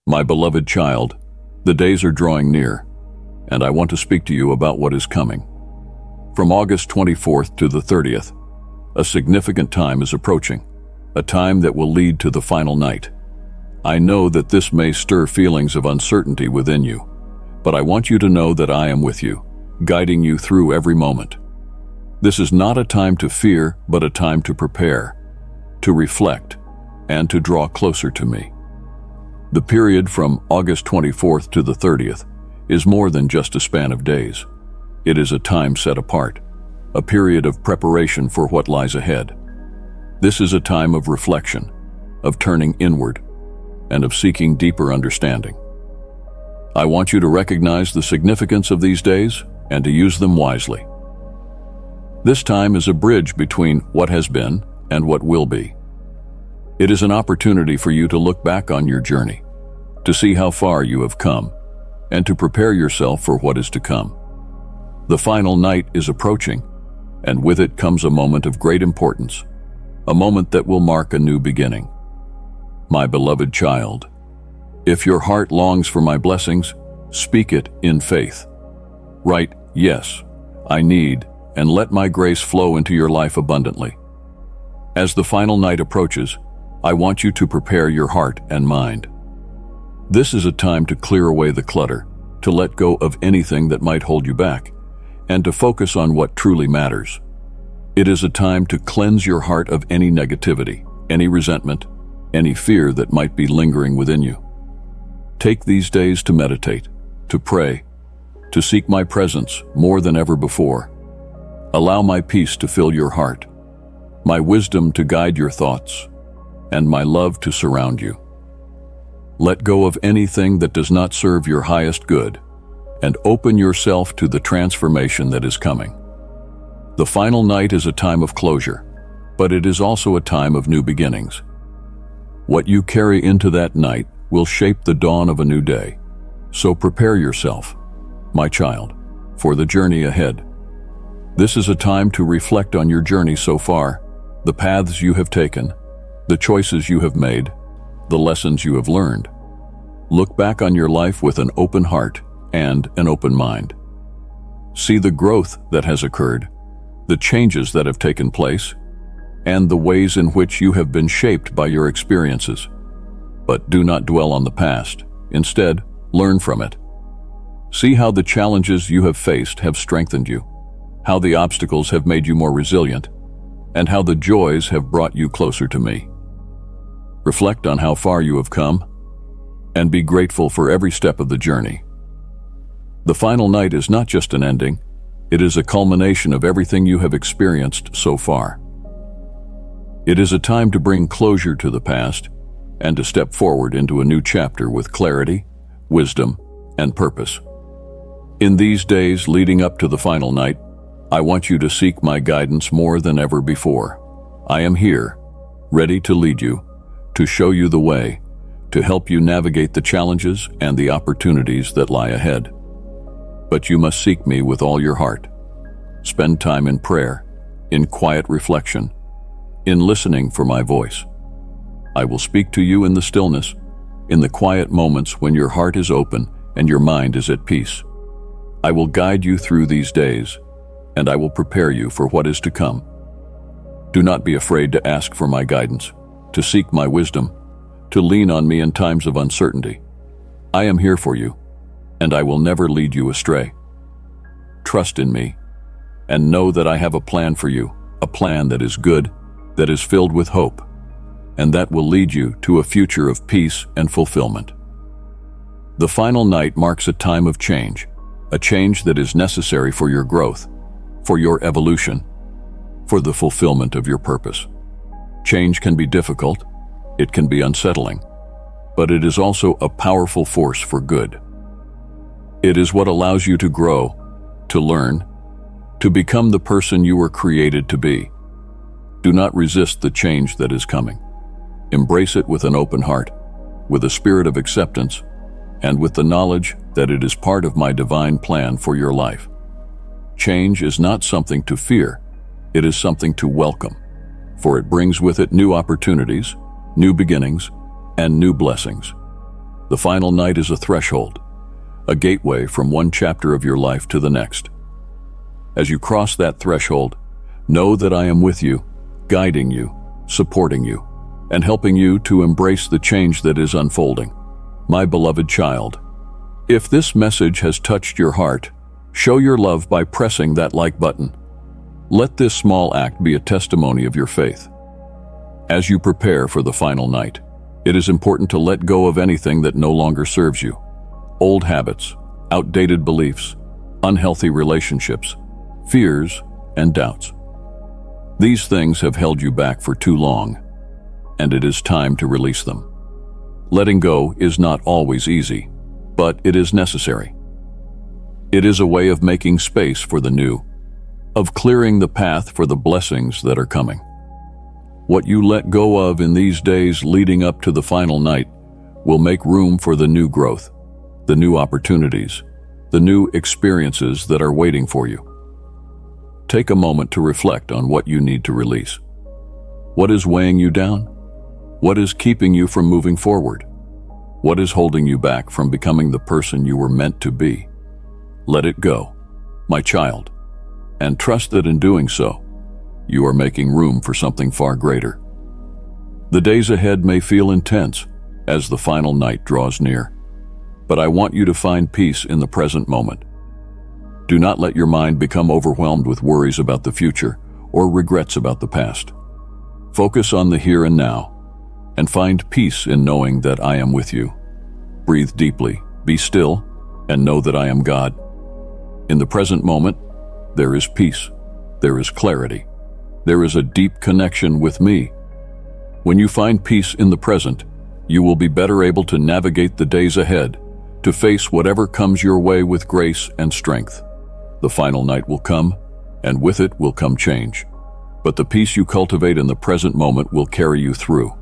My beloved child, the days are drawing near, and I want to speak to you about what is coming. From August 24th to the 30th, a significant time is approaching, a time that will lead to the final night. I know that this may stir feelings of uncertainty within you, but I want you to know that I am with you, guiding you through every moment. This is not a time to fear, but a time to prepare, to reflect, and to draw closer to me. The period from August 24th to the 30th is more than just a span of days. It is a time set apart, a period of preparation for what lies ahead. This is a time of reflection, of turning inward, and of seeking deeper understanding. I want you to recognize the significance of these days and to use them wisely. This time is a bridge between what has been and what will be. It is an opportunity for you to look back on your journey, to see how far you have come, and to prepare yourself for what is to come. The final night is approaching, and with it comes a moment of great importance, a moment that will mark a new beginning. My beloved child, if your heart longs for my blessings, speak it in faith. Write, "Yes, I need," and let my grace flow into your life abundantly. As the final night approaches, I want you to prepare your heart and mind. This is a time to clear away the clutter, to let go of anything that might hold you back, and to focus on what truly matters. It is a time to cleanse your heart of any negativity, any resentment, any fear that might be lingering within you. Take these days to meditate, to pray, to seek my presence more than ever before. Allow my peace to fill your heart, my wisdom to guide your thoughts, and my love to surround you. Let go of anything that does not serve your highest good, and open yourself to the transformation that is coming. The final night is a time of closure, but it is also a time of new beginnings. What you carry into that night will shape the dawn of a new day. So prepare yourself, my child, for the journey ahead. This is a time to reflect on your journey so far, the paths you have taken, the choices you have made, the lessons you have learned. Look back on your life with an open heart and an open mind. See the growth that has occurred, the changes that have taken place, and the ways in which you have been shaped by your experiences. But do not dwell on the past. Instead, learn from it. See how the challenges you have faced have strengthened you, how the obstacles have made you more resilient, and how the joys have brought you closer to me. Reflect on how far you have come, and be grateful for every step of the journey. The final night is not just an ending, it is a culmination of everything you have experienced so far. It is a time to bring closure to the past and to step forward into a new chapter with clarity, wisdom, and purpose. In these days leading up to the final night, I want you to seek my guidance more than ever before. I am here, ready to lead you, to show you the way, to help you navigate the challenges and the opportunities that lie ahead. But you must seek me with all your heart. Spend time in prayer, in quiet reflection, in listening for my voice. I will speak to you in the stillness, in the quiet moments when your heart is open and your mind is at peace. I will guide you through these days, and I will prepare you for what is to come. Do not be afraid to ask for my guidance, to seek my wisdom, to lean on me in times of uncertainty. I am here for you, and I will never lead you astray. Trust in me, and know that I have a plan for you, a plan that is good, that is filled with hope, and that will lead you to a future of peace and fulfillment. The final night marks a time of change, a change that is necessary for your growth, for your evolution, for the fulfillment of your purpose. Change can be difficult, it can be unsettling, but it is also a powerful force for good. It is what allows you to grow, to learn, to become the person you were created to be. Do not resist the change that is coming. Embrace it with an open heart, with a spirit of acceptance, and with the knowledge that it is part of my divine plan for your life. Change is not something to fear, it is something to welcome, for it brings with it new opportunities, new beginnings, and new blessings. The final night is a threshold, a gateway from one chapter of your life to the next. As you cross that threshold, know that I am with you, guiding you, supporting you, and helping you to embrace the change that is unfolding. My beloved child, if this message has touched your heart, show your love by pressing that like button. Let this small act be a testimony of your faith. As you prepare for the final night, it is important to let go of anything that no longer serves you. Old habits, outdated beliefs, unhealthy relationships, fears, and doubts. These things have held you back for too long, and it is time to release them. Letting go is not always easy, but it is necessary. It is a way of making space for the new, of clearing the path for the blessings that are coming. What you let go of in these days leading up to the final night will make room for the new growth, the new opportunities, the new experiences that are waiting for you. Take a moment to reflect on what you need to release. What is weighing you down? What is keeping you from moving forward? What is holding you back from becoming the person you were meant to be? Let it go, my child, and trust that in doing so, you are making room for something far greater. The days ahead may feel intense as the final night draws near, but I want you to find peace in the present moment. Do not let your mind become overwhelmed with worries about the future or regrets about the past. Focus on the here and now, and find peace in knowing that I am with you. Breathe deeply, be still, and know that I am God. In the present moment, there is peace, there is clarity, there is a deep connection with me. When you find peace in the present, you will be better able to navigate the days ahead, to face whatever comes your way with grace and strength. The final night will come, and with it will come change. But the peace you cultivate in the present moment will carry you through.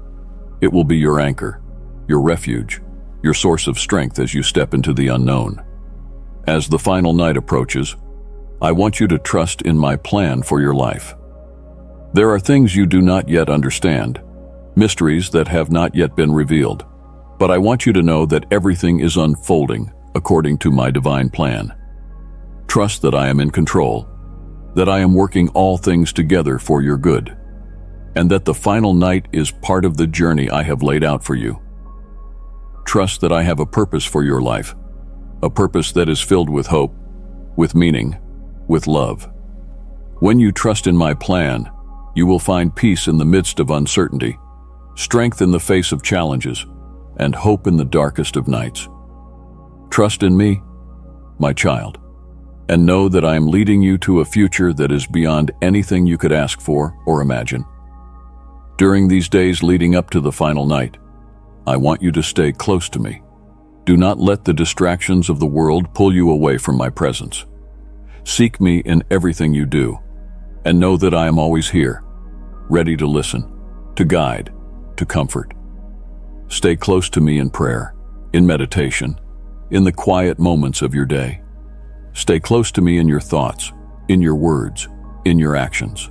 It will be your anchor, your refuge, your source of strength as you step into the unknown. As the final night approaches, I want you to trust in my plan for your life. There are things you do not yet understand, mysteries that have not yet been revealed, but I want you to know that everything is unfolding according to my divine plan. Trust that I am in control, that I am working all things together for your good, and that the final night is part of the journey I have laid out for you. Trust that I have a purpose for your life, a purpose that is filled with hope, with meaning, with love. When you trust in my plan, you will find peace in the midst of uncertainty, strength in the face of challenges, and hope in the darkest of nights. Trust in me, my child, and know that I am leading you to a future that is beyond anything you could ask for or imagine. During these days leading up to the final night, I want you to stay close to me. Do not let the distractions of the world pull you away from my presence. Seek me in everything you do, and know that I am always here, ready to listen, to guide, to comfort. Stay close to me in prayer, in meditation, in the quiet moments of your day. Stay close to me in your thoughts, in your words, in your actions.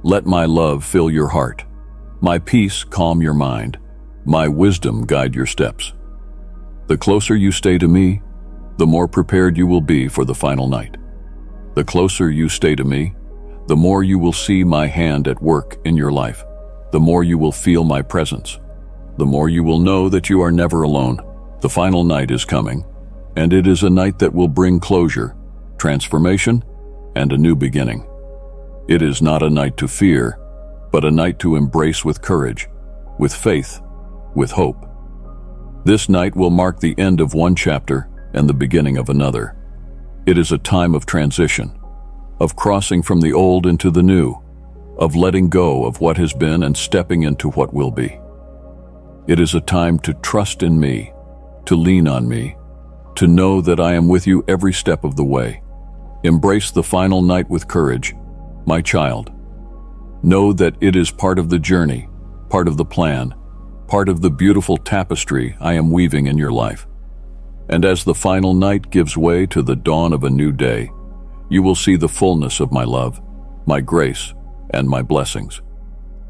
Let my love fill your heart, my peace calm your mind, my wisdom guide your steps. The closer you stay to me, the more prepared you will be for the final night. The closer you stay to me, the more you will see my hand at work in your life, the more you will feel my presence, the more you will know that you are never alone. The final night is coming, and it is a night that will bring closure, transformation, and a new beginning. It is not a night to fear, but a night to embrace with courage, with faith, with hope. This night will mark the end of one chapter and the beginning of another. It is a time of transition, of crossing from the old into the new, of letting go of what has been and stepping into what will be. It is a time to trust in me, to lean on me, to know that I am with you every step of the way. Embrace the final night with courage, my child. Know that it is part of the journey, part of the plan, part of the beautiful tapestry I am weaving in your life. And as the final night gives way to the dawn of a new day, you will see the fullness of my love, my grace, and my blessings.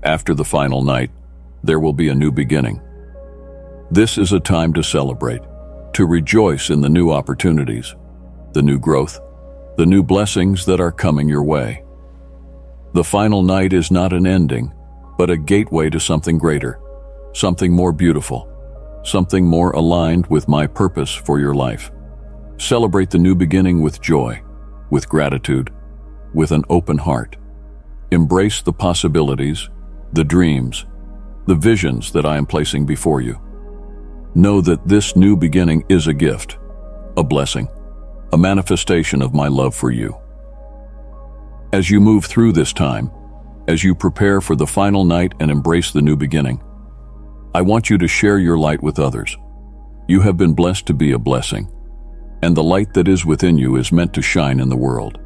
After the final night, there will be a new beginning. This is a time to celebrate, to rejoice in the new opportunities, the new growth, the new blessings that are coming your way. The final night is not an ending, but a gateway to something greater, something more beautiful, something more aligned with my purpose for your life. Celebrate the new beginning with joy, with gratitude, with an open heart. Embrace the possibilities, the dreams, the visions that I am placing before you. Know that this new beginning is a gift, a blessing, a manifestation of my love for you. As you move through this time, as you prepare for the final night and embrace the new beginning, I want you to share your light with others. You have been blessed to be a blessing, and the light that is within you is meant to shine in the world.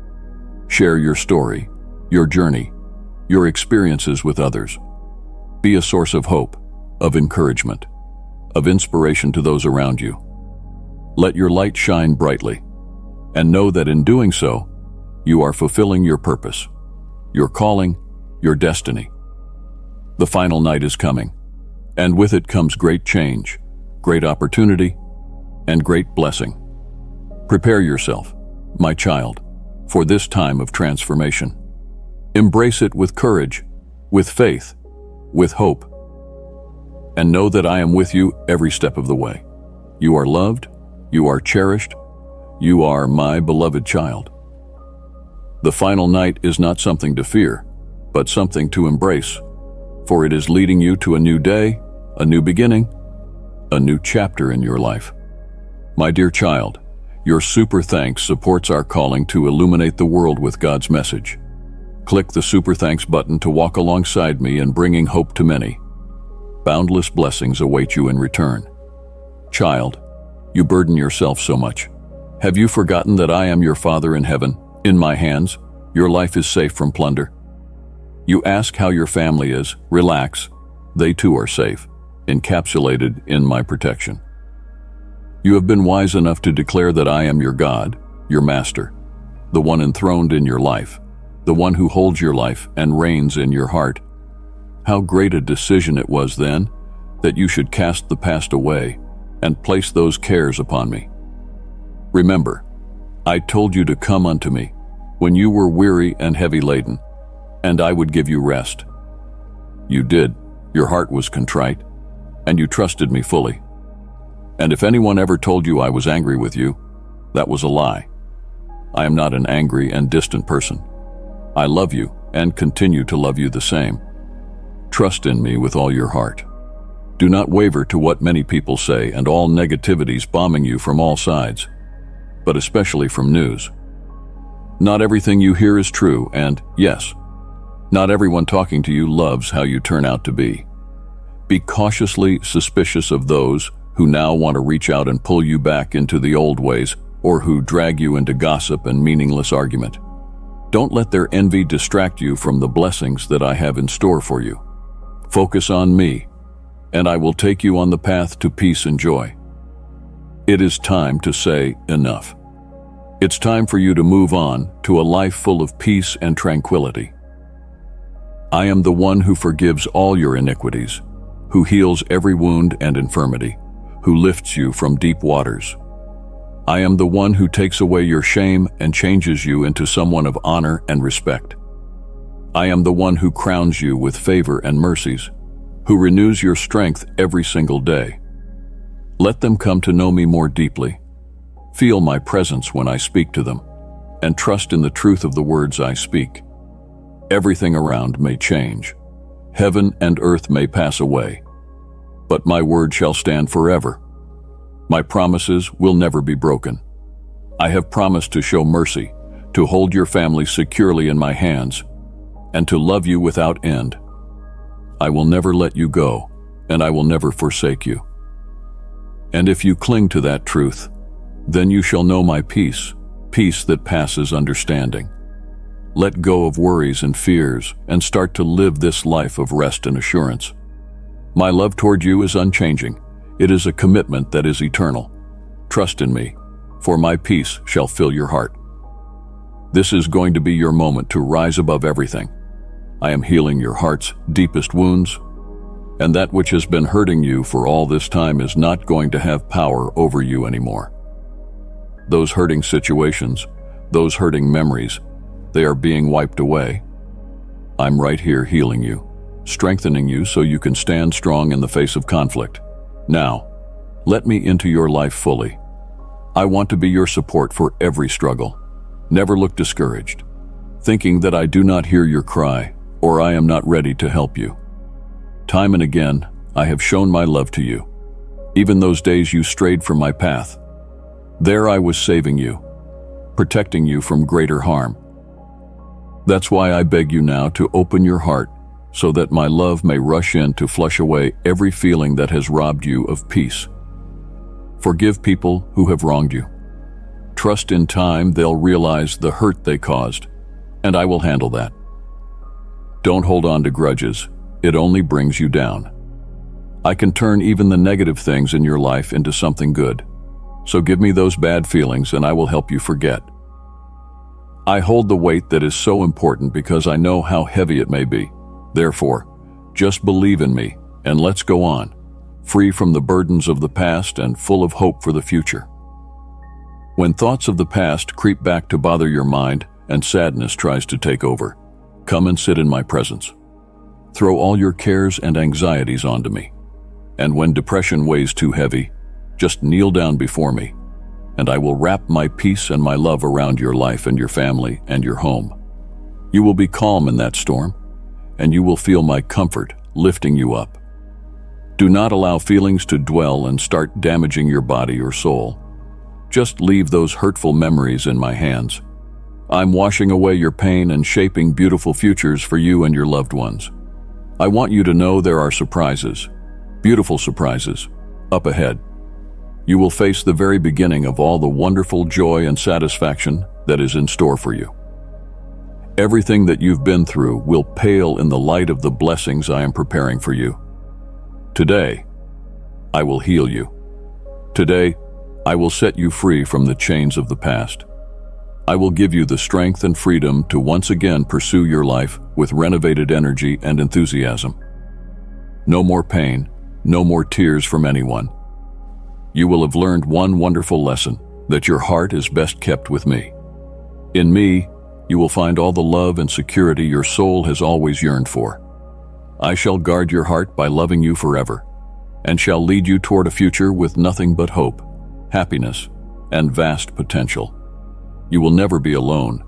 Share your story, your journey, your experiences with others. Be a source of hope, of encouragement, of inspiration to those around you. Let your light shine brightly, and know that in doing so, you are fulfilling your purpose, your calling, your destiny. The final night is coming, and with it comes great change, great opportunity, and great blessing. Prepare yourself, my child, for this time of transformation. Embrace it with courage, with faith, with hope, and know that I am with you every step of the way. You are loved, you are cherished, you are my beloved child. The final night is not something to fear, but something to embrace, for it is leading you to a new day, a new beginning, a new chapter in your life. My dear child, your super thanks supports our calling to illuminate the world with God's message. Click the super thanks button to walk alongside me in bringing hope to many. Boundless blessings await you in return. Child, you burden yourself so much. Have you forgotten that I am your Father in heaven? In my hands, your life is safe from plunder. You ask how your family is. Relax. They too are safe, encapsulated in my protection. You have been wise enough to declare that I am your God, your master, the one enthroned in your life, the one who holds your life and reigns in your heart. How great a decision it was then that you should cast the past away and place those cares upon me. Remember, I told you to come unto me when you were weary and heavy laden, and I would give you rest. You did. Your heart was contrite, and you trusted me fully. And if anyone ever told you I was angry with you, that was a lie. I am not an angry and distant person. I love you and continue to love you the same. Trust in me with all your heart. Do not waver to what many people say and all negativities bombing you from all sides, but especially from news. Not everything you hear is true, and yes, not everyone talking to you loves how you turn out to be. Be cautiously suspicious of those who now want to reach out and pull you back into the old ways, or who drag you into gossip and meaningless argument. Don't let their envy distract you from the blessings that I have in store for you. Focus on me, and I will take you on the path to peace and joy. It is time to say enough. It's time for you to move on to a life full of peace and tranquility. I am the one who forgives all your iniquities, who heals every wound and infirmity, who lifts you from deep waters. I am the one who takes away your shame and changes you into someone of honor and respect. I am the one who crowns you with favor and mercies, who renews your strength every single day. Let them come to know me more deeply. Feel my presence when I speak to them, and trust in the truth of the words I speak. Everything around may change. Heaven and earth may pass away, but my word shall stand forever. My promises will never be broken. I have promised to show mercy, to hold your family securely in my hands, and to love you without end. I will never let you go, and I will never forsake you. And if you cling to that truth, then you shall know my peace, peace that passes understanding. Let go of worries and fears and start to live this life of rest and assurance. My love toward you is unchanging. It is a commitment that is eternal. Trust in me, for my peace shall fill your heart. This is going to be your moment to rise above everything. I am healing your heart's deepest wounds. and that which has been hurting you for all this time is not going to have power over you anymore. Those hurting situations, those hurting memories, they are being wiped away. I'm right here healing you, strengthening you so you can stand strong in the face of conflict. Now, let me into your life fully. I want to be your support for every struggle. Never look discouraged, thinking that I do not hear your cry or I am not ready to help you. Time and again, I have shown my love to you. Even those days you strayed from my path, there I was saving you, protecting you from greater harm. That's why I beg you now to open your heart so that my love may rush in to flush away every feeling that has robbed you of peace. Forgive people who have wronged you. Trust in time they'll realize the hurt they caused, and I will handle that. Don't hold on to grudges. It only brings you down. I can turn even the negative things in your life into something good. So give me those bad feelings and I will help you forget. I hold the weight that is so important because I know how heavy it may be. Therefore, just believe in me and let's go on, free from the burdens of the past and full of hope for the future. When thoughts of the past creep back to bother your mind and sadness tries to take over, come and sit in my presence. Throw all your cares and anxieties onto me. And when depression weighs too heavy, just kneel down before me, and I will wrap my peace and my love around your life and your family and your home. You will be calm in that storm, and you will feel my comfort lifting you up. Do not allow feelings to dwell and start damaging your body or soul. Just leave those hurtful memories in my hands. I'm washing away your pain and shaping beautiful futures for you and your loved ones. I want you to know there are surprises, beautiful surprises, up ahead. You will face the very beginning of all the wonderful joy and satisfaction that is in store for you. Everything that you've been through will pale in the light of the blessings I am preparing for you. Today, I will heal you. Today, I will set you free from the chains of the past. I will give you the strength and freedom to once again pursue your life with renovated energy and enthusiasm. No more pain, no more tears from anyone. You will have learned one wonderful lesson, that your heart is best kept with me. In me, you will find all the love and security your soul has always yearned for. I shall guard your heart by loving you forever, and shall lead you toward a future with nothing but hope, happiness, and vast potential. You will never be alone,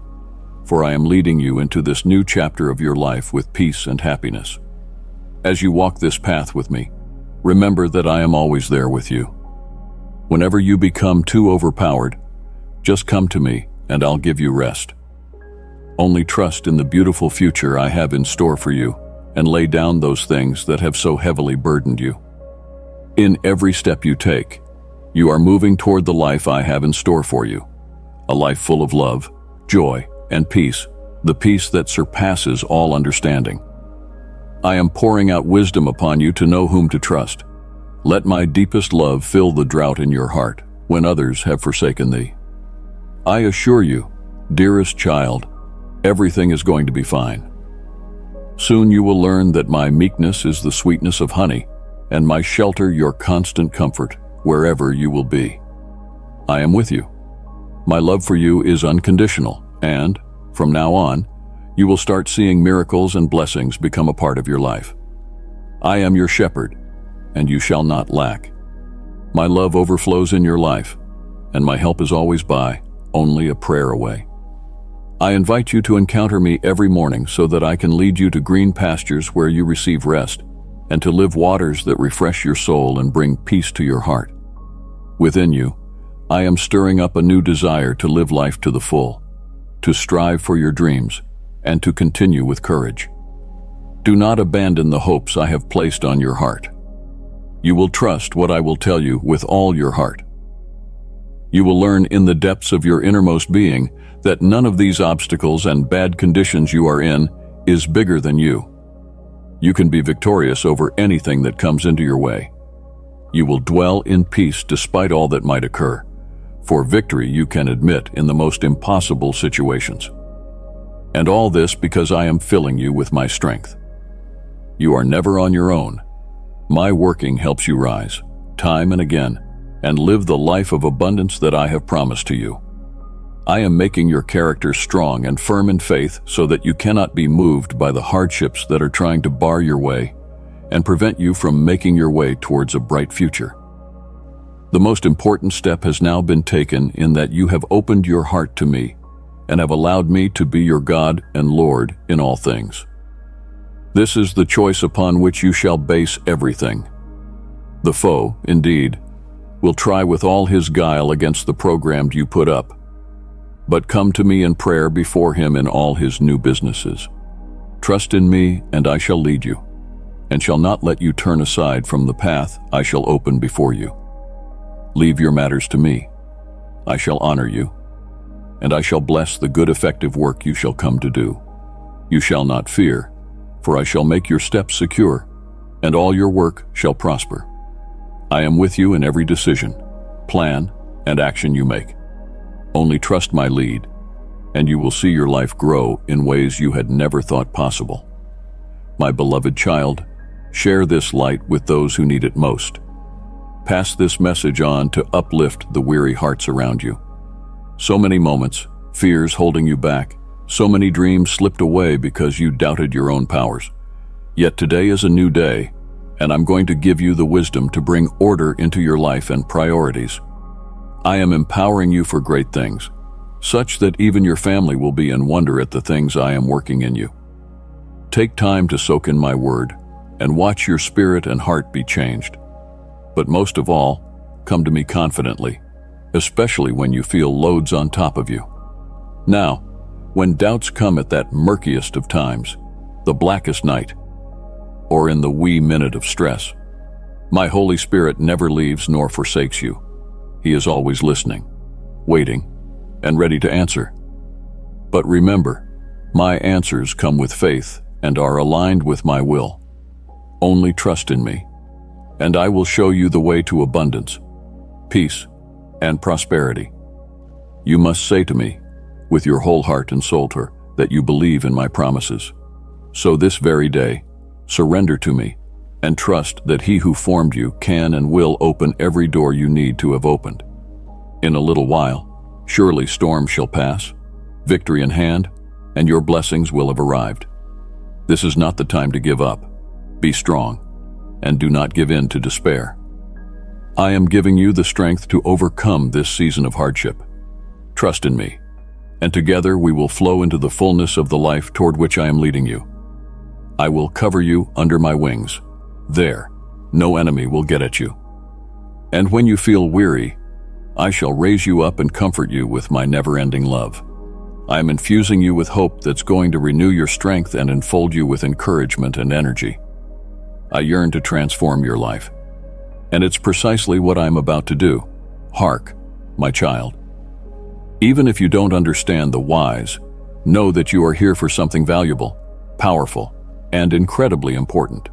for I am leading you into this new chapter of your life with peace and happiness. As you walk this path with me, remember that I am always there with you. Whenever you become too overpowered, just come to me and I'll give you rest. Only trust in the beautiful future I have in store for you and lay down those things that have so heavily burdened you. In every step you take, you are moving toward the life I have in store for you, a life full of love, joy, and peace, the peace that surpasses all understanding. I am pouring out wisdom upon you to know whom to trust. Let my deepest love fill the drought in your heart when others have forsaken thee. I assure you, dearest child, everything is going to be fine. Soon you will learn that my meekness is the sweetness of honey, and my shelter your constant comfort wherever you will be. I am with you. My love for you is unconditional, and, from now on, you will start seeing miracles and blessings become a part of your life. I am your shepherd, and you shall not lack. My love overflows in your life, and my help is always by, only a prayer away. I invite you to encounter me every morning so that I can lead you to green pastures where you receive rest, and to live waters that refresh your soul and bring peace to your heart. Within you, I am stirring up a new desire to live life to the full, to strive for your dreams, and to continue with courage. Do not abandon the hopes I have placed on your heart. You will trust what I will tell you with all your heart. You will learn in the depths of your innermost being that none of these obstacles and bad conditions you are in is bigger than you. You can be victorious over anything that comes into your way. You will dwell in peace despite all that might occur, for victory you can admit in the most impossible situations. And all this because I am filling you with my strength. You are never on your own, My working helps you rise, time and again, and live the life of abundance that I have promised to you. I am making your character strong and firm in faith so that you cannot be moved by the hardships that are trying to bar your way and prevent you from making your way towards a bright future. The most important step has now been taken in that you have opened your heart to me and have allowed me to be your God and Lord in all things. This is the choice upon which you shall base everything. The foe, indeed, will try with all his guile against the program you put up, but come to me in prayer before him in all his new businesses. Trust in me, and I shall lead you, and shall not let you turn aside from the path I shall open before you. Leave your matters to me. I shall honor you, and I shall bless the good effective work you shall come to do. You shall not fear, for I shall make your steps secure, and all your work shall prosper. I am with you in every decision, plan, and action you make. Only trust my lead, and you will see your life grow in ways you had never thought possible. My beloved child, share this light with those who need it most. Pass this message on to uplift the weary hearts around you. So many moments, fears holding you back, so many dreams slipped away because you doubted your own powers. Yet today is a new day, and I'm going to give you the wisdom to bring order into your life and priorities. I am empowering you for great things, such that even your family will be in wonder at the things I am working in you. Take time to soak in my word and watch your spirit and heart be changed. But most of all, come to me confidently, especially when you feel loads on top of you. Now, when doubts come at that murkiest of times, the blackest night, or in the wee minute of stress, my Holy Spirit never leaves nor forsakes you. He is always listening, waiting, and ready to answer. But remember, my answers come with faith and are aligned with my will. Only trust in me, and I will show you the way to abundance, peace, and prosperity. You must say to me, with your whole heart and soul, that you believe in my promises. So this very day, surrender to me, and trust that he who formed you can and will open every door you need to have opened. In a little while, surely storms shall pass, victory in hand, and your blessings will have arrived. This is not the time to give up. Be strong, and do not give in to despair. I am giving you the strength to overcome this season of hardship. Trust in me, and together we will flow into the fullness of the life toward which I am leading you. I will cover you under my wings. There, no enemy will get at you. And when you feel weary, I shall raise you up and comfort you with my never-ending love. I am infusing you with hope that's going to renew your strength and enfold you with encouragement and energy. I yearn to transform your life, and it's precisely what I'm about to do. Hark, my child. Even if you don't understand the whys, know that you are here for something valuable, powerful, and incredibly important.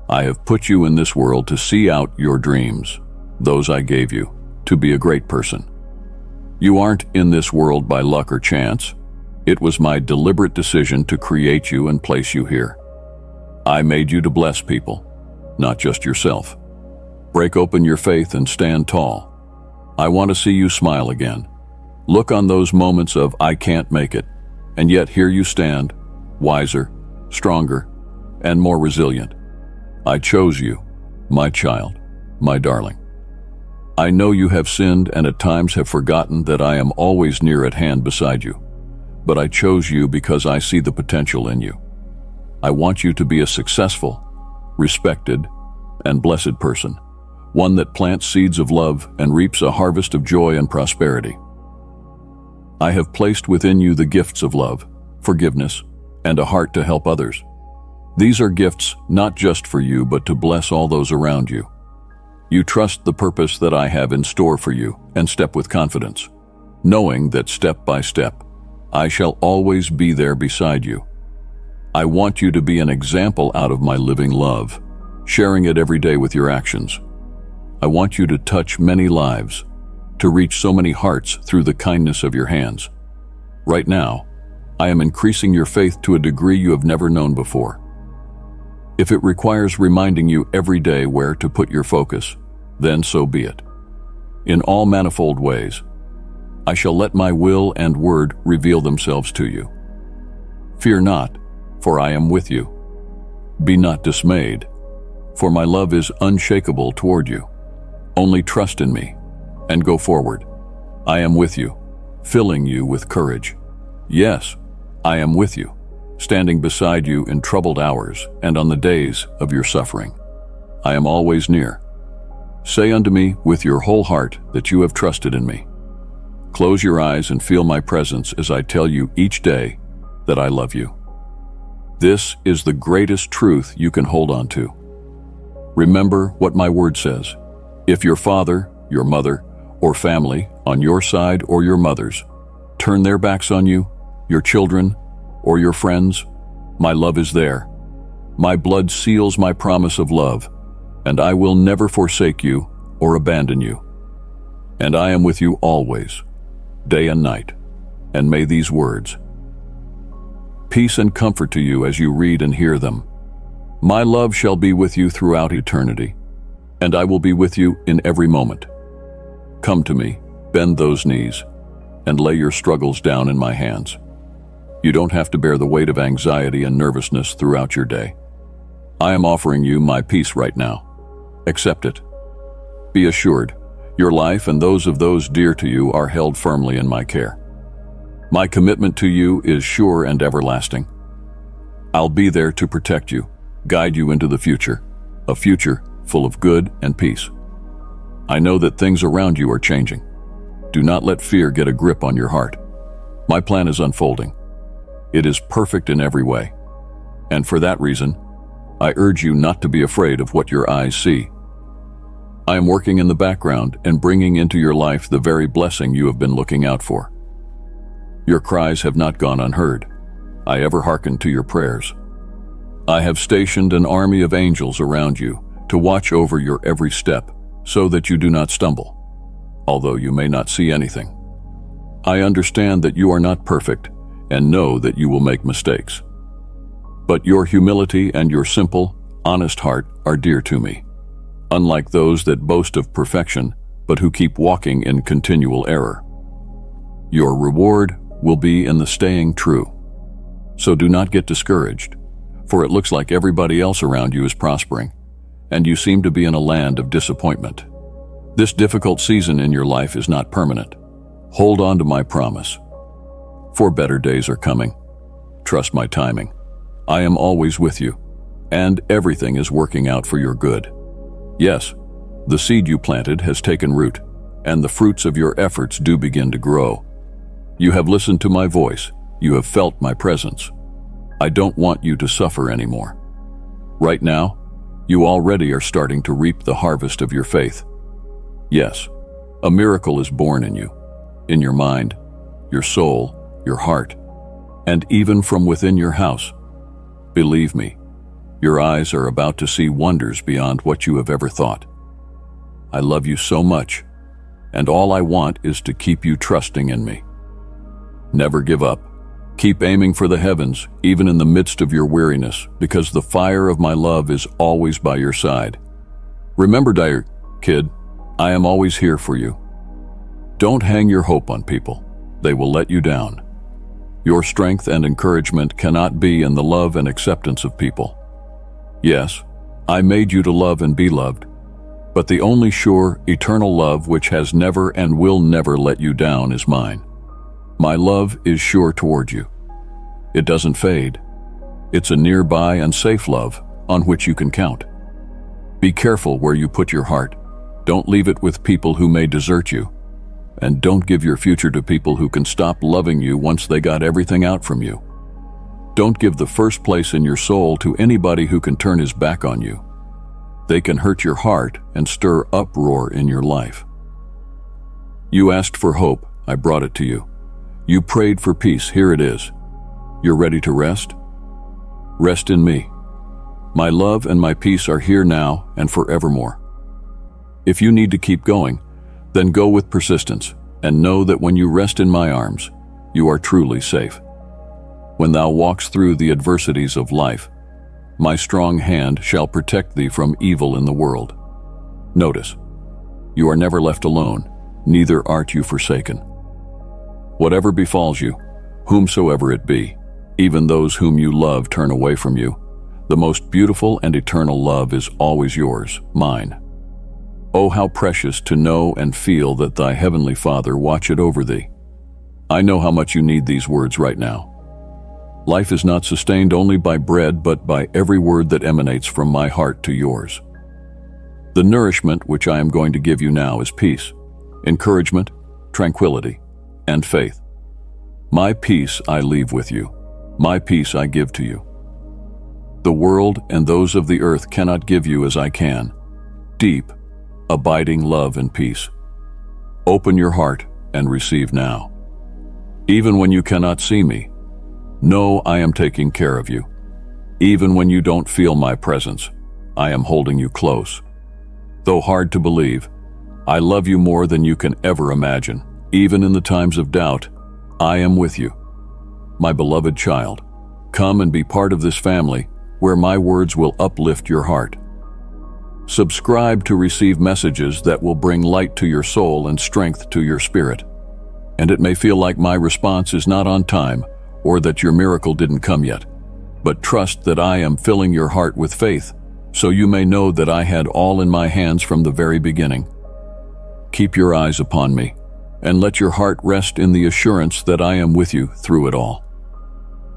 I have put you in this world to see out your dreams, those I gave you, to be a great person. You aren't in this world by luck or chance. It was my deliberate decision to create you and place you here. I made you to bless people, not just yourself. Break open your faith and stand tall. I want to see you smile again. Look on those moments of I can't make it, and yet here you stand, wiser, stronger, and more resilient. I chose you, my child, my darling. I know you have sinned and at times have forgotten that I am always near at hand beside you, but I chose you because I see the potential in you. I want you to be a successful, respected, and blessed person, one that plants seeds of love and reaps a harvest of joy and prosperity. I have placed within you the gifts of love, forgiveness, and a heart to help others. These are gifts not just for you, but to bless all those around you. You trust the purpose that I have in store for you and step with confidence, knowing that step by step, I shall always be there beside you. I want you to be an example out of my living love, sharing it every day with your actions. I want you to touch many lives, to reach so many hearts through the kindness of your hands. Right now, I am increasing your faith to a degree you have never known before. If it requires reminding you every day where to put your focus, then so be it. In all manifold ways, I shall let my will and word reveal themselves to you. Fear not, for I am with you. Be not dismayed, for my love is unshakable toward you. Only trust in me, and go forward. I am with you, filling you with courage. Yes, I am with you, standing beside you in troubled hours and on the days of your suffering. I am always near. Say unto me with your whole heart that you have trusted in me. Close your eyes and feel my presence as I tell you each day that I love you. This is the greatest truth you can hold on to. Remember what my word says. If your father, your mother, or family, on your side or your mother's, turn their backs on you, your children, or your friends, my love is there. My blood seals my promise of love, and I will never forsake you or abandon you. And I am with you always, day and night. And may these words, peace and comfort to you as you read and hear them. My love shall be with you throughout eternity, and I will be with you in every moment. Come to me, bend those knees, and lay your struggles down in my hands. You don't have to bear the weight of anxiety and nervousness throughout your day. I am offering you my peace right now. Accept it. Be assured, your life and those of those dear to you are held firmly in my care. My commitment to you is sure and everlasting. I'll be there to protect you, guide you into the future, a future full of good and peace. I know that things around you are changing. Do not let fear get a grip on your heart. My plan is unfolding. It is perfect in every way. And for that reason, I urge you not to be afraid of what your eyes see. I am working in the background and bringing into your life the very blessing you have been looking out for. Your cries have not gone unheard. I ever hearkened to your prayers. I have stationed an army of angels around you to watch over your every step so that you do not stumble, although you may not see anything. I understand that you are not perfect and know that you will make mistakes. But your humility and your simple, honest heart are dear to me, unlike those that boast of perfection but who keep walking in continual error. Your reward will be in the staying true. So do not get discouraged, for it looks like everybody else around you is prospering, and you seem to be in a land of disappointment. This difficult season in your life is not permanent. Hold on to my promise, for better days are coming. Trust my timing. I am always with you, and everything is working out for your good. Yes, the seed you planted has taken root, and the fruits of your efforts do begin to grow. You have listened to my voice. You have felt my presence. I don't want you to suffer anymore. Right now, you already are starting to reap the harvest of your faith. Yes, a miracle is born in you, in your mind, your soul, your heart, and even from within your house. Believe me, your eyes are about to see wonders beyond what you have ever thought. I love you so much, and all I want is to keep you trusting in me. Never give up. Keep aiming for the heavens, even in the midst of your weariness, because the fire of my love is always by your side. Remember, dear kid, I am always here for you. Don't hang your hope on people. They will let you down. Your strength and encouragement cannot be in the love and acceptance of people. Yes, I made you to love and be loved, but the only sure, eternal love which has never and will never let you down is mine. My love is sure toward you. It doesn't fade. It's a nearby and safe love on which you can count. Be careful where you put your heart. Don't leave it with people who may desert you. And don't give your future to people who can stop loving you once they got everything out from you. Don't give the first place in your soul to anybody who can turn his back on you. They can hurt your heart and stir uproar in your life. You asked for hope, I brought it to you. You prayed for peace, here it is. You're ready to rest? Rest in me. My love and my peace are here now and forevermore. If you need to keep going, then go with persistence, and know that when you rest in my arms, you are truly safe. When thou walkst through the adversities of life, My strong hand shall protect thee from evil in the world. Notice, you are never left alone, neither art you forsaken. Whatever befalls you, whomsoever it be, even those whom you love turn away from you, the most beautiful and eternal love is always yours, mine. Oh, how precious to know and feel that thy heavenly Father watcheth over thee. I know how much you need these words right now. Life is not sustained only by bread, but by every word that emanates from my heart to yours. The nourishment which I am going to give you now is peace, encouragement, tranquility, and faith. My peace I leave with you. My peace I give to you. The world and those of the earth cannot give you as I can, deep, abiding love and peace. Open your heart and receive now. Even when you cannot see me, know I am taking care of you. Even when you don't feel my presence, I am holding you close. Though hard to believe, I love you more than you can ever imagine. Even in the times of doubt, I am with you. My beloved child, come and be part of this family where my words will uplift your heart. Subscribe to receive messages that will bring light to your soul and strength to your spirit. And it may feel like my response is not on time or that your miracle didn't come yet, but trust that I am filling your heart with faith, so you may know that I had all in my hands from the very beginning. Keep your eyes upon me, and let your heart rest in the assurance that I am with you through it all.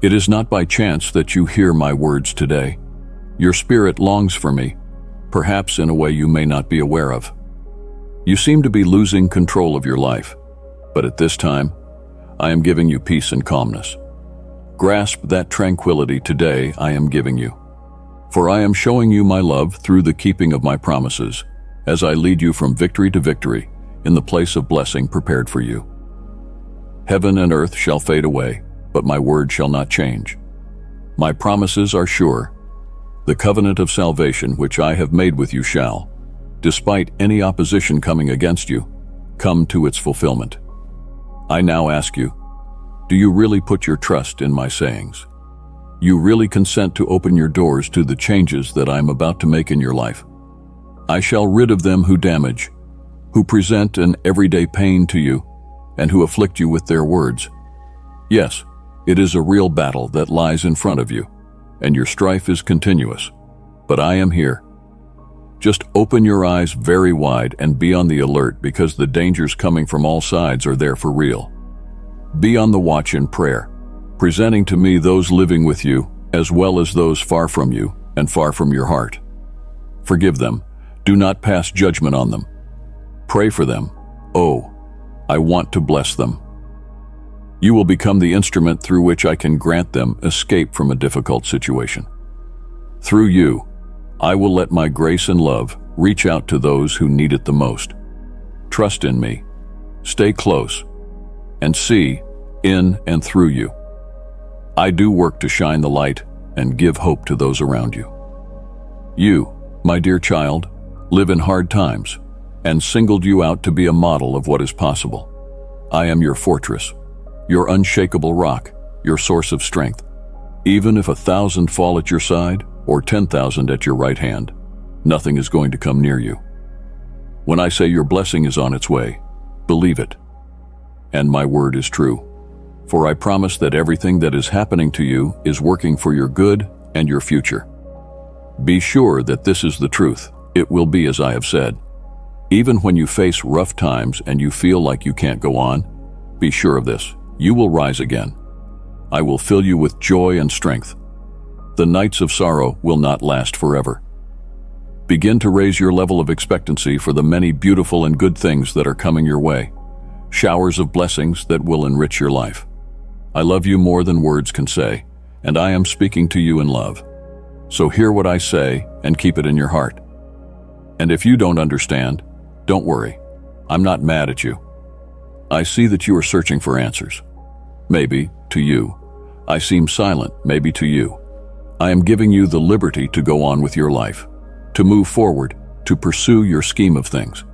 It is not by chance that you hear my words today. Your spirit longs for me, perhaps in a way you may not be aware of. You seem to be losing control of your life, but at this time, I am giving you peace and calmness. Grasp that tranquility today I am giving you. For I am showing you my love through the keeping of my promises, as I lead you from victory to victory in the place of blessing prepared for you. Heaven and earth shall fade away, but my word shall not change. My promises are sure. The covenant of salvation which I have made with you shall, despite any opposition coming against you, come to its fulfillment. I now ask you, do you really put your trust in my sayings? You really consent to open your doors to the changes that I am about to make in your life? I shall rid of them who damage, who present an everyday pain to you, and who afflict you with their words. Yes, it is a real battle that lies in front of you, and your strife is continuous, but I am here. Just open your eyes very wide and be on the alert, because the dangers coming from all sides are there for real. Be on the watch in prayer, presenting to me those living with you as well as those far from you and far from your heart. Forgive them. Do not pass judgment on them. Pray for them. Oh, I want to bless them. You will become the instrument through which I can grant them escape from a difficult situation. Through you, I will let my grace and love reach out to those who need it the most. Trust in me. Stay close and see in and through you. I do work to shine the light and give hope to those around you. You, my dear child, live in hard times and singled you out to be a model of what is possible. I am your fortress, your unshakable rock, your source of strength. Even if 1,000 fall at your side or 10,000 at your right hand, nothing is going to come near you. When I say your blessing is on its way, believe it. And my word is true. For I promise that everything that is happening to you is working for your good and your future. Be sure that this is the truth. It will be as I have said. Even when you face rough times and you feel like you can't go on, be sure of this. You will rise again. I will fill you with joy and strength. The nights of sorrow will not last forever. Begin to raise your level of expectancy for the many beautiful and good things that are coming your way. Showers of blessings that will enrich your life. I love you more than words can say, and I am speaking to you in love. So hear what I say and keep it in your heart. And if you don't understand, don't worry. I'm not mad at you. I see that you are searching for answers. Maybe, to you. I seem silent, maybe to you. I am giving you the liberty to go on with your life, to move forward, to pursue your scheme of things.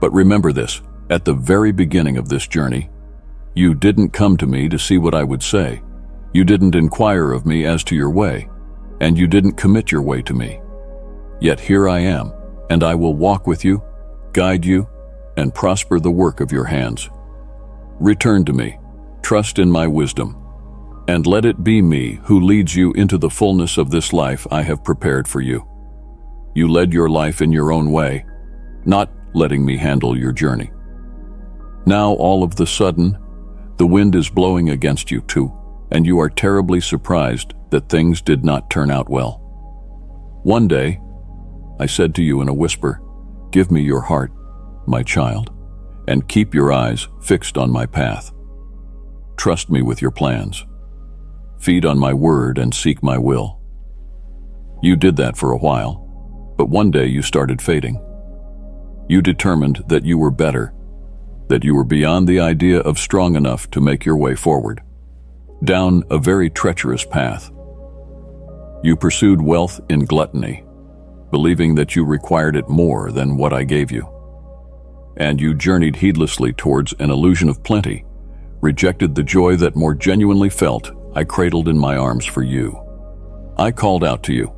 But remember this. At the very beginning of this journey, you didn't come to me to see what I would say. You didn't inquire of me as to your way. and you didn't commit your way to me. Yet here I am, and I will walk with you, guide you, and prosper the work of your hands. Return to me, trust in my wisdom, and let it be me who leads you into the fullness of this life I have prepared for you. You led your life in your own way, not letting me handle your journey. Now all of the sudden, the wind is blowing against you too, and you are terribly surprised that things did not turn out well. One day, I said to you in a whisper, "Give me your heart, my child, and keep your eyes fixed on my path. Trust me with your plans. Feed on my word and seek my will." You did that for a while, but one day you started fading. You determined that you were better, that you were beyond the idea of strong enough to make your way forward, down a very treacherous path. You pursued wealth in gluttony, believing that you required it more than what I gave you. And you journeyed heedlessly towards an illusion of plenty, rejected the joy that more genuinely felt I cradled in my arms for you. I called out to you.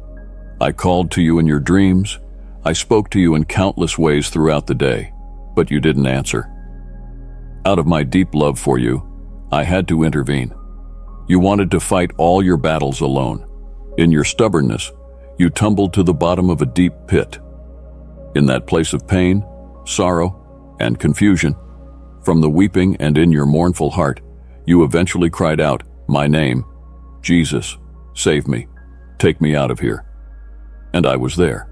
I called to you in your dreams. I spoke to you in countless ways throughout the day, but you didn't answer. Out of my deep love for you, I had to intervene. You wanted to fight all your battles alone. In your stubbornness, you tumbled to the bottom of a deep pit. In that place of pain, sorrow, and confusion, from the weeping and in your mournful heart, you eventually cried out, "My name, Jesus, save me, take me out of here." And I was there,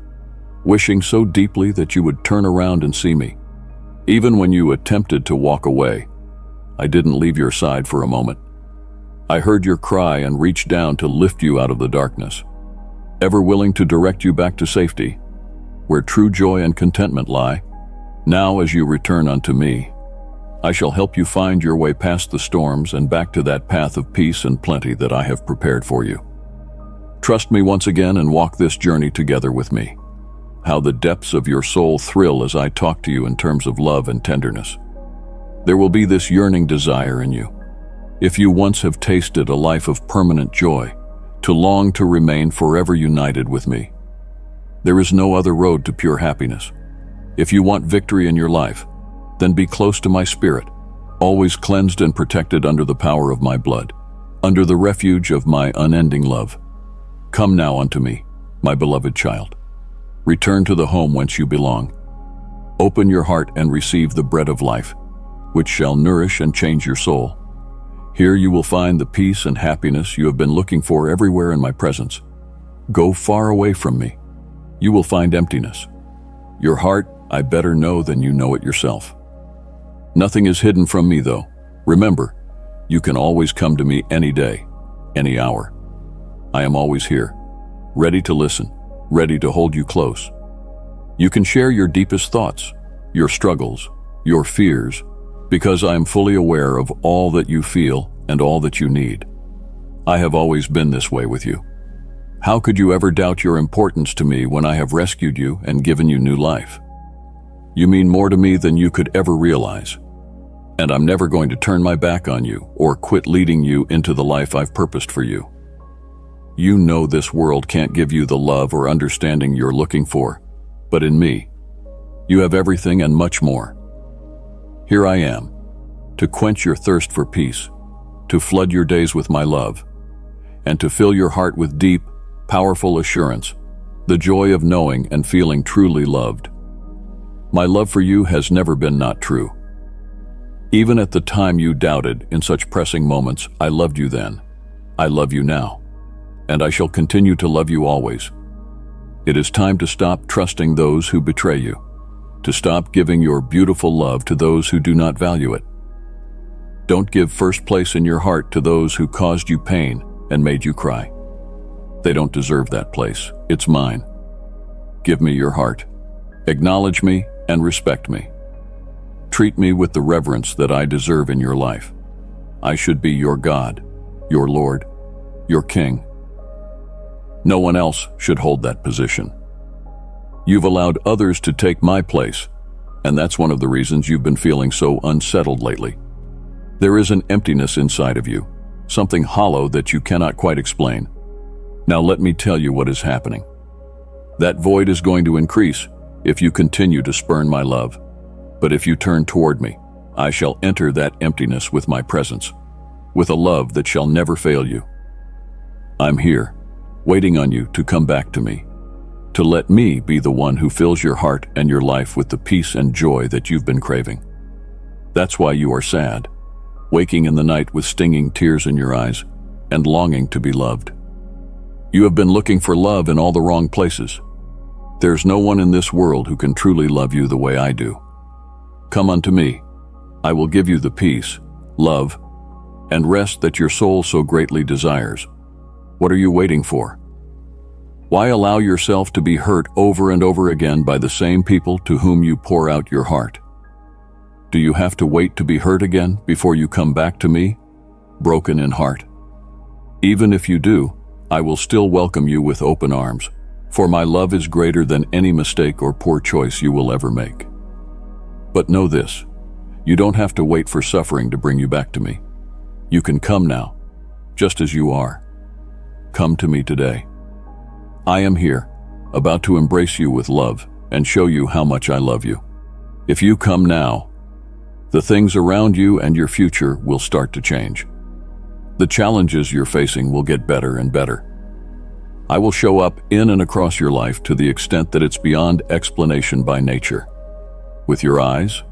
wishing so deeply that you would turn around and see me. Even when you attempted to walk away, I didn't leave your side for a moment. I heard your cry and reached down to lift you out of the darkness, ever willing to direct you back to safety, where true joy and contentment lie. Now as you return unto me, I shall help you find your way past the storms and back to that path of peace and plenty that I have prepared for you. Trust me once again and walk this journey together with me. How the depths of your soul thrill as I talk to you in terms of love and tenderness. There will be this yearning desire in you, if you once have tasted a life of permanent joy, to long to remain forever united with me. There is no other road to pure happiness. If you want victory in your life, then be close to my spirit, always cleansed and protected under the power of my blood, under the refuge of my unending love. Come now unto me, my beloved child. Return to the home whence you belong. Open your heart and receive the bread of life, which shall nourish and change your soul. Here you will find the peace and happiness you have been looking for everywhere in my presence. Go far away from me. You will find emptiness. Your heart I better know than you know it yourself. Nothing is hidden from me, though. Remember, you can always come to me any day, any hour. I am always here, ready to listen, ready to hold you close. You can share your deepest thoughts, your struggles, your fears, because I am fully aware of all that you feel and all that you need. I have always been this way with you. How could you ever doubt your importance to me when I have rescued you and given you new life? You mean more to me than you could ever realize. And I'm never going to turn my back on you or quit leading you into the life I've purposed for you. You know this world can't give you the love or understanding you're looking for, but in me, you have everything and much more. Here I am, to quench your thirst for peace, to flood your days with my love, and to fill your heart with deep, powerful assurance, the joy of knowing and feeling truly loved. My love for you has never been not true. Even at the time you doubted in such pressing moments, I loved you then. I love you now, and I shall continue to love you always. It is time to stop trusting those who betray you, to stop giving your beautiful love to those who do not value it. Don't give first place in your heart to those who caused you pain and made you cry. They don't deserve that place. It's mine. Give me your heart. Acknowledge me and respect me. Treat me with the reverence that I deserve in your life. I should be your God, your Lord, your King. No one else should hold that position. You've allowed others to take my place, and that's one of the reasons you've been feeling so unsettled lately. There is an emptiness inside of you, something hollow that you cannot quite explain. Now let me tell you what is happening. That void is going to increase if you continue to spurn my love. But if you turn toward me, I shall enter that emptiness with my presence, with a love that shall never fail you. I'm here, waiting on you to come back to me, to let me be the one who fills your heart and your life with the peace and joy that you've been craving. That's why you are sad, waking in the night with stinging tears in your eyes and longing to be loved. You have been looking for love in all the wrong places. There's no one in this world who can truly love you the way I do. Come unto me. I will give you the peace, love, and rest that your soul so greatly desires. What are you waiting for? Why allow yourself to be hurt over and over again by the same people to whom you pour out your heart? Do you have to wait to be hurt again before you come back to me, broken in heart? Even if you do, I will still welcome you with open arms, for my love is greater than any mistake or poor choice you will ever make. But know this, you don't have to wait for suffering to bring you back to me. You can come now, just as you are. Come to me today. I am here, about to embrace you with love and show you how much I love you. If you come now, the things around you and your future will start to change. The challenges you're facing will get better and better. I will show up in and across your life to the extent that it's beyond explanation by nature. With your eyes,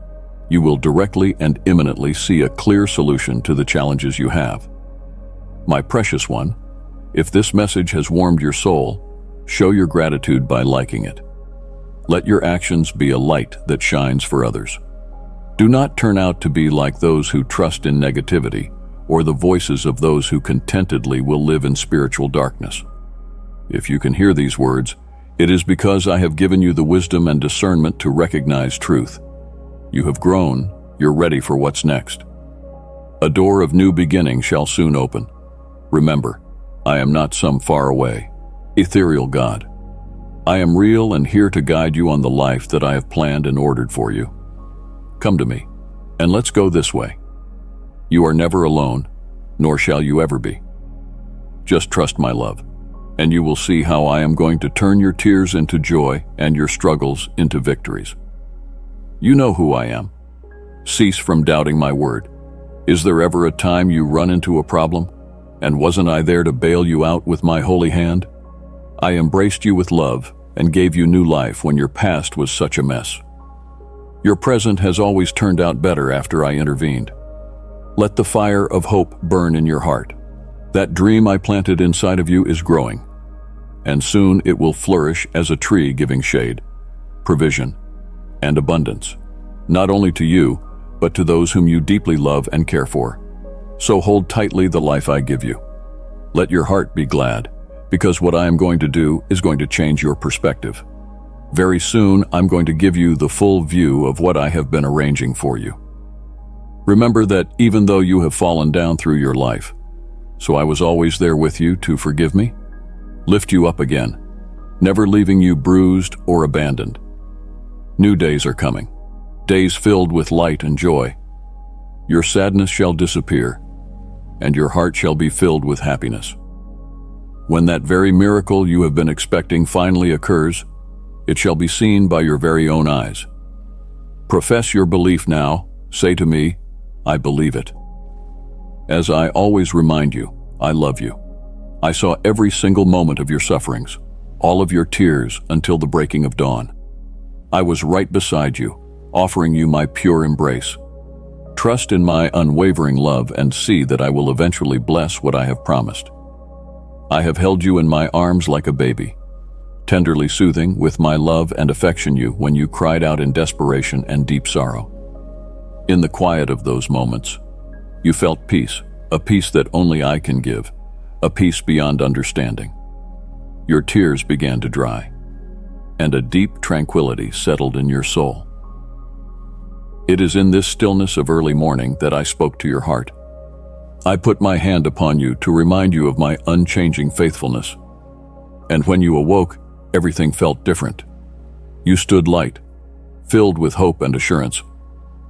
you will directly and imminently see a clear solution to the challenges you have. My precious one, if this message has warmed your soul, show your gratitude by liking it. Let your actions be a light that shines for others. Do not turn out to be like those who trust in negativity or the voices of those who contentedly will live in spiritual darkness. If you can hear these words, it is because I have given you the wisdom and discernment to recognize truth. You have grown, you're ready for what's next. A door of new beginning shall soon open. Remember, I am not some faraway, ethereal God. I am real and here to guide you on the life that I have planned and ordered for you. Come to me, and let's go this way. You are never alone, nor shall you ever be. Just trust my love, and you will see how I am going to turn your tears into joy and your struggles into victories. You know who I am. Cease from doubting my word. Is there ever a time you run into a problem? And wasn't I there to bail you out with my holy hand? I embraced you with love and gave you new life when your past was such a mess. Your present has always turned out better after I intervened. Let the fire of hope burn in your heart. That dream I planted inside of you is growing, and soon it will flourish as a tree giving shade, provision, and abundance, not only to you, but to those whom you deeply love and care for. So hold tightly the life I give you. Let your heart be glad, because what I am going to do is going to change your perspective. Very soon, I'm going to give you the full view of what I have been arranging for you. Remember that even though you have fallen down through your life, so I was always there with you to forgive me, lift you up again, never leaving you bruised or abandoned. New days are coming, days filled with light and joy. Your sadness shall disappear, and your heart shall be filled with happiness. When that very miracle you have been expecting finally occurs, it shall be seen by your very own eyes. Profess your belief now. Say to me, I believe it. As I always remind you, I love you. I saw every single moment of your sufferings, all of your tears until the breaking of dawn. I was right beside you, offering you my pure embrace. Trust in my unwavering love and see that I will eventually bless what I have promised. I have held you in my arms like a baby, tenderly soothing with my love and affection you when you cried out in desperation and deep sorrow. In the quiet of those moments, you felt peace, a peace that only I can give, a peace beyond understanding. Your tears began to dry, and a deep tranquility settled in your soul. It is in this stillness of early morning that I spoke to your heart. I put my hand upon you to remind you of my unchanging faithfulness. And when you awoke, everything felt different. You stood light, filled with hope and assurance,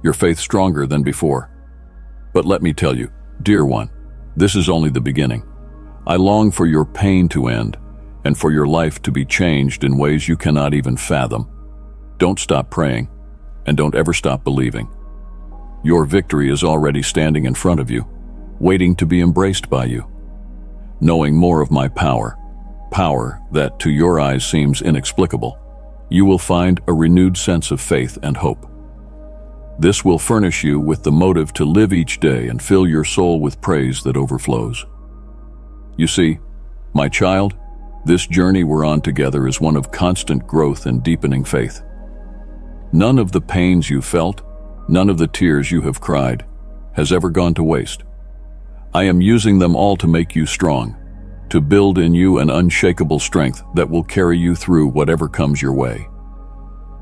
your faith stronger than before. But let me tell you, dear one, this is only the beginning. I long for your pain to end and for your life to be changed in ways you cannot even fathom. Don't stop praying, and don't ever stop believing. Your victory is already standing in front of you, waiting to be embraced by you. Knowing more of my power that to your eyes seems inexplicable, you will find a renewed sense of faith and hope. This will furnish you with the motive to live each day and fill your soul with praise that overflows. You see, my child, this journey we're on together is one of constant growth and deepening faith. None of the pains you felt, none of the tears you have cried, has ever gone to waste. I am using them all to make you strong, to build in you an unshakable strength that will carry you through whatever comes your way.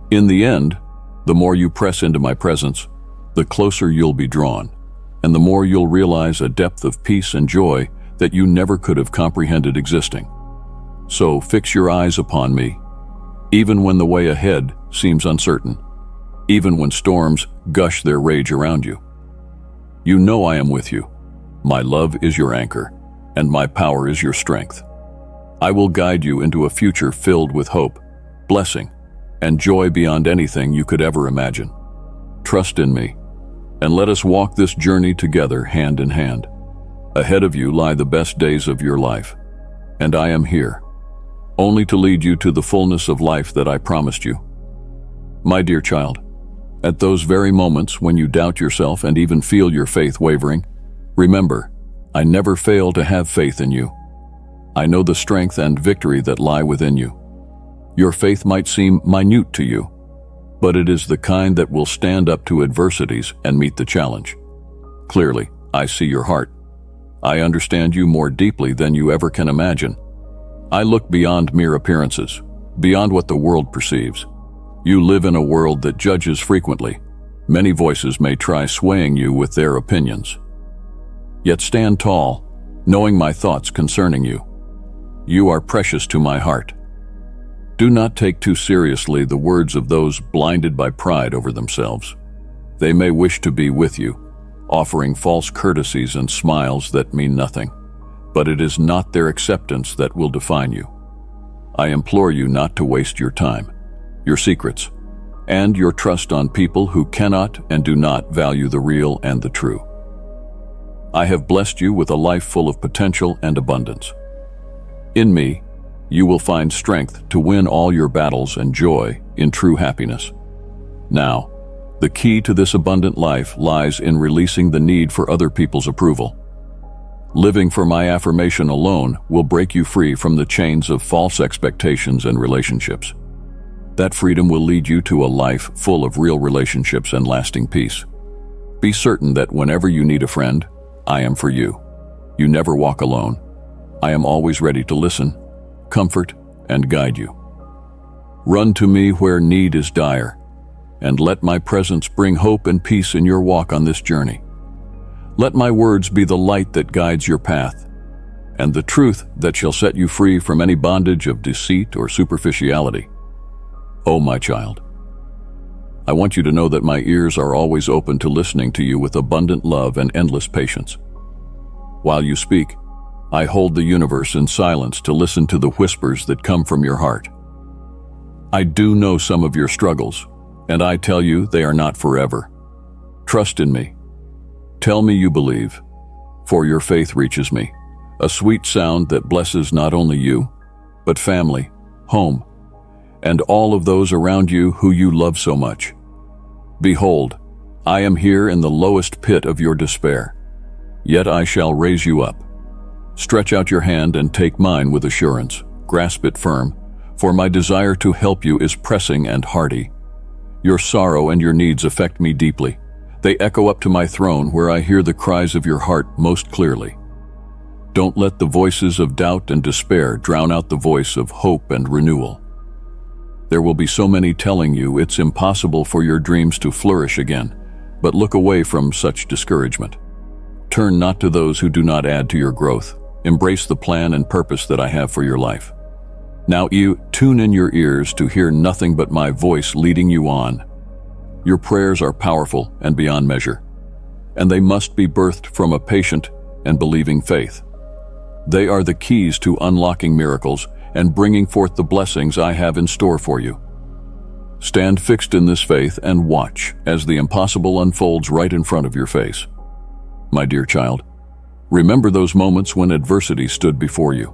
In the end, the more you press into my presence, the closer you'll be drawn, and the more you'll realize a depth of peace and joy that you never could have comprehended existing. So fix your eyes upon me, even when the way ahead seems uncertain, even when storms gush their rage around you. You know I am with you. My love is your anchor, and my power is your strength. I will guide you into a future filled with hope, blessing, and joy beyond anything you could ever imagine. Trust in me, and let us walk this journey together hand in hand. Ahead of you lie the best days of your life, and I am here, only to lead you to the fullness of life that I promised you. My dear child, at those very moments when you doubt yourself and even feel your faith wavering, remember, I never fail to have faith in you. I know the strength and victory that lie within you. Your faith might seem minute to you, but it is the kind that will stand up to adversities and meet the challenge. Clearly, I see your heart. I understand you more deeply than you ever can imagine. I look beyond mere appearances, beyond what the world perceives. You live in a world that judges frequently. Many voices may try swaying you with their opinions. Yet stand tall, knowing my thoughts concerning you. You are precious to my heart. Do not take too seriously the words of those blinded by pride over themselves. They may wish to be with you, offering false courtesies and smiles that mean nothing, but it is not their acceptance that will define you. I implore you not to waste your time, your secrets, and your trust on people who cannot and do not value the real and the true. I have blessed you with a life full of potential and abundance. In me, you will find strength to win all your battles and joy in true happiness. Now, the key to this abundant life lies in releasing the need for other people's approval. Living for my affirmation alone will break you free from the chains of false expectations and relationships. That freedom will lead you to a life full of real relationships and lasting peace. Be certain that whenever you need a friend, I am for you. You never walk alone. I am always ready to listen, comfort, and guide you. Run to me where need is dire, and let my presence bring hope and peace in your walk on this journey. Let my words be the light that guides your path, and the truth that shall set you free from any bondage of deceit or superficiality. Oh, my child, I want you to know that my ears are always open to listening to you with abundant love and endless patience. While you speak, I hold the universe in silence to listen to the whispers that come from your heart. I do know some of your struggles, and I tell you they are not forever. Trust in me. Tell me you believe, for your faith reaches me, a sweet sound that blesses not only you, but family, home, and all of those around you who you love so much. Behold, I am here in the lowest pit of your despair, yet I shall raise you up. Stretch out your hand and take mine with assurance. Grasp it firm, for my desire to help you is pressing and hearty. Your sorrow and your needs affect me deeply. They echo up to my throne where I hear the cries of your heart most clearly. Don't let the voices of doubt and despair drown out the voice of hope and renewal. There will be so many telling you it's impossible for your dreams to flourish again, but look away from such discouragement. Turn not to those who do not add to your growth. Embrace the plan and purpose that I have for your life. Now you tune in your ears to hear nothing but my voice leading you on. Your prayers are powerful and beyond measure, and they must be birthed from a patient and believing faith. They are the keys to unlocking miracles and bringing forth the blessings I have in store for you. Stand fixed in this faith and watch as the impossible unfolds right in front of your face. My dear child, remember those moments when adversity stood before you.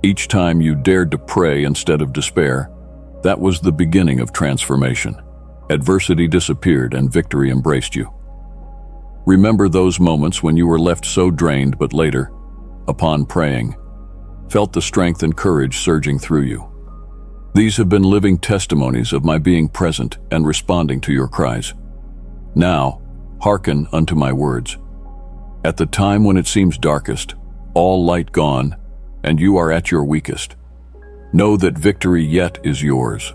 Each time you dared to pray instead of despair, that was the beginning of transformation. Adversity disappeared and victory embraced you. Remember those moments when you were left so drained, but later, upon praying, felt the strength and courage surging through you. These have been living testimonies of my being present and responding to your cries. Now, hearken unto my words. At the time when it seems darkest, all light gone, and you are at your weakest, know that victory yet is yours.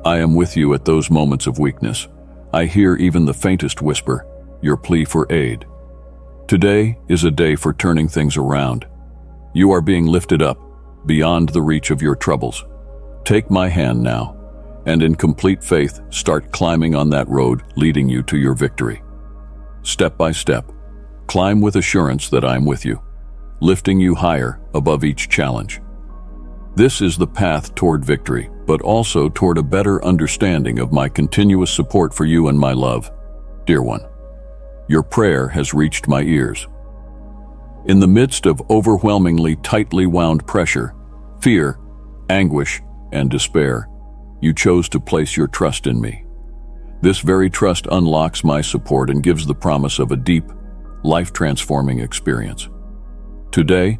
I am with you at those moments of weakness. I hear even the faintest whisper, your plea for aid. Today is a day for turning things around. You are being lifted up, beyond the reach of your troubles. Take my hand now, and in complete faith, start climbing on that road leading you to your victory. Step by step, climb with assurance that I am with you, lifting you higher above each challenge. This is the path toward victory, but also toward a better understanding of my continuous support for you and my love. Dear one, your prayer has reached my ears. In the midst of overwhelmingly tightly wound pressure, fear, anguish, and despair, you chose to place your trust in me. This very trust unlocks my support and gives the promise of a deep, life-transforming experience. Today,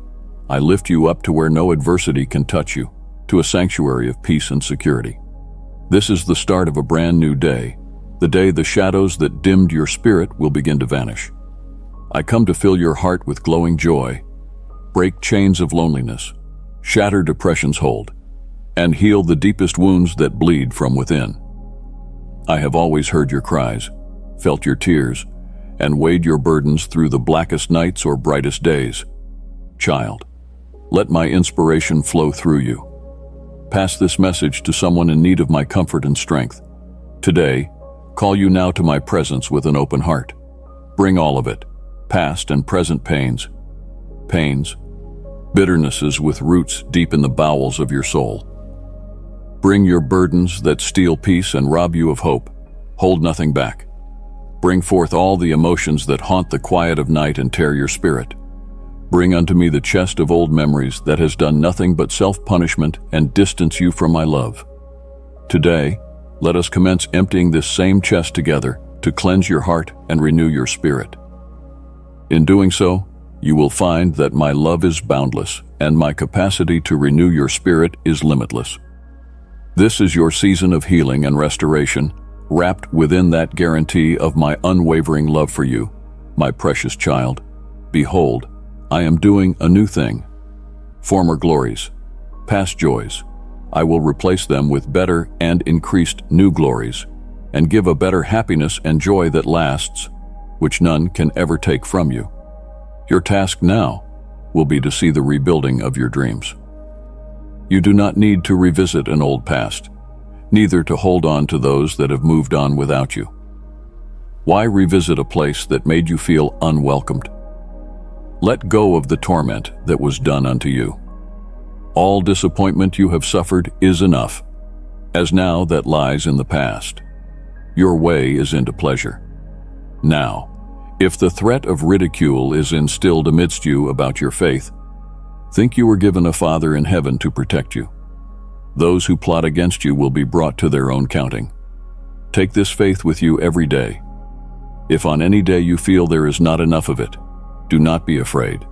I lift you up to where no adversity can touch you, to a sanctuary of peace and security. This is the start of a brand new day, the day the shadows that dimmed your spirit will begin to vanish. I come to fill your heart with glowing joy, break chains of loneliness, shatter depression's hold, and heal the deepest wounds that bleed from within. I have always heard your cries, felt your tears, and weighed your burdens through the blackest nights or brightest days. Child, let my inspiration flow through you. Pass this message to someone in need of my comfort and strength. Today, call you now to my presence with an open heart. Bring all of it, past and present pains, bitternesses with roots deep in the bowels of your soul. Bring your burdens that steal peace and rob you of hope. Hold nothing back. Bring forth all the emotions that haunt the quiet of night and tear your spirit. Bring unto me the chest of old memories that has done nothing but self-punishment and distance you from my love. Today, let us commence emptying this same chest together to cleanse your heart and renew your spirit. In doing so, you will find that my love is boundless and my capacity to renew your spirit is limitless. This is your season of healing and restoration, wrapped within that guarantee of my unwavering love for you, my precious child. Behold, I am doing a new thing. Former glories, past joys, I will replace them with better and increased new glories, and give a better happiness and joy that lasts, which none can ever take from you. Your task now will be to see the rebuilding of your dreams. You do not need to revisit an old past, neither to hold on to those that have moved on without you. Why revisit a place that made you feel unwelcomed? Let go of the torment that was done unto you. All disappointment you have suffered is enough, as now that lies in the past. Your way is into pleasure. Now, if the threat of ridicule is instilled amidst you about your faith, think you were given a Father in heaven to protect you. Those who plot against you will be brought to their own counting. Take this faith with you every day. If on any day you feel there is not enough of it, do not be afraid.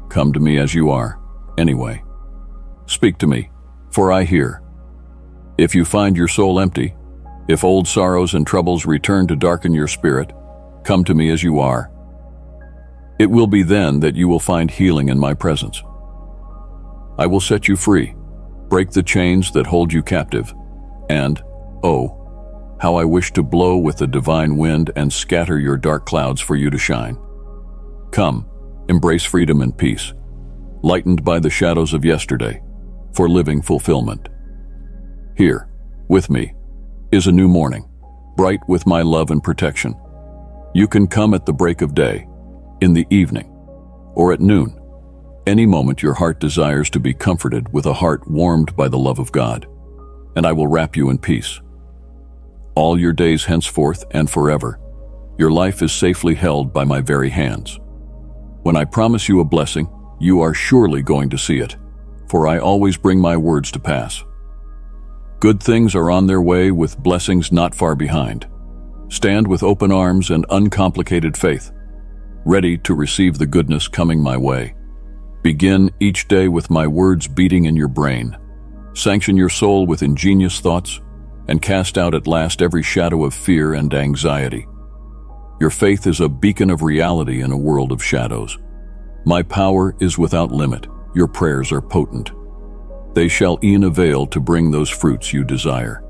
Come to me as you are, anyway. Speak to me, for I hear. If you find your soul empty, if old sorrows and troubles return to darken your spirit, come to me as you are. It will be then that you will find healing in my presence. I will set you free, break the chains that hold you captive, and, oh, how I wish to blow with the divine wind and scatter your dark clouds for you to shine. Come, embrace freedom and peace, lightened by the shadows of yesterday, for living fulfillment. Here, with me, is a new morning, bright with my love and protection. You can come at the break of day, in the evening, or at noon, Any moment your heart desires to be comforted with a heart warmed by the love of God, and I will wrap you in peace. All your days henceforth and forever, your life is safely held by my very hands. When I promise you a blessing, you are surely going to see it, for I always bring my words to pass. Good things are on their way with blessings not far behind. Stand with open arms and uncomplicated faith, ready to receive the goodness coming my way. Begin each day with my words beating in your brain. Sanction your soul with ingenious thoughts, and cast out at last every shadow of fear and anxiety. Your faith is a beacon of reality in a world of shadows. My power is without limit. Your prayers are potent. They shall e'en avail to bring those fruits you desire.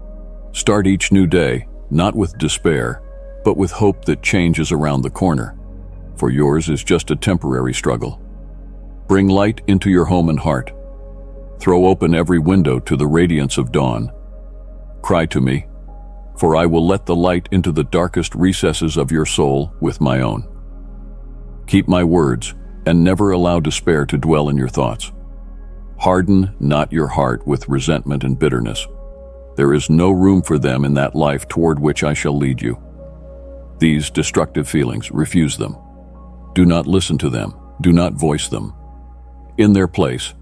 Start each new day, not with despair, but with hope that change is around the corner, for yours is just a temporary struggle. Bring light into your home and heart. Throw open every window to the radiance of dawn. Cry to me, for I will let the light into the darkest recesses of your soul with my own. Keep my words, and never allow despair to dwell in your thoughts. Harden not your heart with resentment and bitterness. There is no room for them in that life toward which I shall lead you. These destructive feelings, refuse them. Do not listen to them. Do not voice them. In their place,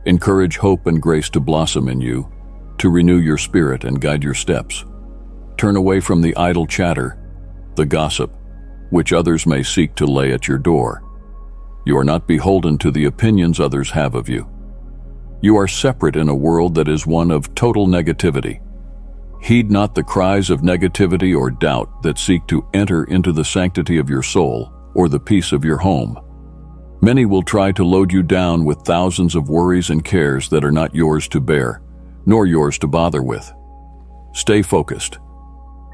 encourage hope and grace to blossom in you, to renew your spirit and guide your steps. Turn away from the idle chatter, the gossip, which others may seek to lay at your door. You are not beholden to the opinions others have of you. You are separate in a world that is one of total negativity. Heed not the cries of negativity or doubt that seek to enter into the sanctity of your soul or the peace of your home. Many will try to load you down with thousands of worries and cares that are not yours to bear, nor yours to bother with. Stay focused.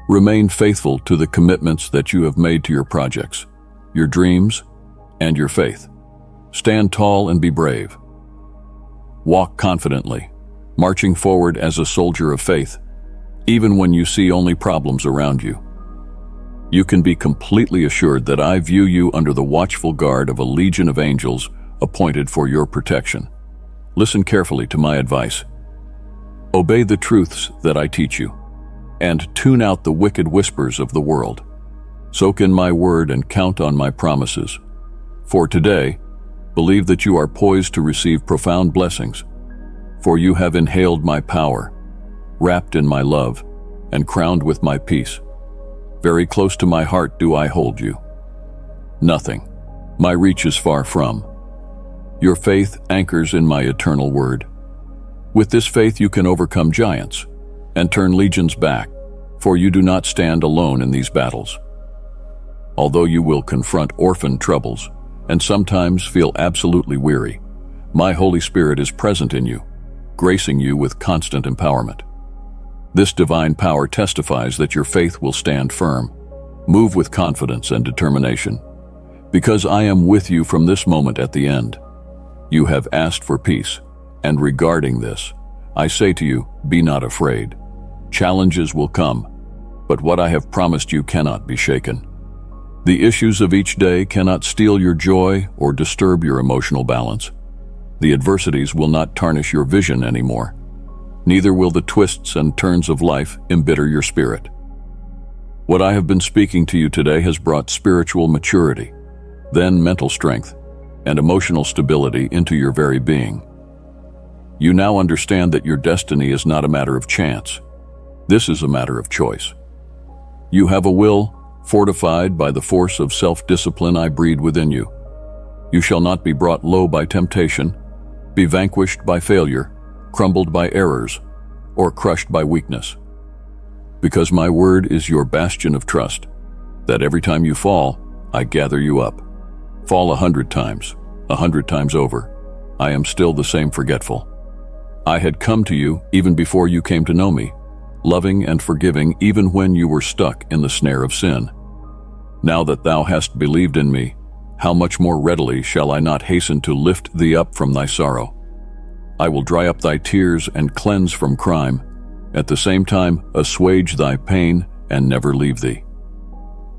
Remain faithful to the commitments that you have made to your projects, your dreams, and your faith. Stand tall and be brave. Walk confidently, marching forward as a soldier of faith, even when you see only problems around you. You can be completely assured that I view you under the watchful guard of a legion of angels appointed for your protection. Listen carefully to my advice. Obey the truths that I teach you, and tune out the wicked whispers of the world. Soak in my word and count on my promises. For today, believe that you are poised to receive profound blessings, for you have inhaled my power, wrapped in my love, and crowned with my peace. Very close to my heart do I hold you. Nothing. My reach is far from. Your faith anchors in my eternal word. With this faith you can overcome giants and turn legions back, for you do not stand alone in these battles. Although you will confront orphan troubles and sometimes feel absolutely weary, my Holy Spirit is present in you, gracing you with constant empowerment. This divine power testifies that your faith will stand firm. Move with confidence and determination, because I am with you from this moment at the end. You have asked for peace, and regarding this, I say to you, be not afraid. Challenges will come, but what I have promised you cannot be shaken. The issues of each day cannot steal your joy or disturb your emotional balance. The adversities will not tarnish your vision anymore. Neither will the twists and turns of life embitter your spirit. What I have been speaking to you today has brought spiritual maturity, then mental strength, and emotional stability into your very being. You now understand that your destiny is not a matter of chance. This is a matter of choice. You have a will fortified by the force of self-discipline I breed within you. You shall not be brought low by temptation, be vanquished by failure, crumbled by errors, or crushed by weakness. Because my word is your bastion of trust, that every time you fall, I gather you up. Fall 100 times, 100 times over, I am still the same forgetful. I had come to you even before you came to know me, loving and forgiving even when you were stuck in the snare of sin. Now that thou hast believed in me, how much more readily shall I not hasten to lift thee up from thy sorrow? I will dry up thy tears and cleanse from crime, at the same time assuage thy pain and never leave thee.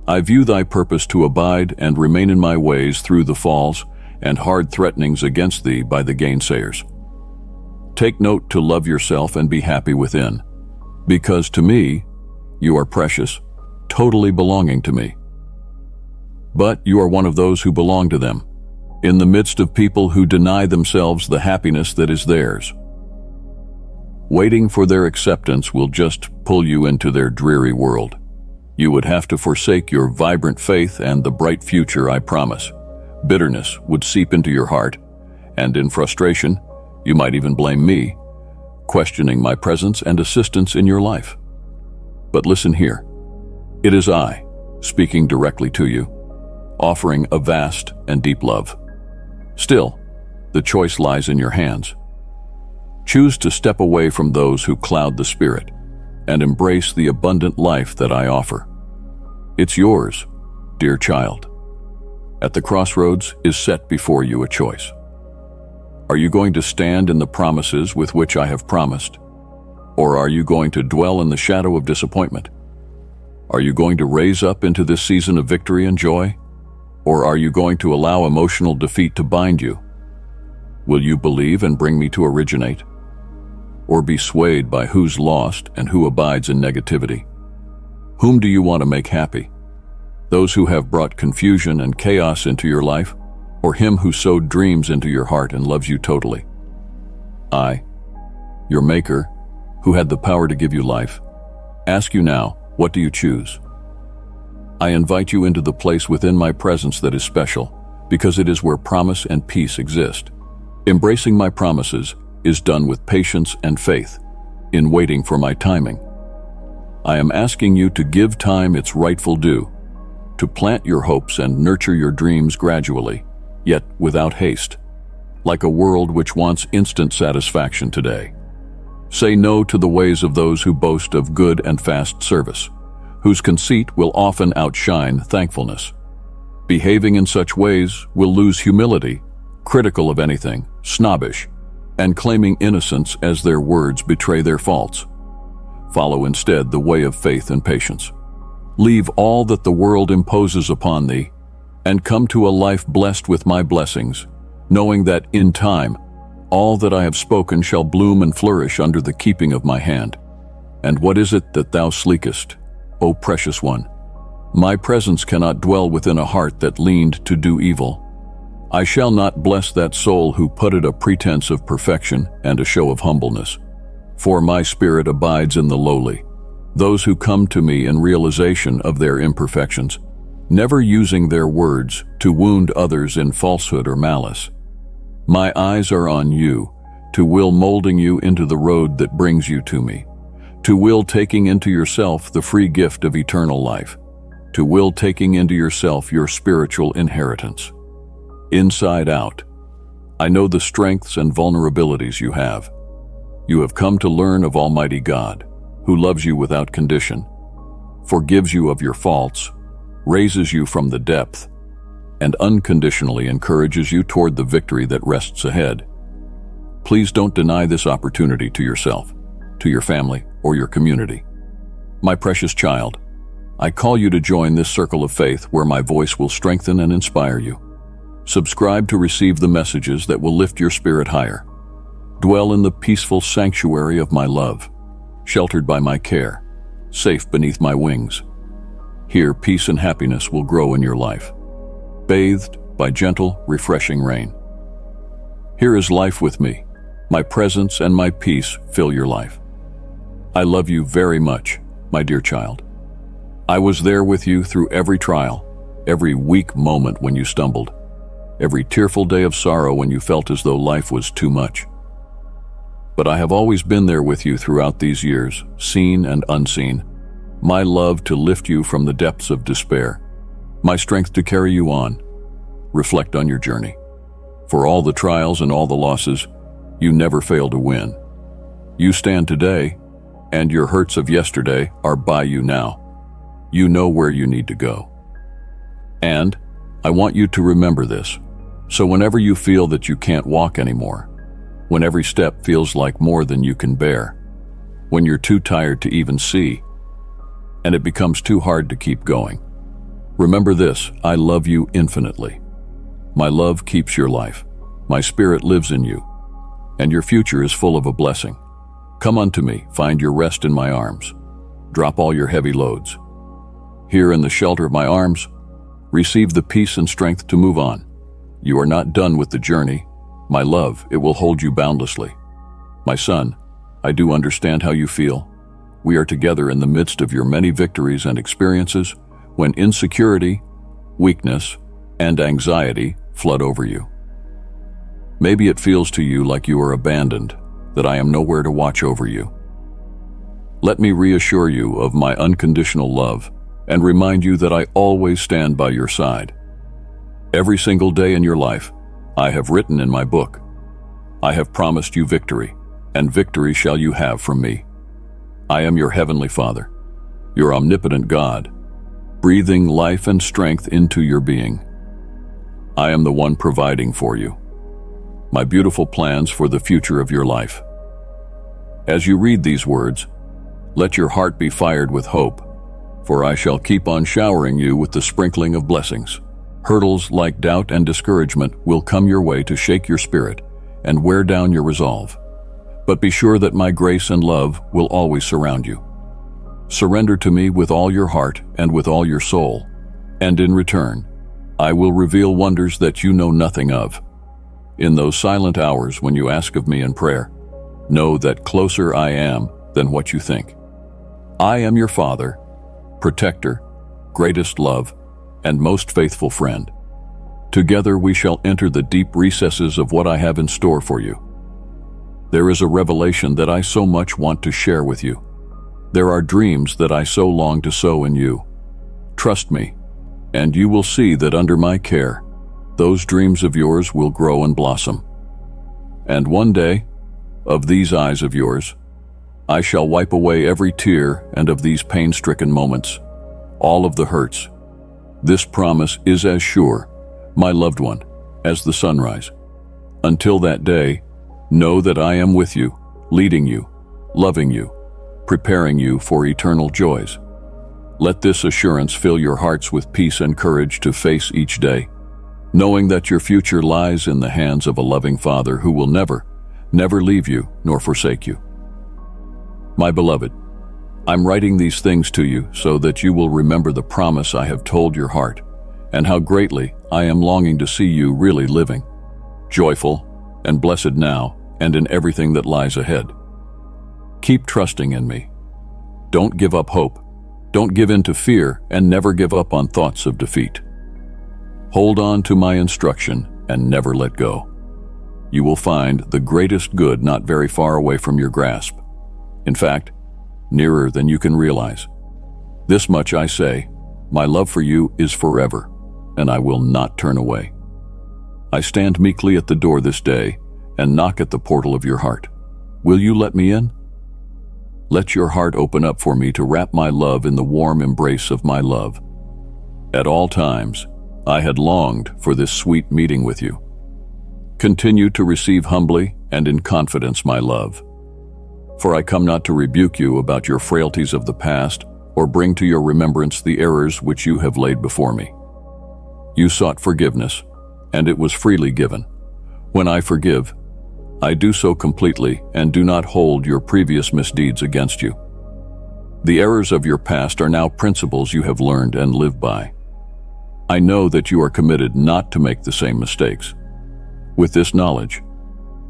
I view thy purpose to abide and remain in my ways through the falls and hard threatenings against thee by the gainsayers. Take note to love yourself and be happy within, because to me you are precious, totally belonging to me. But you are one of those who belong to them, in the midst of people who deny themselves the happiness that is theirs. Waiting for their acceptance will just pull you into their dreary world. You would have to forsake your vibrant faith and the bright future I promise. Bitterness would seep into your heart, and in frustration, you might even blame me, questioning my presence and assistance in your life. But listen here. It is I, speaking directly to you, offering a vast and deep love. Still, the choice lies in your hands. Choose to step away from those who cloud the spirit and embrace the abundant life that I offer. It's yours, dear child. At the crossroads is set before you a choice. Are you going to stand in the promises with which I have promised? Or are you going to dwell in the shadow of disappointment? Are you going to raise up into this season of victory and joy? Or are you going to allow emotional defeat to bind you? Will you believe and bring me to originate? Or be swayed by who's lost and who abides in negativity? Whom do you want to make happy? Those who have brought confusion and chaos into your life, or him who sowed dreams into your heart and loves you totally? I, your Maker, who had the power to give you life, ask you now, what do you choose? I invite you into the place within my presence that is special, because it is where promise and peace exist. Embracing my promises is done with patience and faith, in waiting for my timing. I am asking you to give time its rightful due, to plant your hopes and nurture your dreams gradually, yet without haste, like a world which wants instant satisfaction today. Say no to the ways of those who boast of good and fast service, whose conceit will often outshine thankfulness. Behaving in such ways will lose humility, critical of anything, snobbish, and claiming innocence as their words betray their faults. Follow instead the way of faith and patience. Leave all that the world imposes upon thee, and come to a life blessed with my blessings, knowing that in time, all that I have spoken shall bloom and flourish under the keeping of my hand. And what is it that thou sleekest, O precious one? My presence cannot dwell within a heart that leaned to do evil. I shall not bless that soul who putted a pretense of perfection and a show of humbleness. For my spirit abides in the lowly, those who come to me in realization of their imperfections, never using their words to wound others in falsehood or malice. My eyes are on you, to will molding you into the road that brings you to me, to will taking into yourself the free gift of eternal life, to will taking into yourself your spiritual inheritance. Inside out, I know the strengths and vulnerabilities you have. You have come to learn of Almighty God, who loves you without condition, forgives you of your faults, raises you from the depth, and unconditionally encourages you toward the victory that rests ahead. Please don't deny this opportunity to yourself, to your family, or your community. My precious child, I call you to join this circle of faith where my voice will strengthen and inspire you. Subscribe to receive the messages that will lift your spirit higher. Dwell in the peaceful sanctuary of my love, sheltered by my care, safe beneath my wings. Here, peace and happiness will grow in your life, bathed by gentle, refreshing rain. Here is life with me. My presence and my peace fill your life. I love you very much, my dear child. I was there with you through every trial, every weak moment when you stumbled, every tearful day of sorrow when you felt as though life was too much. But I have always been there with you throughout these years, seen and unseen, my love to lift you from the depths of despair, my strength to carry you on. Reflect on your journey. For all the trials and all the losses, you never fail to win. You stand today, and your hurts of yesterday are by you now. You know where you need to go. And I want you to remember this. So whenever you feel that you can't walk anymore, when every step feels like more than you can bear, when you're too tired to even see, and it becomes too hard to keep going, remember this: I love you infinitely. My love keeps your life. My spirit lives in you, and your future is full of a blessing. Come unto me, find your rest in my arms. Drop all your heavy loads. Here in the shelter of my arms, receive the peace and strength to move on. You are not done with the journey. My love, it will hold you boundlessly. My son, I do understand how you feel. We are together in the midst of your many victories and experiences when insecurity, weakness, and anxiety flood over you. Maybe it feels to you like you are abandoned, that I am nowhere to watch over you. Let me reassure you of my unconditional love and remind you that I always stand by your side. Every single day in your life, I have written in my book, I have promised you victory, and victory shall you have from me. I am your heavenly Father, your omnipotent God, breathing life and strength into your being. I am the one providing for you my beautiful plans for the future of your life. As you read these words, let your heart be fired with hope, for I shall keep on showering you with the sprinkling of blessings. Hurdles like doubt and discouragement will come your way to shake your spirit and wear down your resolve. But be sure that my grace and love will always surround you. Surrender to me with all your heart and with all your soul, and in return, I will reveal wonders that you know nothing of. In those silent hours when you ask of me in prayer, know that closer I am than what you think. I am your Father, protector, greatest love, and most faithful friend. Together we shall enter the deep recesses of what I have in store for you. There is a revelation that I so much want to share with you. There are dreams that I so long to sow in you. Trust me, and you will see that under my care, those dreams of yours will grow and blossom. And one day, of these eyes of yours, I shall wipe away every tear, and of these pain-stricken moments, all of the hurts. This promise is as sure, my loved one, as the sunrise. Until that day, know that I am with you, leading you, loving you, preparing you for eternal joys. Let this assurance fill your hearts with peace and courage to face each day, knowing that your future lies in the hands of a loving Father who will never leave you nor forsake you. My beloved, I'm writing these things to you so that you will remember the promise I have told your heart and how greatly I am longing to see you really living, joyful and blessed now and in everything that lies ahead. Keep trusting in me. Don't give up hope. Don't give in to fear, and never give up on thoughts of defeat. Hold on to my instruction and never let go. You will find the greatest good not very far away from your grasp. In fact, nearer than you can realize. This much I say, my love for you is forever, and I will not turn away. I stand meekly at the door this day and knock at the portal of your heart. Will you let me in? Let your heart open up for me to wrap my love in the warm embrace of my love. At all times, I had longed for this sweet meeting with you. Continue to receive humbly and in confidence my love. For I come not to rebuke you about your frailties of the past or bring to your remembrance the errors which you have laid before me. You sought forgiveness, and it was freely given. When I forgive, I do so completely and do not hold your previous misdeeds against you. The errors of your past are now principles you have learned and live by. I know that you are committed not to make the same mistakes. With this knowledge,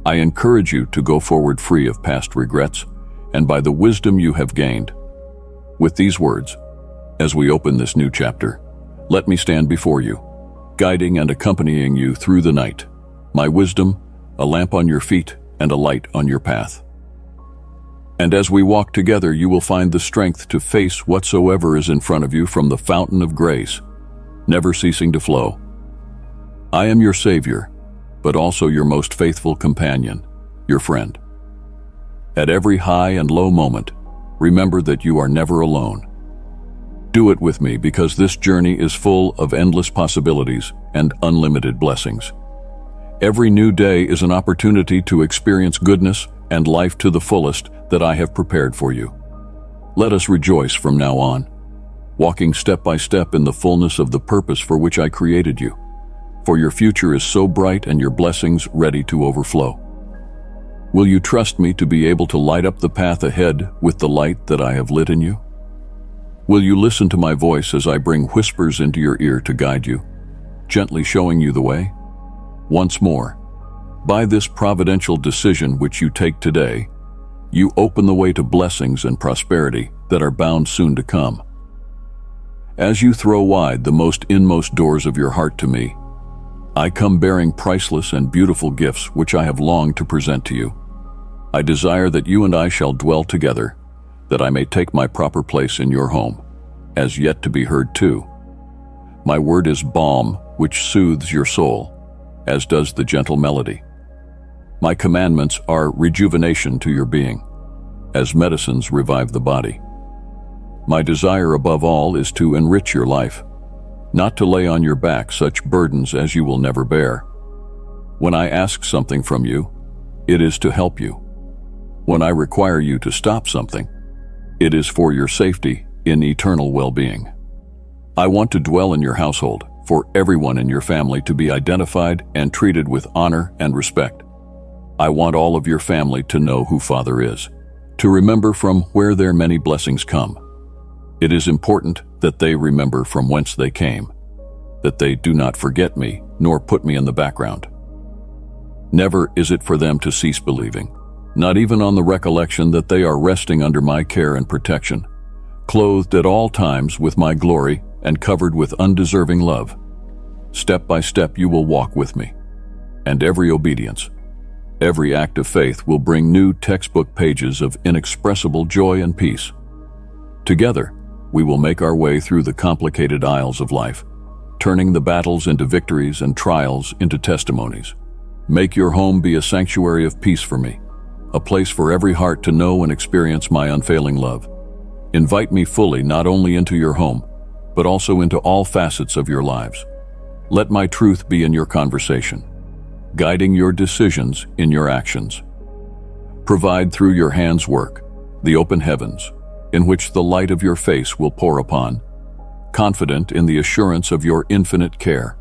I encourage you to go forward free of past regrets and by the wisdom you have gained. With these words, as we open this new chapter, let me stand before you, guiding and accompanying you through the night. My wisdom, a lamp on your feet and a light on your path. And as we walk together, you will find the strength to face whatsoever is in front of you from the fountain of grace, never ceasing to flow. I am your Savior, but also your most faithful companion, your friend. At every high and low moment, remember that you are never alone. Do it with me because this journey is full of endless possibilities and unlimited blessings. Every new day is an opportunity to experience goodness and life to the fullest that I have prepared for you. Let us rejoice from now on, walking step by step in the fullness of the purpose for which I created you. for your future is so bright and your blessings ready to overflow. Will you trust me to be able to light up the path ahead with the light that I have lit in you? Will you listen to my voice as I bring whispers into your ear to guide you, gently showing you the way? Once more, by this providential decision which you take today, you open the way to blessings and prosperity that are bound soon to come. As you throw wide the most inmost doors of your heart to me, I come bearing priceless and beautiful gifts which I have longed to present to you. I desire that you and I shall dwell together, that I may take my proper place in your home, as yet to be heard too. My word is balm which soothes your soul, as does the gentle melody. My commandments are rejuvenation to your being, as medicines revive the body. My desire above all is to enrich your life, not to lay on your back such burdens as you will never bear. When I ask something from you, it is to help you. When I require you to stop something, it is for your safety in eternal well-being. I want to dwell in your household, for everyone in your family to be identified and treated with honor and respect. I want all of your family to know who Father is, to remember from where their many blessings come. It is important that they remember from whence they came, that they do not forget me nor put me in the background. Never is it for them to cease believing, not even on the recollection that they are resting under my care and protection, clothed at all times with my glory and covered with undeserving love. Step by step you will walk with me, and every obedience, every act of faith will bring new textbook pages of inexpressible joy and peace. Together, we will make our way through the complicated aisles of life, turning the battles into victories and trials into testimonies. Make your home be a sanctuary of peace for me, a place for every heart to know and experience my unfailing love. Invite me fully not only into your home, but also into all facets of your lives. Let my truth be in your conversation, guiding your decisions in your actions. Provide through your hands' work the open heavens, in which the light of your face will pour upon, confident in the assurance of your infinite care.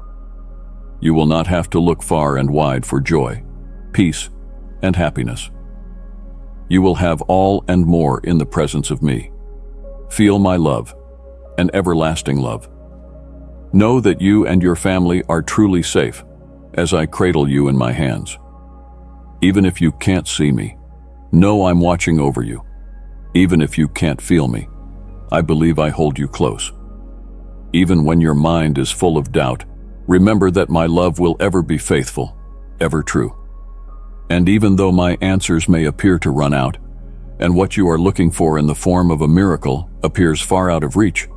You will not have to look far and wide for joy, peace, and happiness. You will have all and more in the presence of me. Feel my love, an everlasting love. Know that you and your family are truly safe as I cradle you in my hands. Even if you can't see me, know I'm watching over you. Even if you can't feel me, I believe I hold you close. Even when your mind is full of doubt, remember that my love will ever be faithful, ever true. And even though my answers may appear to run out, and what you are looking for in the form of a miracle appears far out of reach,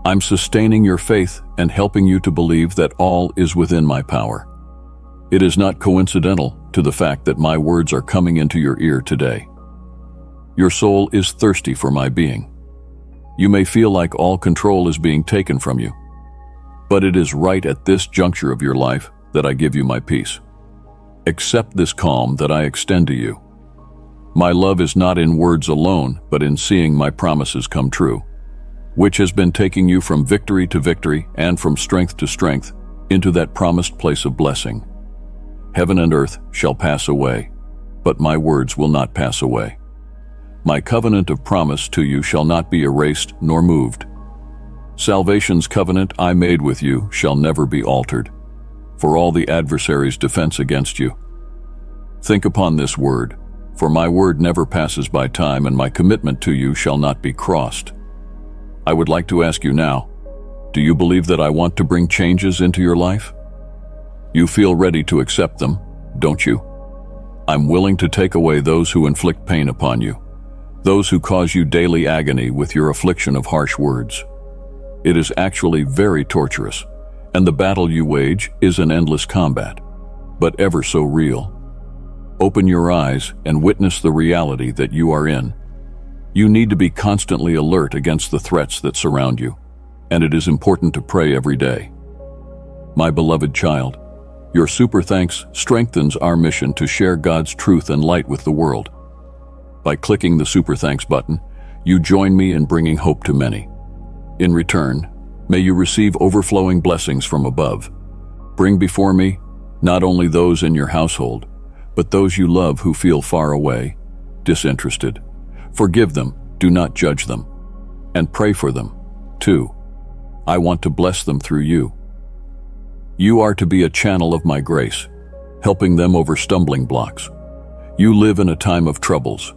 I'm sustaining your faith and helping you to believe that all is within my power. It is not coincidental to the fact that my words are coming into your ear today. Your soul is thirsty for my being. You may feel like all control is being taken from you, but it is right at this juncture of your life that I give you my peace. Accept this calm that I extend to you. My love is not in words alone, but in seeing my promises come true, which has been taking you from victory to victory and from strength to strength into that promised place of blessing. Heaven and earth shall pass away, but my words will not pass away. My covenant of promise to you shall not be erased nor moved. Salvation's covenant I made with you shall never be altered, for all the adversary's defense against you. Think upon this word, for my word never passes by time, and my commitment to you shall not be crossed. I would like to ask you now, do you believe that I want to bring changes into your life? You feel ready to accept them, don't you? I'm willing to take away those who inflict pain upon you, those who cause you daily agony with your affliction of harsh words. It is actually very torturous, and the battle you wage is an endless combat, but ever so real. Open your eyes and witness the reality that you are in. You need to be constantly alert against the threats that surround you, and it is important to pray every day. My beloved child, your super thanks strengthens our mission to share God's truth and light with the world. By clicking the Super Thanks button, you join me in bringing hope to many. In return, may you receive overflowing blessings from above. Bring before me not only those in your household, but those you love who feel far away, disinterested. Forgive them, do not judge them, and pray for them, too. I want to bless them through you. You are to be a channel of my grace, helping them over stumbling blocks. You live in a time of troubles,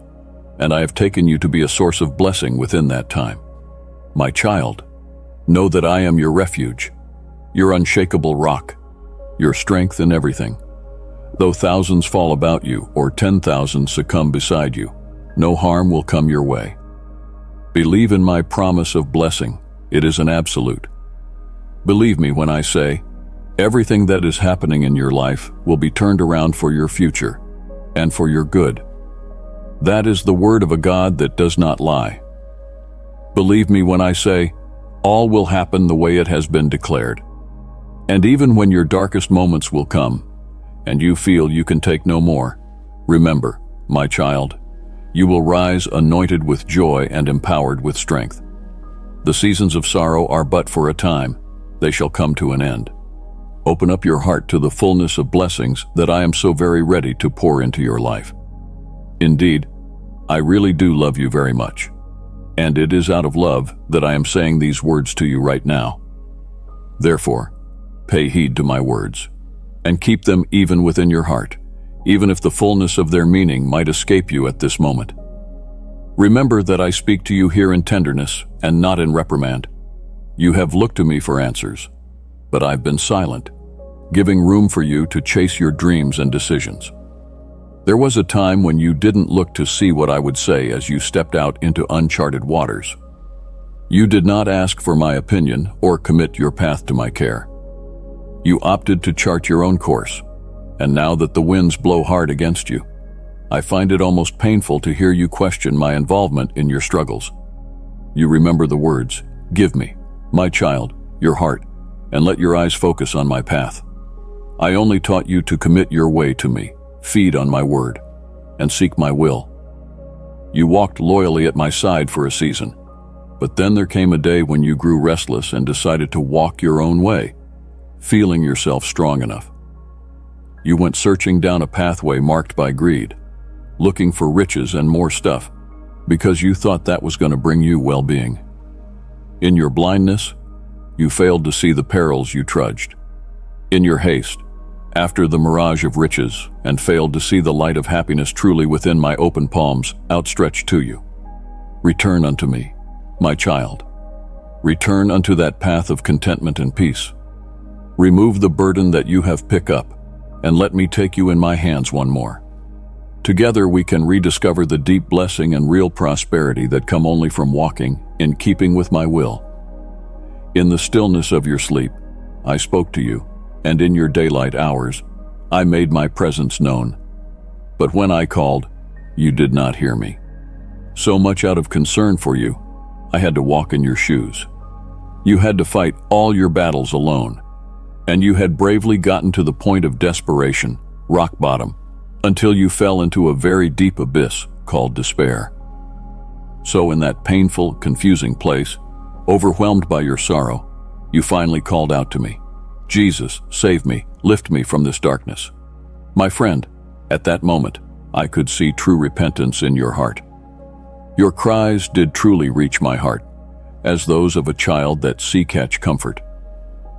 and I have taken you to be a source of blessing within that time. My child, know that I am your refuge, your unshakable rock, your strength in everything. Though thousands fall about you or 10,000 succumb beside you, no harm will come your way. Believe in my promise of blessing. It is an absolute. Believe me when I say, everything that is happening in your life will be turned around for your future and for your good. That is the word of a God that does not lie. Believe me when I say, all will happen the way it has been declared. And even when your darkest moments will come, and you feel you can take no more, remember, my child, you will rise anointed with joy and empowered with strength. The seasons of sorrow are but for a time, they shall come to an end. Open up your heart to the fullness of blessings that I am so very ready to pour into your life. Indeed, I really do love you very much, and it is out of love that I am saying these words to you right now. Therefore, pay heed to my words, and keep them even within your heart, even if the fullness of their meaning might escape you at this moment. Remember that I speak to you here in tenderness and not in reprimand. You have looked to me for answers, but I've been silent, giving room for you to chase your dreams and decisions. There was a time when you didn't look to see what I would say as you stepped out into uncharted waters. You did not ask for my opinion or commit your path to my care. You opted to chart your own course, and now that the winds blow hard against you, I find it almost painful to hear you question my involvement in your struggles. You remember the words, "Give me, my child, your heart, and let your eyes focus on my path." I only taught you to commit your way to me, feed on my word, and seek my will. You walked loyally at my side for a season, but then there came a day when you grew restless and decided to walk your own way, feeling yourself strong enough. You went searching down a pathway marked by greed, looking for riches and more stuff, because you thought that was going to bring you well-being. In your blindness, you failed to see the perils you trudged. In your haste, after the mirage of riches, and failed to see the light of happiness truly within my open palms outstretched to you. Return unto me, my child. Return unto that path of contentment and peace. Remove the burden that you have picked up, and let me take you in my hands one more. Together we can rediscover the deep blessing and real prosperity that come only from walking in keeping with my will. In the stillness of your sleep, I spoke to you, and in your daylight hours, I made my presence known. But when I called, you did not hear me. So much out of concern for you, I had to walk in your shoes. You had to fight all your battles alone, and you had bravely gotten to the point of desperation, rock bottom, until you fell into a very deep abyss called despair. So in that painful, confusing place, overwhelmed by your sorrow, you finally called out to me, "Jesus, save me, lift me from this darkness." My friend, at that moment, I could see true repentance in your heart. Your cries did truly reach my heart, as those of a child that catch comfort.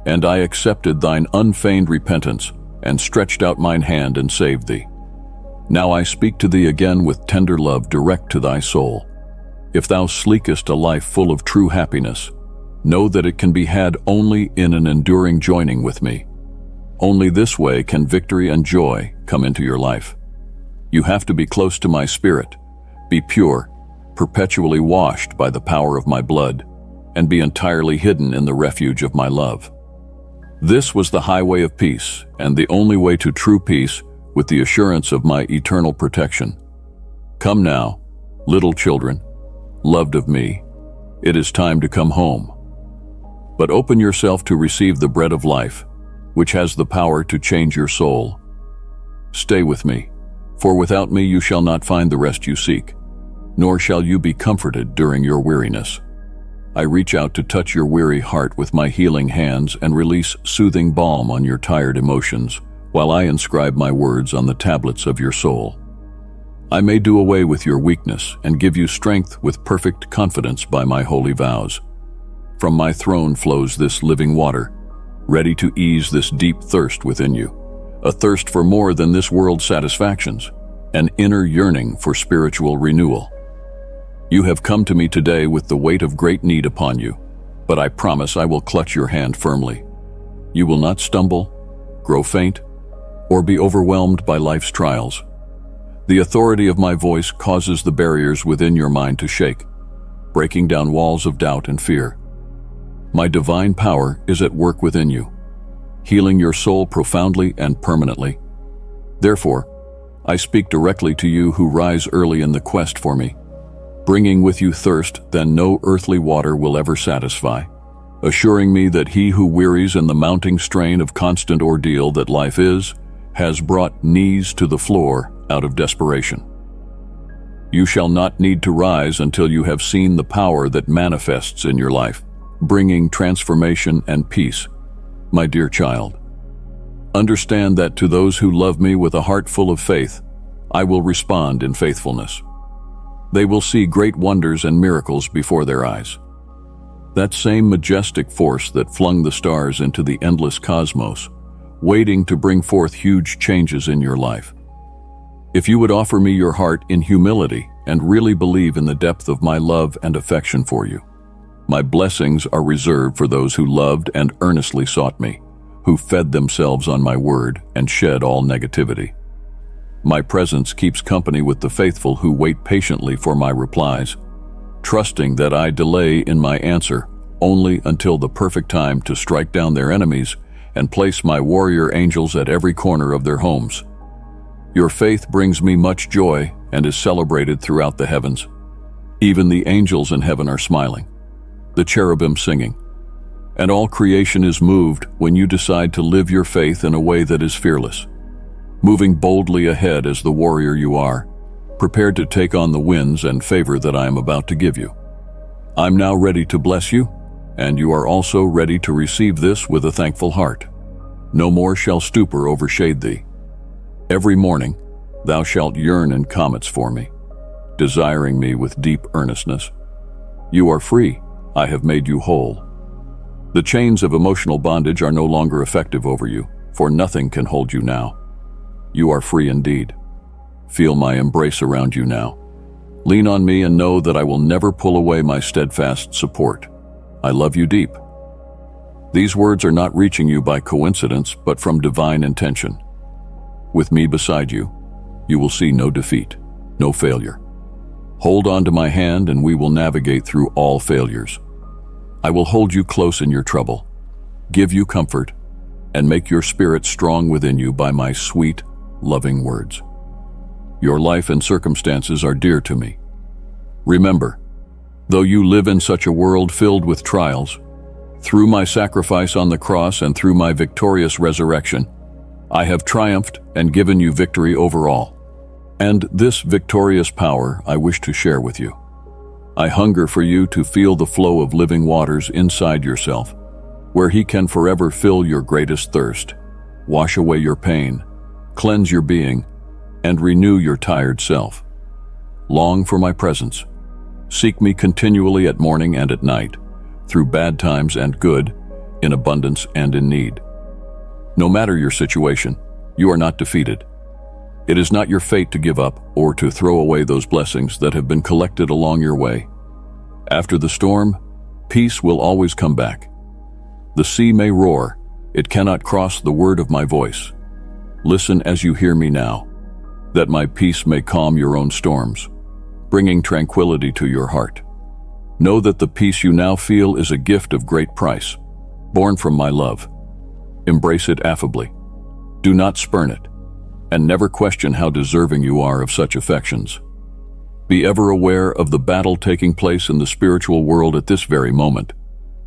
And I accepted thine unfeigned repentance, and stretched out mine hand and saved thee. Now I speak to thee again with tender love direct to thy soul. If thou seekest a life full of true happiness, know that it can be had only in an enduring joining with me. Only this way can victory and joy come into your life. You have to be close to my spirit, be pure, perpetually washed by the power of my blood, and be entirely hidden in the refuge of my love. This was the highway of peace, and the only way to true peace, with the assurance of my eternal protection. Come now, little children, loved of me, it is time to come home. But open yourself to receive the bread of life, which has the power to change your soul. Stay with me, for without me you shall not find the rest you seek, nor shall you be comforted during your weariness. I reach out to touch your weary heart with my healing hands and release soothing balm on your tired emotions, while I inscribe my words on the tablets of your soul. I may do away with your weakness and give you strength with perfect confidence by my holy vows. From my throne flows this living water, ready to ease this deep thirst within you, a thirst for more than this world's satisfactions, an inner yearning for spiritual renewal. You have come to me today with the weight of great need upon you, but I promise I will clutch your hand firmly. You will not stumble, grow faint, or be overwhelmed by life's trials. The authority of my voice causes the barriers within your mind to shake, breaking down walls of doubt and fear. My divine power is at work within you, healing your soul profoundly and permanently. Therefore, I speak directly to you who rise early in the quest for me, bringing with you thirst that no earthly water will ever satisfy, assuring me that he who wearies in the mounting strain of constant ordeal that life is, has brought knees to the floor out of desperation. You shall not need to rise until you have seen the power that manifests in your life, bringing transformation and peace. My dear child, understand that to those who love me with a heart full of faith, I will respond in faithfulness. They will see great wonders and miracles before their eyes. That same majestic force that flung the stars into the endless cosmos, waiting to bring forth huge changes in your life. If you would offer me your heart in humility and really believe in the depth of my love and affection for you, my blessings are reserved for those who loved and earnestly sought me, who fed themselves on my word and shed all negativity. My presence keeps company with the faithful who wait patiently for my replies, trusting that I delay in my answer only until the perfect time to strike down their enemies and place my warrior angels at every corner of their homes. Your faith brings me much joy and is celebrated throughout the heavens. Even the angels in heaven are smiling, the cherubim singing, and all creation is moved when you decide to live your faith in a way that is fearless, moving boldly ahead as the warrior you are, prepared to take on the winds and favor that I am about to give you. I'm now ready to bless you, and you are also ready to receive this with a thankful heart. No more shall stupor overshade thee. Every morning thou shalt yearn in comets for me, desiring me with deep earnestness. You are free, I have made you whole. The chains of emotional bondage are no longer effective over you, for nothing can hold you now. You are free indeed. Feel my embrace around you now. Lean on me and know that I will never pull away my steadfast support. I love you deep. These words are not reaching you by coincidence, but from divine intention. With me beside you, you will see no defeat, no failure. Hold on to my hand and we will navigate through all failures. I will hold you close in your trouble, give you comfort, and make your spirit strong within you by my sweet, loving words. Your life and circumstances are dear to me. Remember, though you live in such a world filled with trials, through my sacrifice on the cross and through my victorious resurrection, I have triumphed and given you victory over all. And this victorious power I wish to share with you. I hunger for you to feel the flow of living waters inside yourself, where He can forever fill your greatest thirst, wash away your pain, cleanse your being, and renew your tired self. Long for my presence. Seek me continually at morning and at night, through bad times and good, in abundance and in need. No matter your situation, you are not defeated. It is not your fate to give up or to throw away those blessings that have been collected along your way. After the storm, peace will always come back. The sea may roar, it cannot cross the word of my voice. Listen as you hear me now, that my peace may calm your own storms, bringing tranquility to your heart. Know that the peace you now feel is a gift of great price, born from my love. Embrace it affably. Do not spurn it, and never question how deserving you are of such affections. Be ever aware of the battle taking place in the spiritual world at this very moment,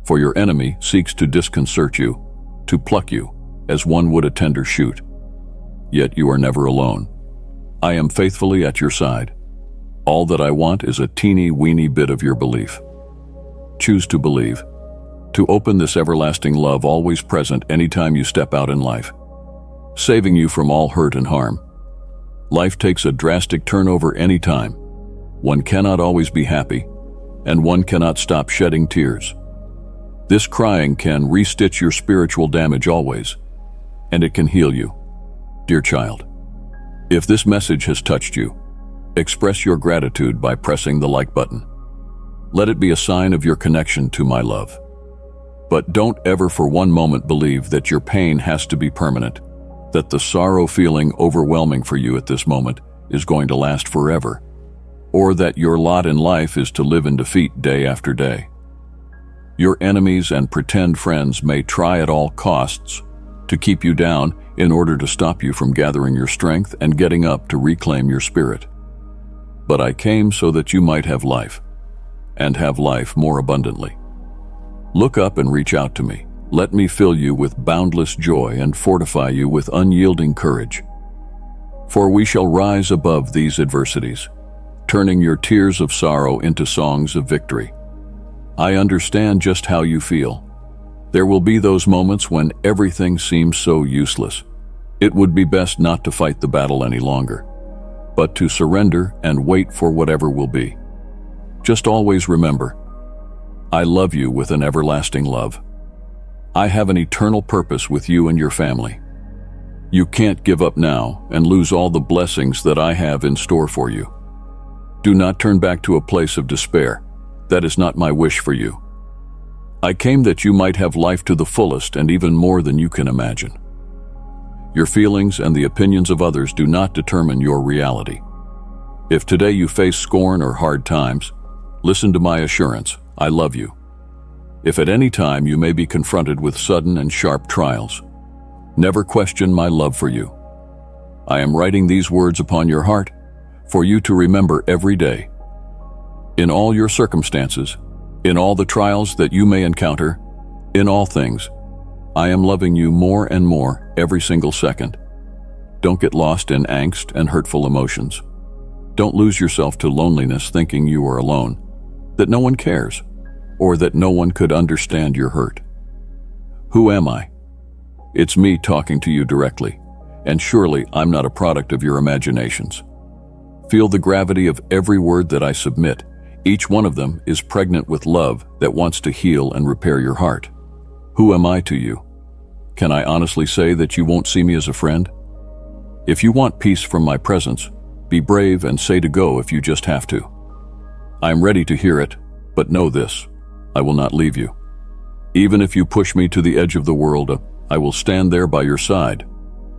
for your enemy seeks to disconcert you, to pluck you, as one would a tender shoot. Yet you are never alone. I am faithfully at your side. All that I want is a teeny-weeny bit of your belief. Choose to believe. To open this everlasting love always present anytime you step out in life, saving you from all hurt and harm. Life takes a drastic turnover any time. One cannot always be happy, and one cannot stop shedding tears. This crying can restitch your spiritual damage always, and it can heal you. Dear child, if this message has touched you, express your gratitude by pressing the like button. Let it be a sign of your connection to my love. But don't ever for one moment believe that your pain has to be permanent, that the sorrow feeling overwhelming for you at this moment is going to last forever, or that your lot in life is to live in defeat day after day. Your enemies and pretend friends may try at all costs to keep you down in order to stop you from gathering your strength and getting up to reclaim your spirit. But I came so that you might have life, and have life more abundantly. Look up and reach out to me. Let me fill you with boundless joy and fortify you with unyielding courage. For we shall rise above these adversities, turning your tears of sorrow into songs of victory. I understand just how you feel. There will be those moments when everything seems so useless. It would be best not to fight the battle any longer, but to surrender and wait for whatever will be. Just always remember, I love you with an everlasting love. I have an eternal purpose with you and your family. You can't give up now and lose all the blessings that I have in store for you. Do not turn back to a place of despair. That is not my wish for you. I came that you might have life to the fullest and even more than you can imagine. Your feelings and the opinions of others do not determine your reality. If today you face scorn or hard times, listen to my assurance, I love you. If at any time you may be confronted with sudden and sharp trials, never question my love for you. I am writing these words upon your heart for you to remember every day. In all your circumstances, in all the trials that you may encounter, in all things, I am loving you more and more every single second. Don't get lost in angst and hurtful emotions. Don't lose yourself to loneliness thinking you are alone, that no one cares, or that no one could understand your hurt. Who am I? It's me talking to you directly, and surely I'm not a product of your imaginations. Feel the gravity of every word that I submit. Each one of them is pregnant with love that wants to heal and repair your heart. Who am I to you? Can I honestly say that you won't see me as a friend? If you want peace from my presence, be brave and say to go if you just have to. I am ready to hear it, but know this, I will not leave you. Even if you push me to the edge of the world, I will stand there by your side.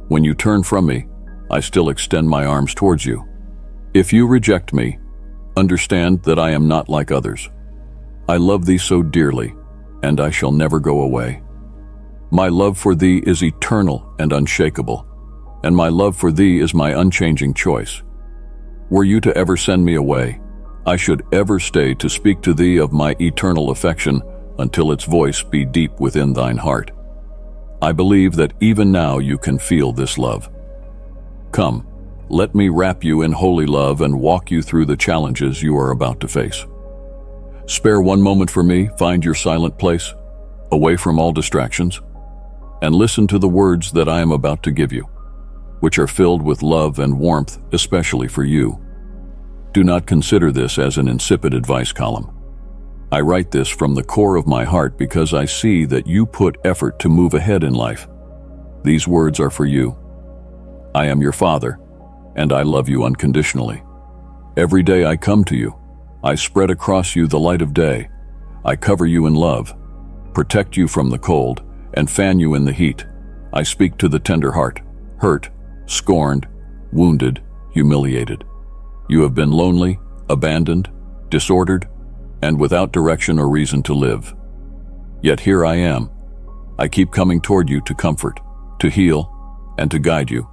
When you turn from me, I still extend my arms towards you. If you reject me, understand that I am not like others. I love thee so dearly, and I shall never go away. My love for thee is eternal and unshakable, and my love for thee is my unchanging choice. Were you to ever send me away, I should ever stay to speak to thee of my eternal affection until its voice be deep within thine heart. I believe that even now you can feel this love. Come, let me wrap you in holy love and walk you through the challenges you are about to face. Spare one moment for me, find your silent place, away from all distractions, and listen to the words that I am about to give you, which are filled with love and warmth, especially for you. Do not consider this as an insipid advice column. I write this from the core of my heart because I see that you put effort to move ahead in life. These words are for you. I am your father, and I love you unconditionally. Every day I come to you, I spread across you the light of day. I cover you in love, protect you from the cold, and fan you in the heat. I speak to the tender heart, hurt, scorned, wounded, humiliated. You have been lonely, abandoned, disordered, and without direction or reason to live. Yet here I am. I keep coming toward you to comfort, to heal, and to guide you.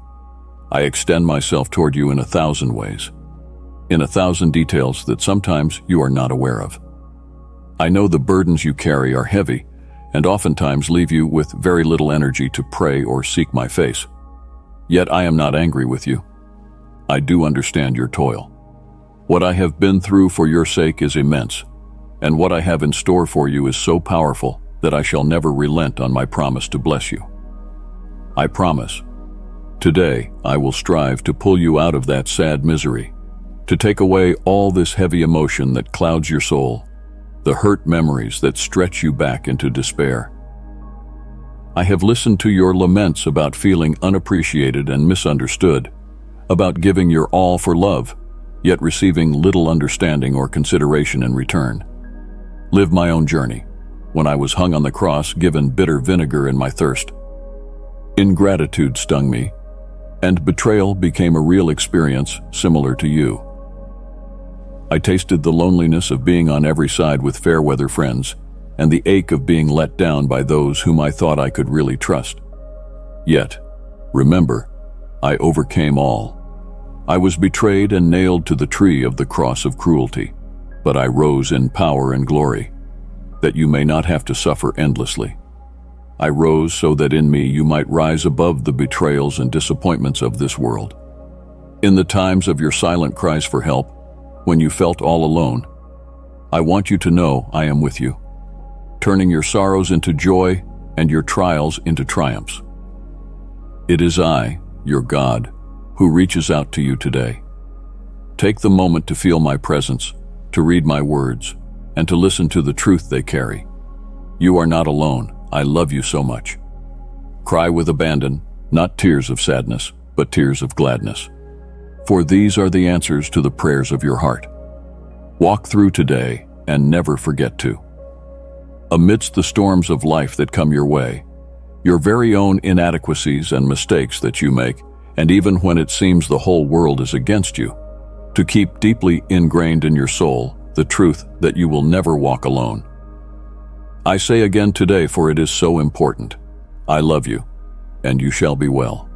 I extend myself toward you in 1,000 ways, in 1,000 details that sometimes you are not aware of. I know the burdens you carry are heavy and oftentimes leave you with very little energy to pray or seek my face. Yet I am not angry with you. I do understand your toil. What I have been through for your sake is immense, and what I have in store for you is so powerful that I shall never relent on my promise to bless you. I promise. Today, I will strive to pull you out of that sad misery, to take away all this heavy emotion that clouds your soul, the hurt memories that stretch you back into despair. I have listened to your laments about feeling unappreciated and misunderstood, about giving your all for love, yet receiving little understanding or consideration in return. Live my own journey, when I was hung on the cross given bitter vinegar in my thirst. Ingratitude stung me, and betrayal became a real experience similar to you. I tasted the loneliness of being on every side with fair-weather friends, and the ache of being let down by those whom I thought I could really trust. Yet, remember, I overcame all. I was betrayed and nailed to the tree of the cross of cruelty, but I rose in power and glory, that you may not have to suffer endlessly. I rose so that in me you might rise above the betrayals and disappointments of this world. In the times of your silent cries for help, when you felt all alone, I want you to know I am with you, turning your sorrows into joy and your trials into triumphs. It is I, your God, who reaches out to you today. Take the moment to feel my presence, to read my words, and to listen to the truth they carry. You are not alone. I love you so much. Cry with abandon, not tears of sadness, but tears of gladness. For these are the answers to the prayers of your heart. Walk through today and never forget to. Amidst the storms of life that come your way, your very own inadequacies and mistakes that you make, and even when it seems the whole world is against you, to keep deeply ingrained in your soul the truth that you will never walk alone. I say again today, for it is so important, I love you, and you shall be well.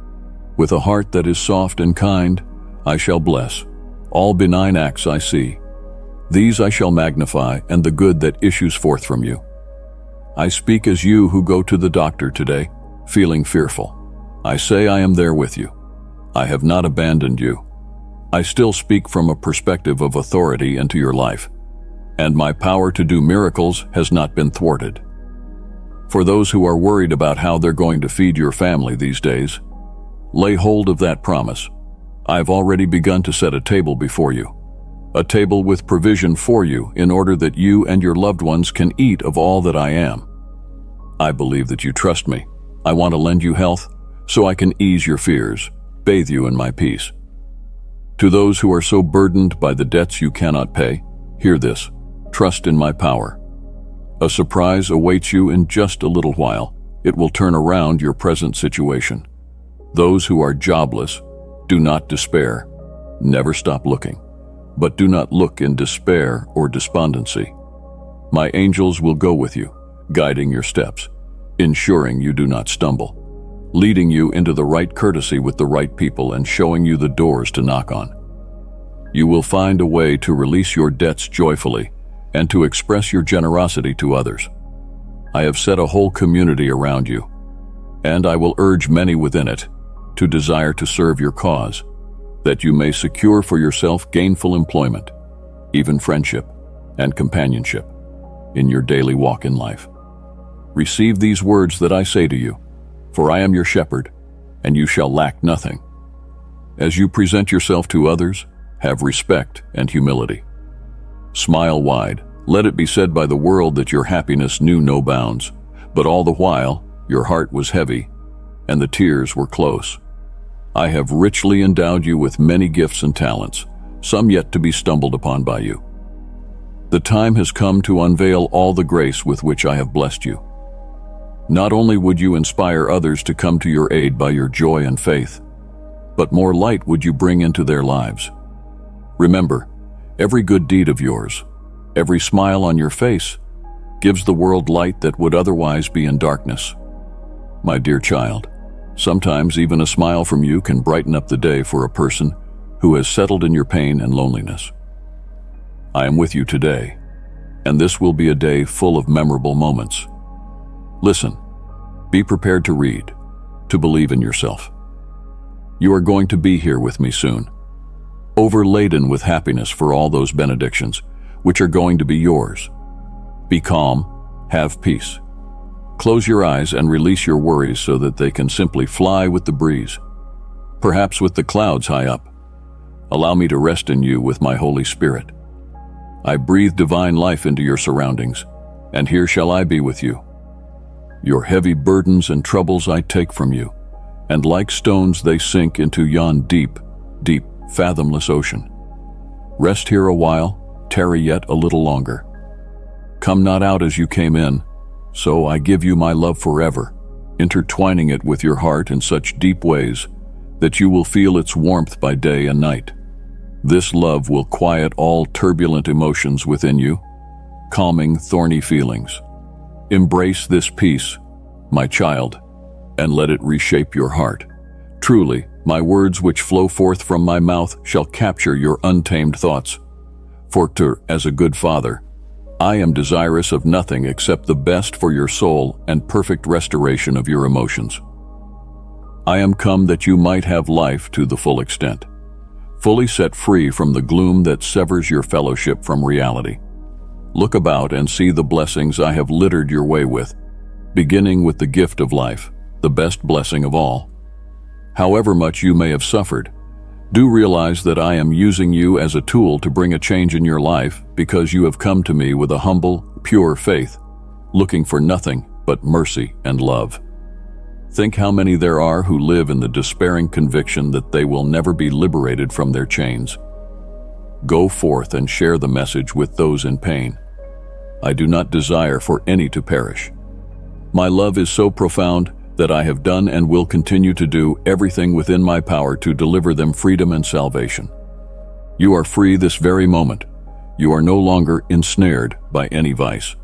With a heart that is soft and kind, I shall bless. All benign acts I see. These I shall magnify, and the good that issues forth from you. I speak as you who go to the doctor today, feeling fearful. I say I am there with you. I have not abandoned you. I still speak from a perspective of authority into your life, and my power to do miracles has not been thwarted. For those who are worried about how they're going to feed your family these days, lay hold of that promise. I've already begun to set a table before you, a table with provision for you in order that you and your loved ones can eat of all that I am. I believe that you trust me. I want to lend you health so I can ease your fears, bathe you in my peace. To those who are so burdened by the debts you cannot pay, hear this: trust in my power. A surprise awaits you in just a little while. It will turn around your present situation. Those who are jobless, do not despair. Never stop looking, but do not look in despair or despondency. My angels will go with you, guiding your steps, ensuring you do not stumble, leading you into the right courtesy with the right people and showing you the doors to knock on. You will find a way to release your debts joyfully and to express your generosity to others. I have set a whole community around you, and I will urge many within it to desire to serve your cause, that you may secure for yourself gainful employment, even friendship and companionship in your daily walk in life. Receive these words that I say to you, for I am your shepherd, and you shall lack nothing. As you present yourself to others, have respect and humility. Smile wide. Let it be said by the world that your happiness knew no bounds, but all the while your heart was heavy, and the tears were close. I have richly endowed you with many gifts and talents, some yet to be stumbled upon by you. The time has come to unveil all the grace with which I have blessed you. Not only would you inspire others to come to your aid by your joy and faith, but more light would you bring into their lives. Remember, every good deed of yours, every smile on your face, gives the world light that would otherwise be in darkness. My dear child, sometimes even a smile from you can brighten up the day for a person who has settled in your pain and loneliness. I am with you today, and this will be a day full of memorable moments. Listen, be prepared to read, to believe in yourself. You are going to be here with me soon, overladen with happiness for all those benedictions, which are going to be yours, Be calm, have peace. Close your eyes and release your worries so that they can simply fly with the breeze, perhaps with the clouds high up. Allow me to rest in you with my Holy Spirit. I breathe divine life into your surroundings, and here shall I be with you. Your heavy burdens and troubles I take from you, and like stones they sink into yon deep, deep, fathomless ocean. Rest here a while, tarry yet a little longer. Come not out as you came in, so I give you my love forever, intertwining it with your heart in such deep ways that you will feel its warmth by day and night. This love will quiet all turbulent emotions within you, calming thorny feelings. Embrace this peace, my child, and let it reshape your heart. Truly, my words which flow forth from my mouth shall capture your untamed thoughts. For as a good father, I am desirous of nothing except the best for your soul and perfect restoration of your emotions. I am come that you might have life to the full extent, fully set free from the gloom that severs your fellowship from reality. Look about and see the blessings I have littered your way with, beginning with the gift of life, the best blessing of all. However much you may have suffered, do realize that I am using you as a tool to bring a change in your life because you have come to me with a humble, pure faith, looking for nothing but mercy and love. Think how many there are who live in the despairing conviction that they will never be liberated from their chains. Go forth and share the message with those in pain. I do not desire for any to perish. My love is so profound that I have done and will continue to do everything within my power to deliver them freedom and salvation. You are free this very moment. You are no longer ensnared by any vice.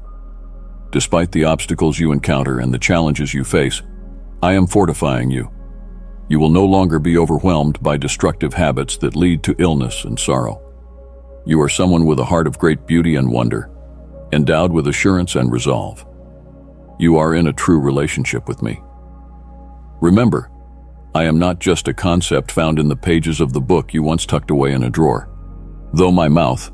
Despite the obstacles you encounter and the challenges you face, I am fortifying you. You will no longer be overwhelmed by destructive habits that lead to illness and sorrow. You are someone with a heart of great beauty and wonder, endowed with assurance and resolve. You are in a true relationship with me. Remember, I am not just a concept found in the pages of the book you once tucked away in a drawer. Though my mouth,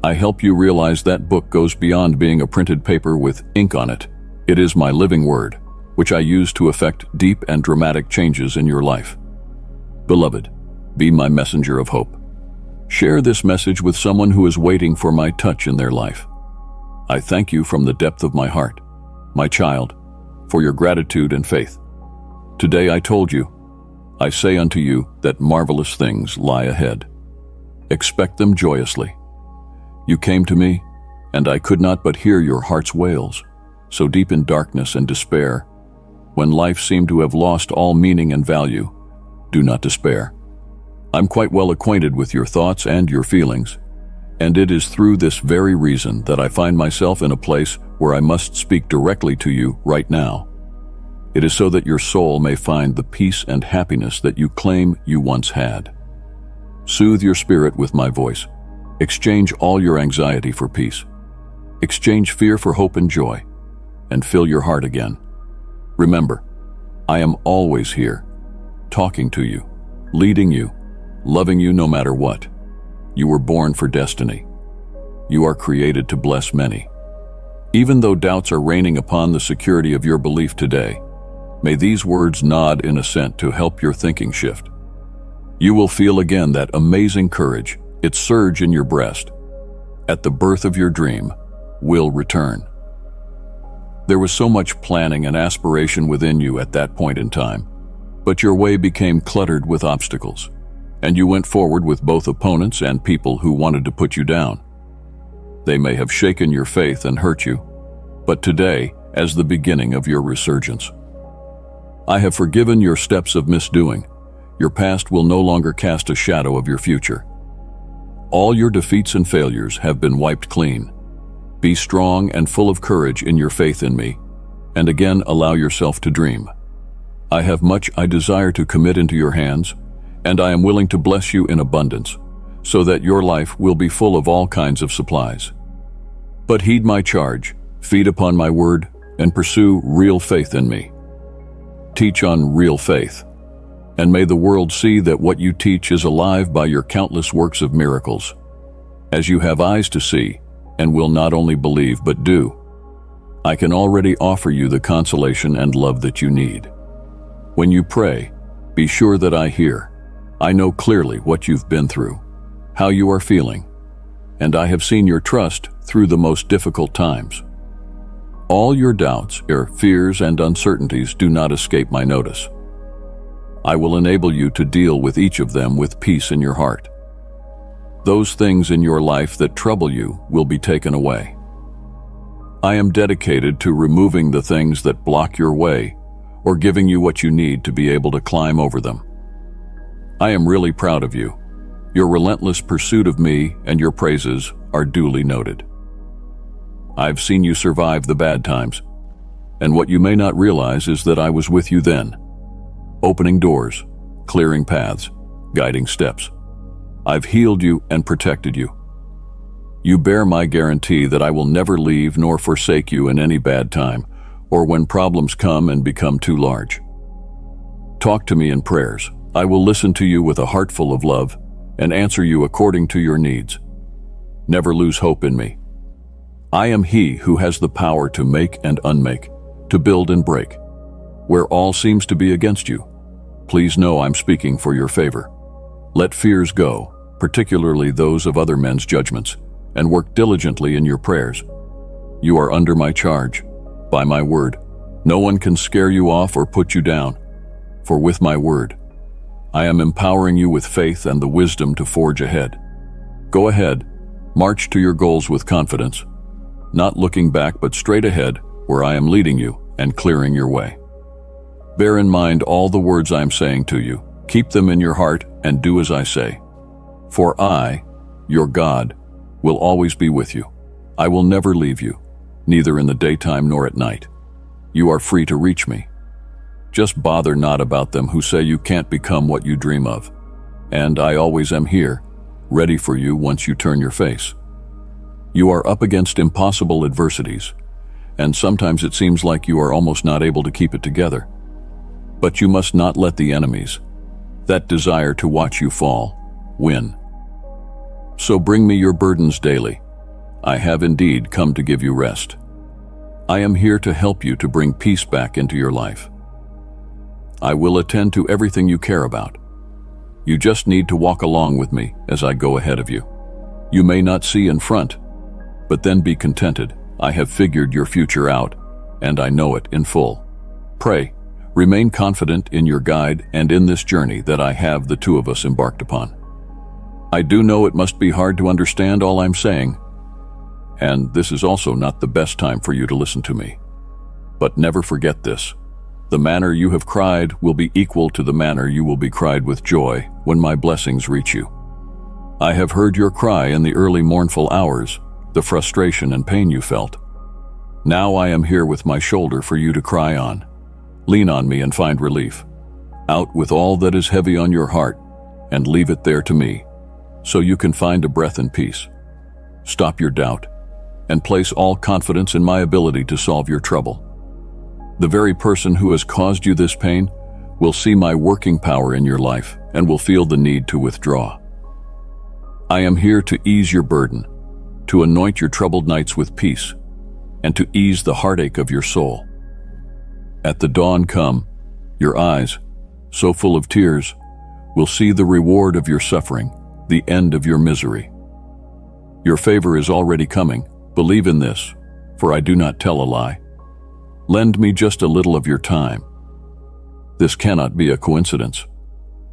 I help you realize that book goes beyond being a printed paper with ink on it. It is my living word, which I use to effect deep and dramatic changes in your life. Beloved, be my messenger of hope. Share this message with someone who is waiting for my touch in their life. I thank you from the depth of my heart, my child, for your gratitude and faith. Today I told you, I say unto you that marvelous things lie ahead. Expect them joyously. You came to me, and I could not but hear your heart's wails, so deep in darkness and despair. When life seemed to have lost all meaning and value, do not despair. I'm quite well acquainted with your thoughts and your feelings, and it is through this very reason that I find myself in a place where I must speak directly to you right now. It is so that your soul may find the peace and happiness that you claim you once had. Soothe your spirit with my voice. Exchange all your anxiety for peace. Exchange fear for hope and joy, and fill your heart again. Remember, I am always here, talking to you, leading you, loving you no matter what. You were born for destiny. You are created to bless many. Even though doubts are reigning upon the security of your belief today, may these words nod in assent to help your thinking shift. You will feel again that amazing courage, its surge in your breast, at the birth of your dream, will return. There was so much planning and aspiration within you at that point in time, but your way became cluttered with obstacles, and you went forward with both opponents and people who wanted to put you down. They may have shaken your faith and hurt you, but today, as the beginning of your resurgence, I have forgiven your steps of misdoing. Your past will no longer cast a shadow of your future. All your defeats and failures have been wiped clean. Be strong and full of courage in your faith in me, and again allow yourself to dream. I have much I desire to commit into your hands, and I am willing to bless you in abundance, so that your life will be full of all kinds of supplies. But heed my charge, feed upon my word, and pursue real faith in me. Teach on real faith, and may the world see that what you teach is alive by your countless works of miracles. As you have eyes to see, and will not only believe but do, I can already offer you the consolation and love that you need. When you pray, be sure that I hear. I know clearly what you've been through, how you are feeling, and I have seen your trust through the most difficult times. All your doubts, your fears, and uncertainties do not escape my notice. I will enable you to deal with each of them with peace in your heart. Those things in your life that trouble you will be taken away. I am dedicated to removing the things that block your way or giving you what you need to be able to climb over them. I am really proud of you. Your relentless pursuit of me and your praises are duly noted. I've seen you survive the bad times, and what you may not realize is that I was with you then, opening doors, clearing paths, guiding steps. I've healed you and protected you. You bear my guarantee that I will never leave nor forsake you in any bad time or when problems come and become too large. Talk to me in prayers. I will listen to you with a heart full of love and answer you according to your needs. Never lose hope in me. I am He who has the power to make and unmake, to build and break. Where all seems to be against you, please know I'm speaking for your favor. Let fears go, particularly those of other men's judgments, and work diligently in your prayers. You are under my charge, by my word. No one can scare you off or put you down, for with my word, I am empowering you with faith and the wisdom to forge ahead. Go ahead, march to your goals with confidence, not looking back but straight ahead where I am leading you and clearing your way. Bear in mind all the words I am saying to you. Keep them in your heart and do as I say. For I, your God, will always be with you. I will never leave you, neither in the daytime nor at night. You are free to reach me. Just bother not about them who say you can't become what you dream of. And I always am here, ready for you once you turn your face. You are up against impossible adversities, and sometimes it seems like you are almost not able to keep it together. But you must not let the enemies, that desire to watch you fall, win. So bring me your burdens daily. I have indeed come to give you rest. I am here to help you to bring peace back into your life. I will attend to everything you care about. You just need to walk along with me as I go ahead of you. You may not see in front, but then be contented. I have figured your future out, and I know it in full. Pray, remain confident in your guide and in this journey that I have the two of us embarked upon. I do know it must be hard to understand all I'm saying, and this is also not the best time for you to listen to me. But never forget this. The manner you have cried will be equal to the manner you will be cried with joy when my blessings reach you. I have heard your cry in the early mournful hours, the frustration and pain you felt. Now I am here with my shoulder for you to cry on. Lean on me and find relief. Out with all that is heavy on your heart and leave it there to me, so you can find a breath in peace. Stop your doubt and place all confidence in my ability to solve your trouble. The very person who has caused you this pain will see my working power in your life and will feel the need to withdraw. I am here to ease your burden, to anoint your troubled nights with peace, and to ease the heartache of your soul. At the dawn come, your eyes, so full of tears, will see the reward of your suffering, the end of your misery. Your favor is already coming. Believe in this, for I do not tell a lie. Lend me just a little of your time. This cannot be a coincidence.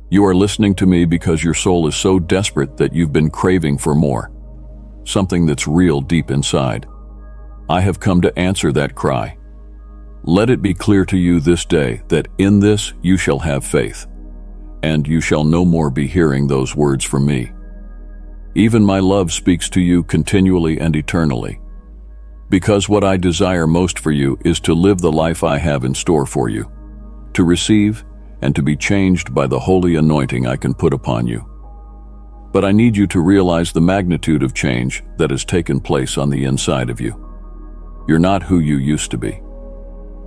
You are listening to me because your soul is so desperate that you've been craving for more, something that's real deep inside. I have come to answer that cry. Let it be clear to you this day that in this you shall have faith, and you shall no more be hearing those words from me. Even my love speaks to you continually and eternally, because what I desire most for you is to live the life I have in store for you, to receive and to be changed by the holy anointing I can put upon you. But I need you to realize the magnitude of change that has taken place on the inside of you. You're not who you used to be.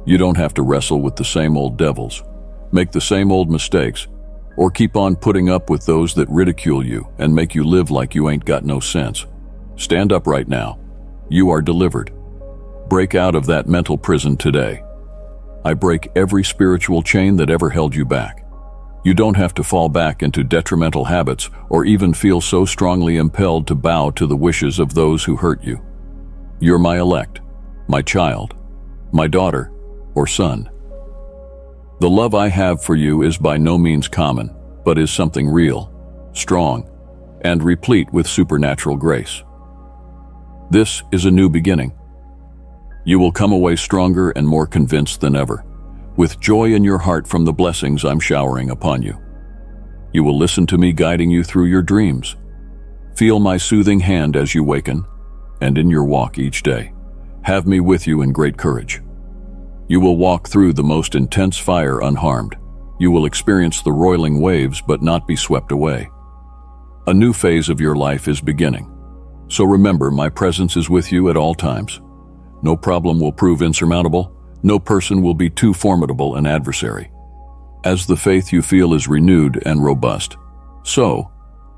You don't have to wrestle with the same old devils, make the same old mistakes, or keep on putting up with those that ridicule you and make you live like you ain't got no sense. Stand up right now. You are delivered. Break out of that mental prison today. I break every spiritual chain that ever held you back. You don't have to fall back into detrimental habits or even feel so strongly impelled to bow to the wishes of those who hurt you. You're my elect, my child, my daughter or son. The love I have for you is by no means common, but is something real, strong, and replete with supernatural grace. This is a new beginning. You will come away stronger and more convinced than ever, with joy in your heart from the blessings I'm showering upon you. You will listen to me guiding you through your dreams. Feel my soothing hand as you waken, and in your walk each day, have me with you in great courage. You will walk through the most intense fire unharmed. You will experience the roiling waves but not be swept away. A new phase of your life is beginning. So remember, my presence is with you at all times. No problem will prove insurmountable. No person will be too formidable an adversary. As the faith you feel is renewed and robust, so,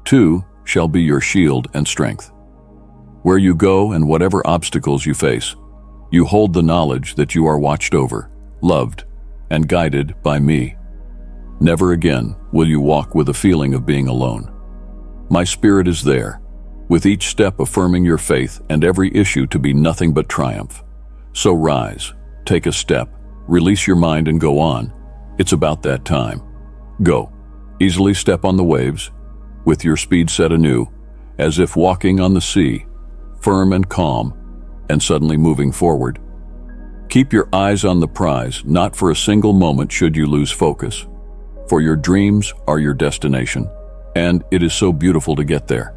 too, shall be your shield and strength. Where you go and whatever obstacles you face, you hold the knowledge that you are watched over, loved, and guided by me. Never again will you walk with a feeling of being alone. My spirit is there, with each step affirming your faith and every issue to be nothing but triumph. So rise, take a step, release your mind and go on. It's about that time. Go. Easily step on the waves, with your speed set anew, as if walking on the sea, firm and calm, and suddenly moving forward. Keep your eyes on the prize, not for a single moment should you lose focus. For your dreams are your destination, and it is so beautiful to get there.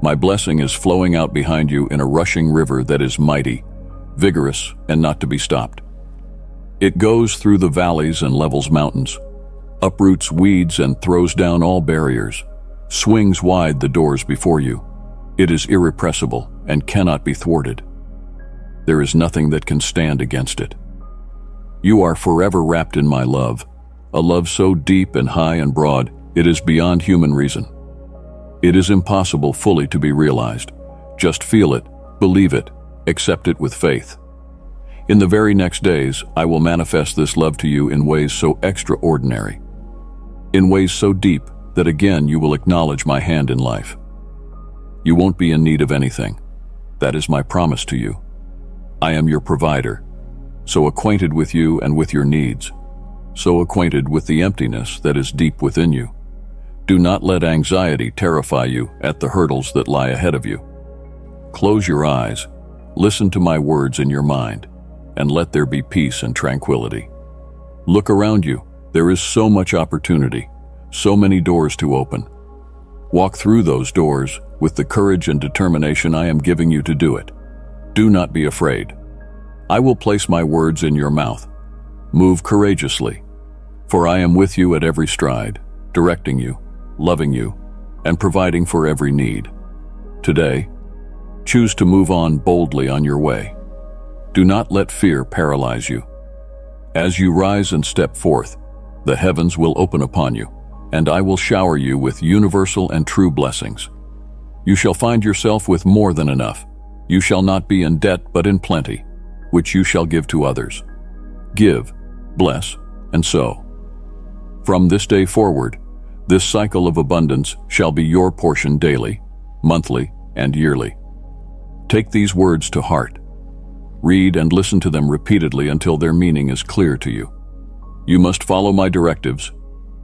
My blessing is flowing out behind you in a rushing river that is mighty, vigorous, and not to be stopped. It goes through the valleys and levels mountains, uproots weeds and throws down all barriers, swings wide the doors before you. It is irrepressible and cannot be thwarted. There is nothing that can stand against it. You are forever wrapped in my love, a love so deep and high and broad, it is beyond human reason. It is impossible fully to be realized. Just feel it, believe it, accept it with faith. In the very next days, I will manifest this love to you in ways so extraordinary, in ways so deep that again you will acknowledge my hand in life. You won't be in need of anything. That is my promise to you. I am your provider, so acquainted with you and with your needs, so acquainted with the emptiness that is deep within you. Do not let anxiety terrify you at the hurdles that lie ahead of you. Close your eyes, listen to my words in your mind, and let there be peace and tranquility. Look around you. There is so much opportunity, so many doors to open. Walk through those doors with the courage and determination I am giving you to do it. Do not be afraid. I will place my words in your mouth. Move courageously, for I am with you at every stride, directing you, loving you, and providing for every need. Today, choose to move on boldly on your way. Do not let fear paralyze you. As you rise and step forth, the heavens will open upon you, and I will shower you with universal and true blessings. You shall find yourself with more than enough. You shall not be in debt but in plenty, which you shall give to others. Give, bless, and sow. From this day forward, this cycle of abundance shall be your portion daily, monthly, and yearly. Take these words to heart. Read and listen to them repeatedly until their meaning is clear to you. You must follow my directives,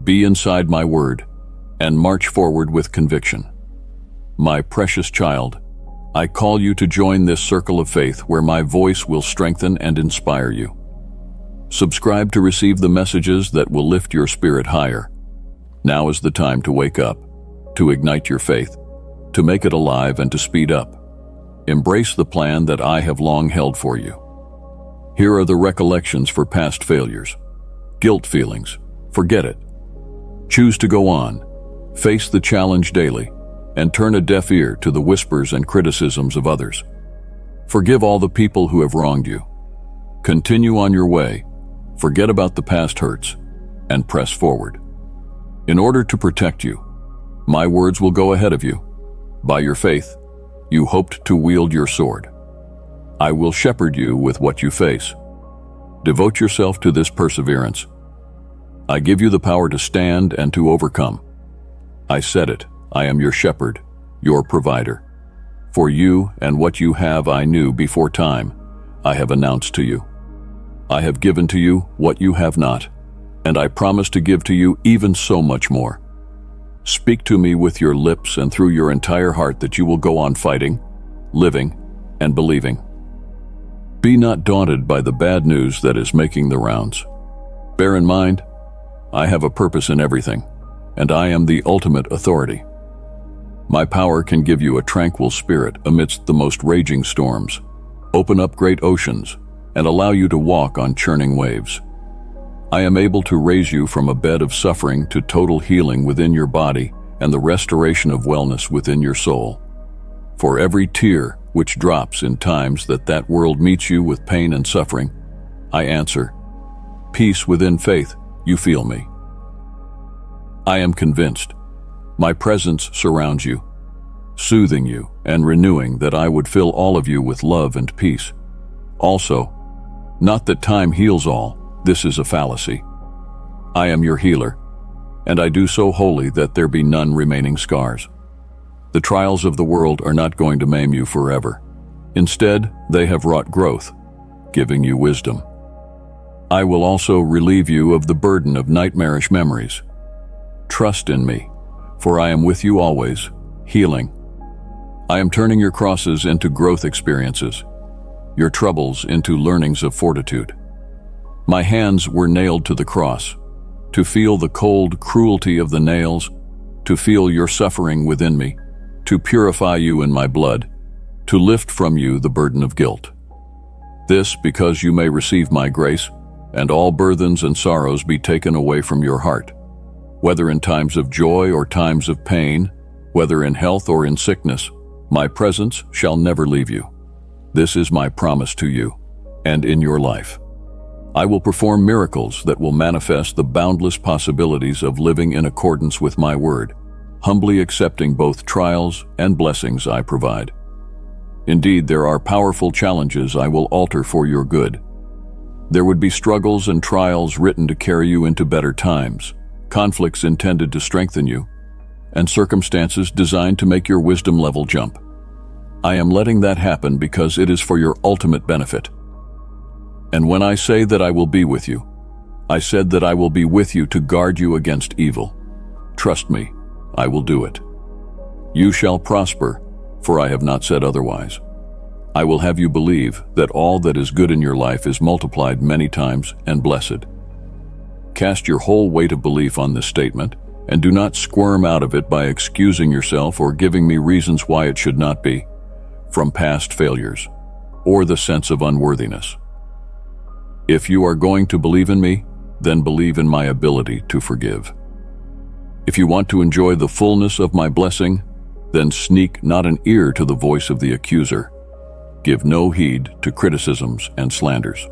be inside my word, and march forward with conviction. My precious child, I call you to join this circle of faith where my voice will strengthen and inspire you. Subscribe to receive the messages that will lift your spirit higher. Now is the time to wake up, to ignite your faith, to make it alive and to speed up. Embrace the plan that I have long held for you. Here are the recollections for past failures. Guilt feelings, forget it. Choose to go on, face the challenge daily, and turn a deaf ear to the whispers and criticisms of others. Forgive all the people who have wronged you. Continue on your way, forget about the past hurts, and press forward. In order to protect you, my words will go ahead of you. By your faith, you hoped to wield your sword. I will shepherd you with what you face. Devote yourself to this perseverance. I give you the power to stand and to overcome. I said it, I am your shepherd, your provider. For you and what you have I knew before time, I have announced to you. I have given to you what you have not, and I promise to give to you even so much more. Speak to me with your lips and through your entire heart that you will go on fighting, living, and believing. Be not daunted by the bad news that is making the rounds. Bear in mind, I have a purpose in everything, and I am the ultimate authority. My power can give you a tranquil spirit amidst the most raging storms, open up great oceans, and allow you to walk on churning waves. I am able to raise you from a bed of suffering to total healing within your body and the restoration of wellness within your soul. For every tear which drops in times that world meets you with pain and suffering, I answer, peace within faith, you feel me. I am convinced. My presence surrounds you, soothing you and renewing that I would fill all of you with love and peace. Also, not that time heals all, this is a fallacy. I am your healer, and I do so wholly that there be none remaining scars. The trials of the world are not going to maim you forever. Instead, they have wrought growth, giving you wisdom. I will also relieve you of the burden of nightmarish memories. Trust in me, for I am with you always, healing. I am turning your crosses into growth experiences, your troubles into learnings of fortitude. My hands were nailed to the cross, to feel the cold cruelty of the nails, to feel your suffering within me, to purify you in my blood, to lift from you the burden of guilt. This because you may receive my grace, and all burthens and sorrows be taken away from your heart. Whether in times of joy or times of pain, whether in health or in sickness, my presence shall never leave you. This is my promise to you, and in your life. I will perform miracles that will manifest the boundless possibilities of living in accordance with my word, humbly accepting both trials and blessings I provide. Indeed, there are powerful challenges I will alter for your good. There would be struggles and trials written to carry you into better times, conflicts intended to strengthen you, and circumstances designed to make your wisdom level jump. I am letting that happen because it is for your ultimate benefit. And when I say that I will be with you, I said that I will be with you to guard you against evil. Trust me, I will do it. You shall prosper, for I have not said otherwise. I will have you believe that all that is good in your life is multiplied many times and blessed. Cast your whole weight of belief on this statement, and do not squirm out of it by excusing yourself or giving me reasons why it should not be, from past failures, or the sense of unworthiness. If you are going to believe in me, then believe in my ability to forgive. If you want to enjoy the fullness of my blessing, then sneak not an ear to the voice of the accuser. Give no heed to criticisms and slanders.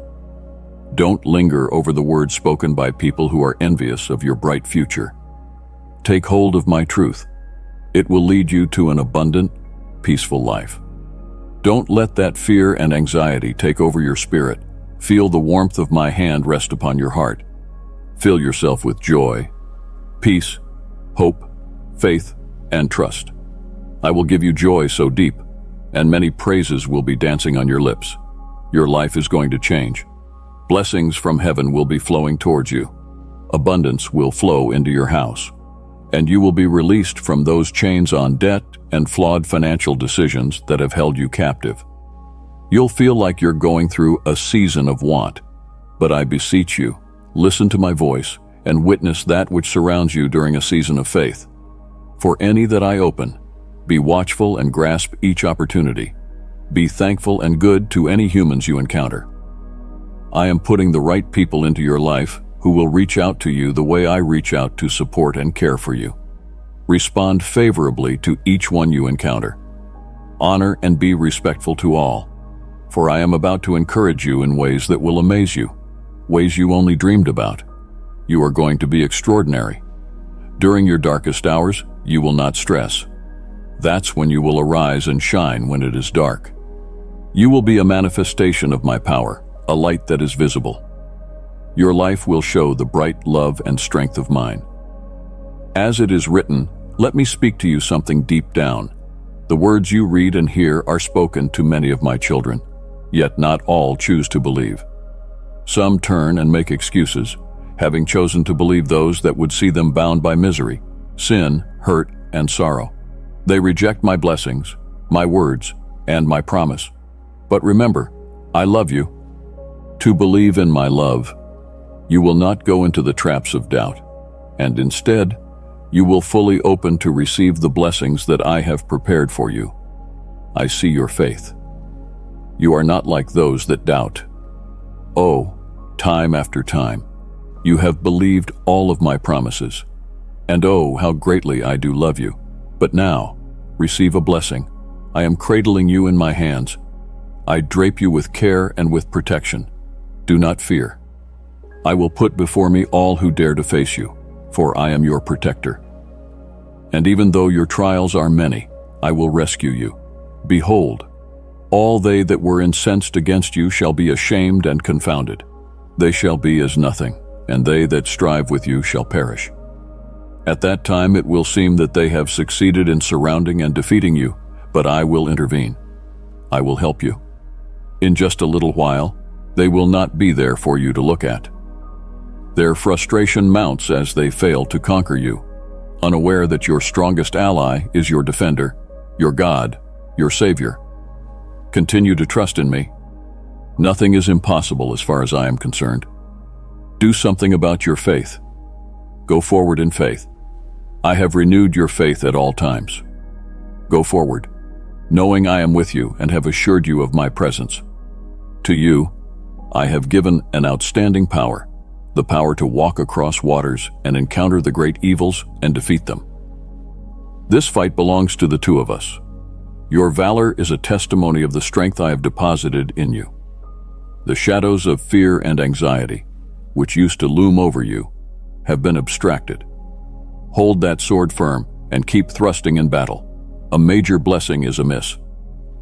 Don't linger over the words spoken by people who are envious of your bright future. Take hold of my truth. It will lead you to an abundant, peaceful life. Don't let that fear and anxiety take over your spirit. Feel the warmth of my hand rest upon your heart. Fill yourself with joy, peace, hope, faith, and trust. I will give you joy so deep, and many praises will be dancing on your lips. Your life is going to change. Blessings from heaven will be flowing towards you. Abundance will flow into your house, and you will be released from those chains on debt and flawed financial decisions that have held you captive. You'll feel like you're going through a season of want, but I beseech you, listen to my voice and witness that which surrounds you during a season of faith. For any that I open, be watchful and grasp each opportunity. Be thankful and good to any humans you encounter. I am putting the right people into your life who will reach out to you the way I reach out to support and care for you. Respond favorably to each one you encounter. Honor and be respectful to all, for I am about to encourage you in ways that will amaze you, ways you only dreamed about. You are going to be extraordinary. During your darkest hours, you will not stress. That's when you will arise and shine when it is dark. You will be a manifestation of my power, a light that is visible. Your life will show the bright love and strength of mine. As it is written, let me speak to you something deep down. The words you read and hear are spoken to many of my children, yet not all choose to believe. Some turn and make excuses, having chosen to believe those that would see them bound by misery, sin, hurt, and sorrow. They reject my blessings, my words, and my promise. But remember, I love you. To believe in my love, you will not go into the traps of doubt, and instead, you will fully open to receive the blessings that I have prepared for you. I see your faith. You are not like those that doubt. Oh, time after time, you have believed all of my promises. And oh, how greatly I do love you. But now, receive a blessing. I am cradling you in my hands. I drape you with care and with protection. Do not fear. I will put before me all who dare to face you, for I am your protector. And even though your trials are many, I will rescue you. Behold, all they that were incensed against you shall be ashamed and confounded. They shall be as nothing, and they that strive with you shall perish. At that time it will seem that they have succeeded in surrounding and defeating you, but I will intervene. I will help you. In just a little while, they will not be there for you to look at. Their frustration mounts as they fail to conquer you, unaware that your strongest ally is your defender, your God, your Savior. Continue to trust in me. Nothing is impossible as far as I am concerned. Do something about your faith. Go forward in faith. I have renewed your faith at all times. Go forward, knowing I am with you and have assured you of my presence. To you, I have given an outstanding power, the power to walk across waters and encounter the great evils and defeat them. This fight belongs to the two of us. Your valor is a testimony of the strength I have deposited in you. The shadows of fear and anxiety, which used to loom over you, have been abstracted. Hold that sword firm and keep thrusting in battle. A major blessing is amiss.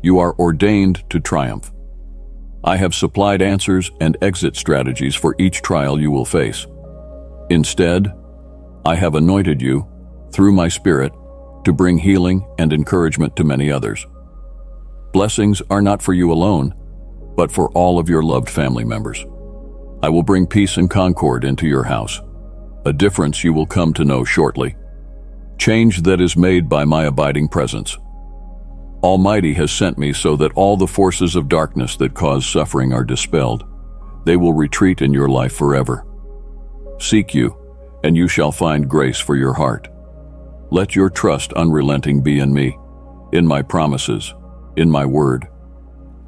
You are ordained to triumph. I have supplied answers and exit strategies for each trial you will face. Instead, I have anointed you, through my Spirit, to bring healing and encouragement to many others. Blessings are not for you alone, but for all of your loved family members. I will bring peace and concord into your house, a difference you will come to know shortly. Change that is made by my abiding presence. Almighty has sent me so that all the forces of darkness that cause suffering are dispelled. They will retreat in your life forever. Seek you, and you shall find grace for your heart. Let your trust unrelenting be in me, in my promises, in my word.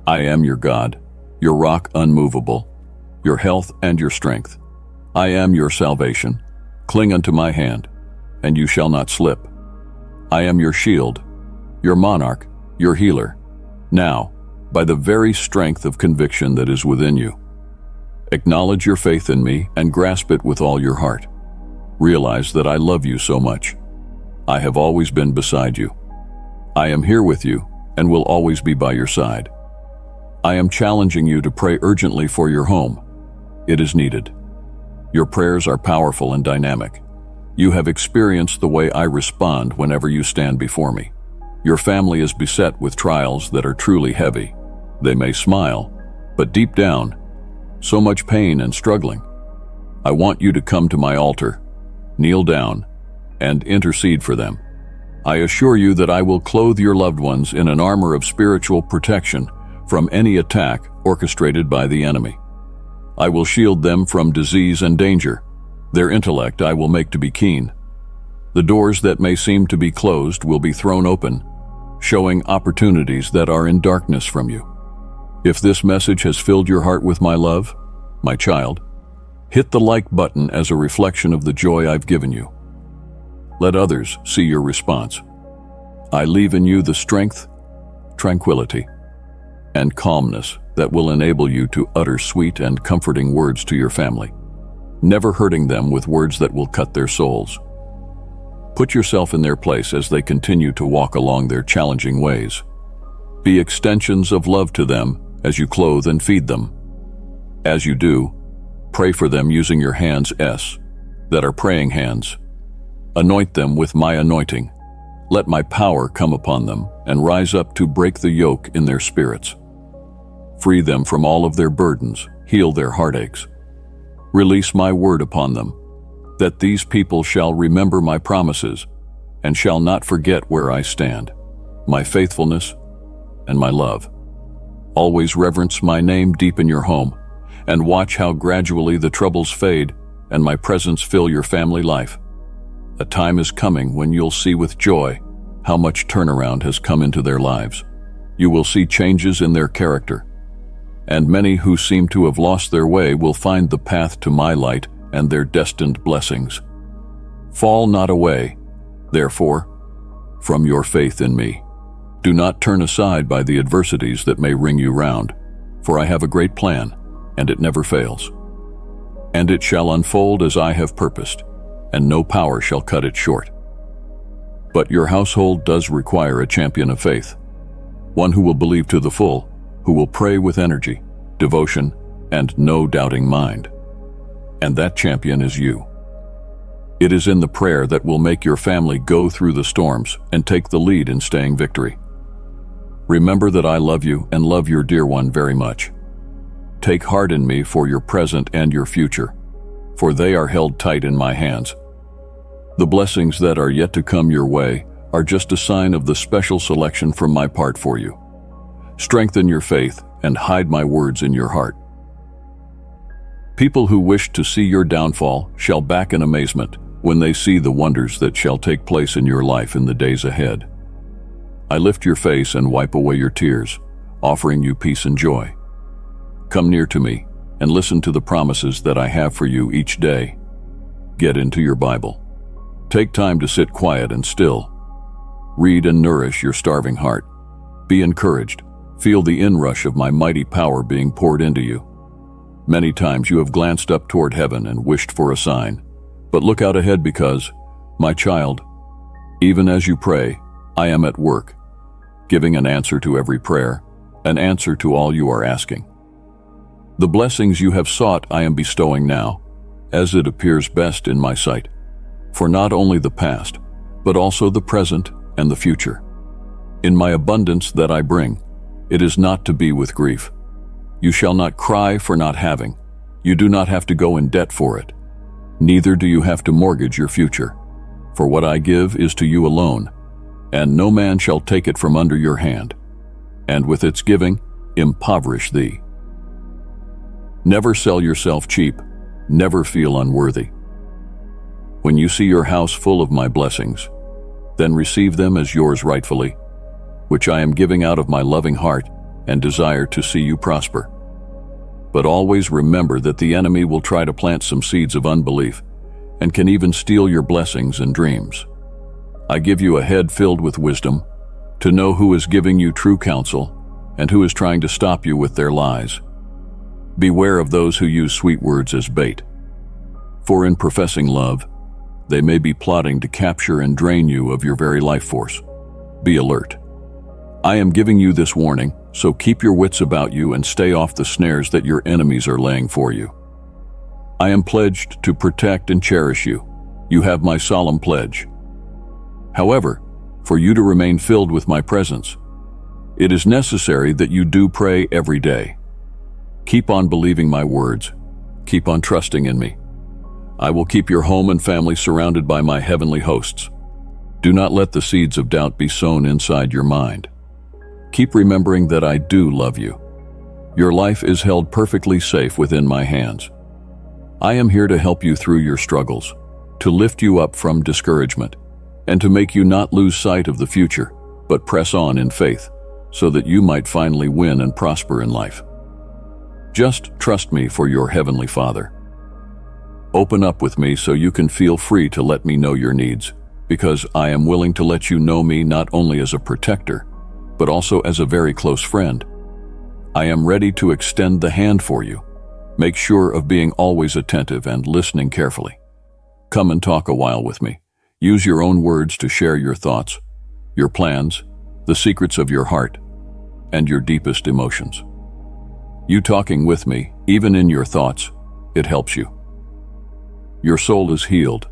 I am your God, your rock unmovable, your health and your strength. I am your salvation. Cling unto my hand, and you shall not slip. I am your shield, your monarch, your healer. Now, by the very strength of conviction that is within you, acknowledge your faith in me and grasp it with all your heart. Realize that I love you so much. I have always been beside you. I am here with you and will always be by your side. I am challenging you to pray urgently for your home. It is needed. Your prayers are powerful and dynamic. You have experienced the way I respond whenever you stand before me. Your family is beset with trials that are truly heavy. They may smile, but deep down, so much pain and struggling. I want you to come to my altar, kneel down, and intercede for them. I assure you that I will clothe your loved ones in an armor of spiritual protection from any attack orchestrated by the enemy. I will shield them from disease and danger. Their intellect I will make to be keen. The doors that may seem to be closed will be thrown open, showing opportunities that are in darkness from you. If this message has filled your heart with my love, my child, hit the like button as a reflection of the joy I've given you. Let others see your response. I leave in you the strength, tranquility, and calmness that will enable you to utter sweet and comforting words to your family, never hurting them with words that will cut their souls. Put yourself in their place as they continue to walk along their challenging ways. Be extensions of love to them as you clothe and feed them. As you do, pray for them using your hands that are praying hands. Anoint them with my anointing. Let my power come upon them and rise up to break the yoke in their spirits. Free them from all of their burdens, heal their heartaches. Release my word upon them, that these people shall remember my promises and shall not forget where I stand, my faithfulness and my love. Always reverence my name deep in your home, and watch how gradually the troubles fade and my presence fill your family life. A time is coming when you'll see with joy how much turnaround has come into their lives. You will see changes in their character, and many who seem to have lost their way will find the path to my light and their destined blessings. Fall not away, therefore, from your faith in me. Do not turn aside by the adversities that may ring you round, for I have a great plan, and it never fails. And it shall unfold as I have purposed, and no power shall cut it short. But your household does require a champion of faith, one who will believe to the full, who will pray with energy, devotion, and no doubting mind. And that champion is you. It is in the prayer that will make your family go through the storms and take the lead in staying victory. Remember that I love you and love your dear one very much. Take heart in me for your present and your future, for they are held tight in my hands. The blessings that are yet to come your way are just a sign of the special selection from my part for you. Strengthen your faith and hide my words in your heart. People who wish to see your downfall shall back in amazement when they see the wonders that shall take place in your life in the days ahead. I lift your face and wipe away your tears, offering you peace and joy. Come near to me and listen to the promises that I have for you each day. Get into your Bible. Take time to sit quiet and still. Read and nourish your starving heart. Be encouraged. Feel the inrush of my mighty power being poured into you. Many times you have glanced up toward heaven and wished for a sign, but look out ahead because, my child, even as you pray, I am at work, giving an answer to every prayer, an answer to all you are asking. The blessings you have sought I am bestowing now, as it appears best in my sight, for not only the past, but also the present and the future. In my abundance that I bring, it is not to be with grief. You shall not cry for not having. You do not have to go in debt for it. Neither do you have to mortgage your future, for what I give is to you alone, and no man shall take it from under your hand, and with its giving impoverish thee. Never sell yourself cheap, never feel unworthy. When you see your house full of my blessings, then receive them as yours rightfully, which I am giving out of my loving heart and desire to see you prosper. But always remember that the enemy will try to plant some seeds of unbelief and can even steal your blessings and dreams. I give you a head filled with wisdom to know who is giving you true counsel and who is trying to stop you with their lies. Beware of those who use sweet words as bait, for in professing love, they may be plotting to capture and drain you of your very life force. Be alert. I am giving you this warning, so keep your wits about you and stay off the snares that your enemies are laying for you. I am pledged to protect and cherish you. You have my solemn pledge. However, for you to remain filled with my presence, it is necessary that you do pray every day. Keep on believing my words. Keep on trusting in me. I will keep your home and family surrounded by my heavenly hosts. Do not let the seeds of doubt be sown inside your mind. Keep remembering that I do love you. Your life is held perfectly safe within my hands. I am here to help you through your struggles, to lift you up from discouragement, and to make you not lose sight of the future, but press on in faith, so that you might finally win and prosper in life. Just trust me for your Heavenly Father. Open up with me so you can feel free to let me know your needs, because I am willing to let you know me not only as a protector, but also as a very close friend. I am ready to extend the hand for you. Make sure of being always attentive and listening carefully. Come and talk a while with me. Use your own words to share your thoughts, your plans, the secrets of your heart. and your deepest emotions. You talking with me, even in your thoughts, it helps you. Your soul is healed,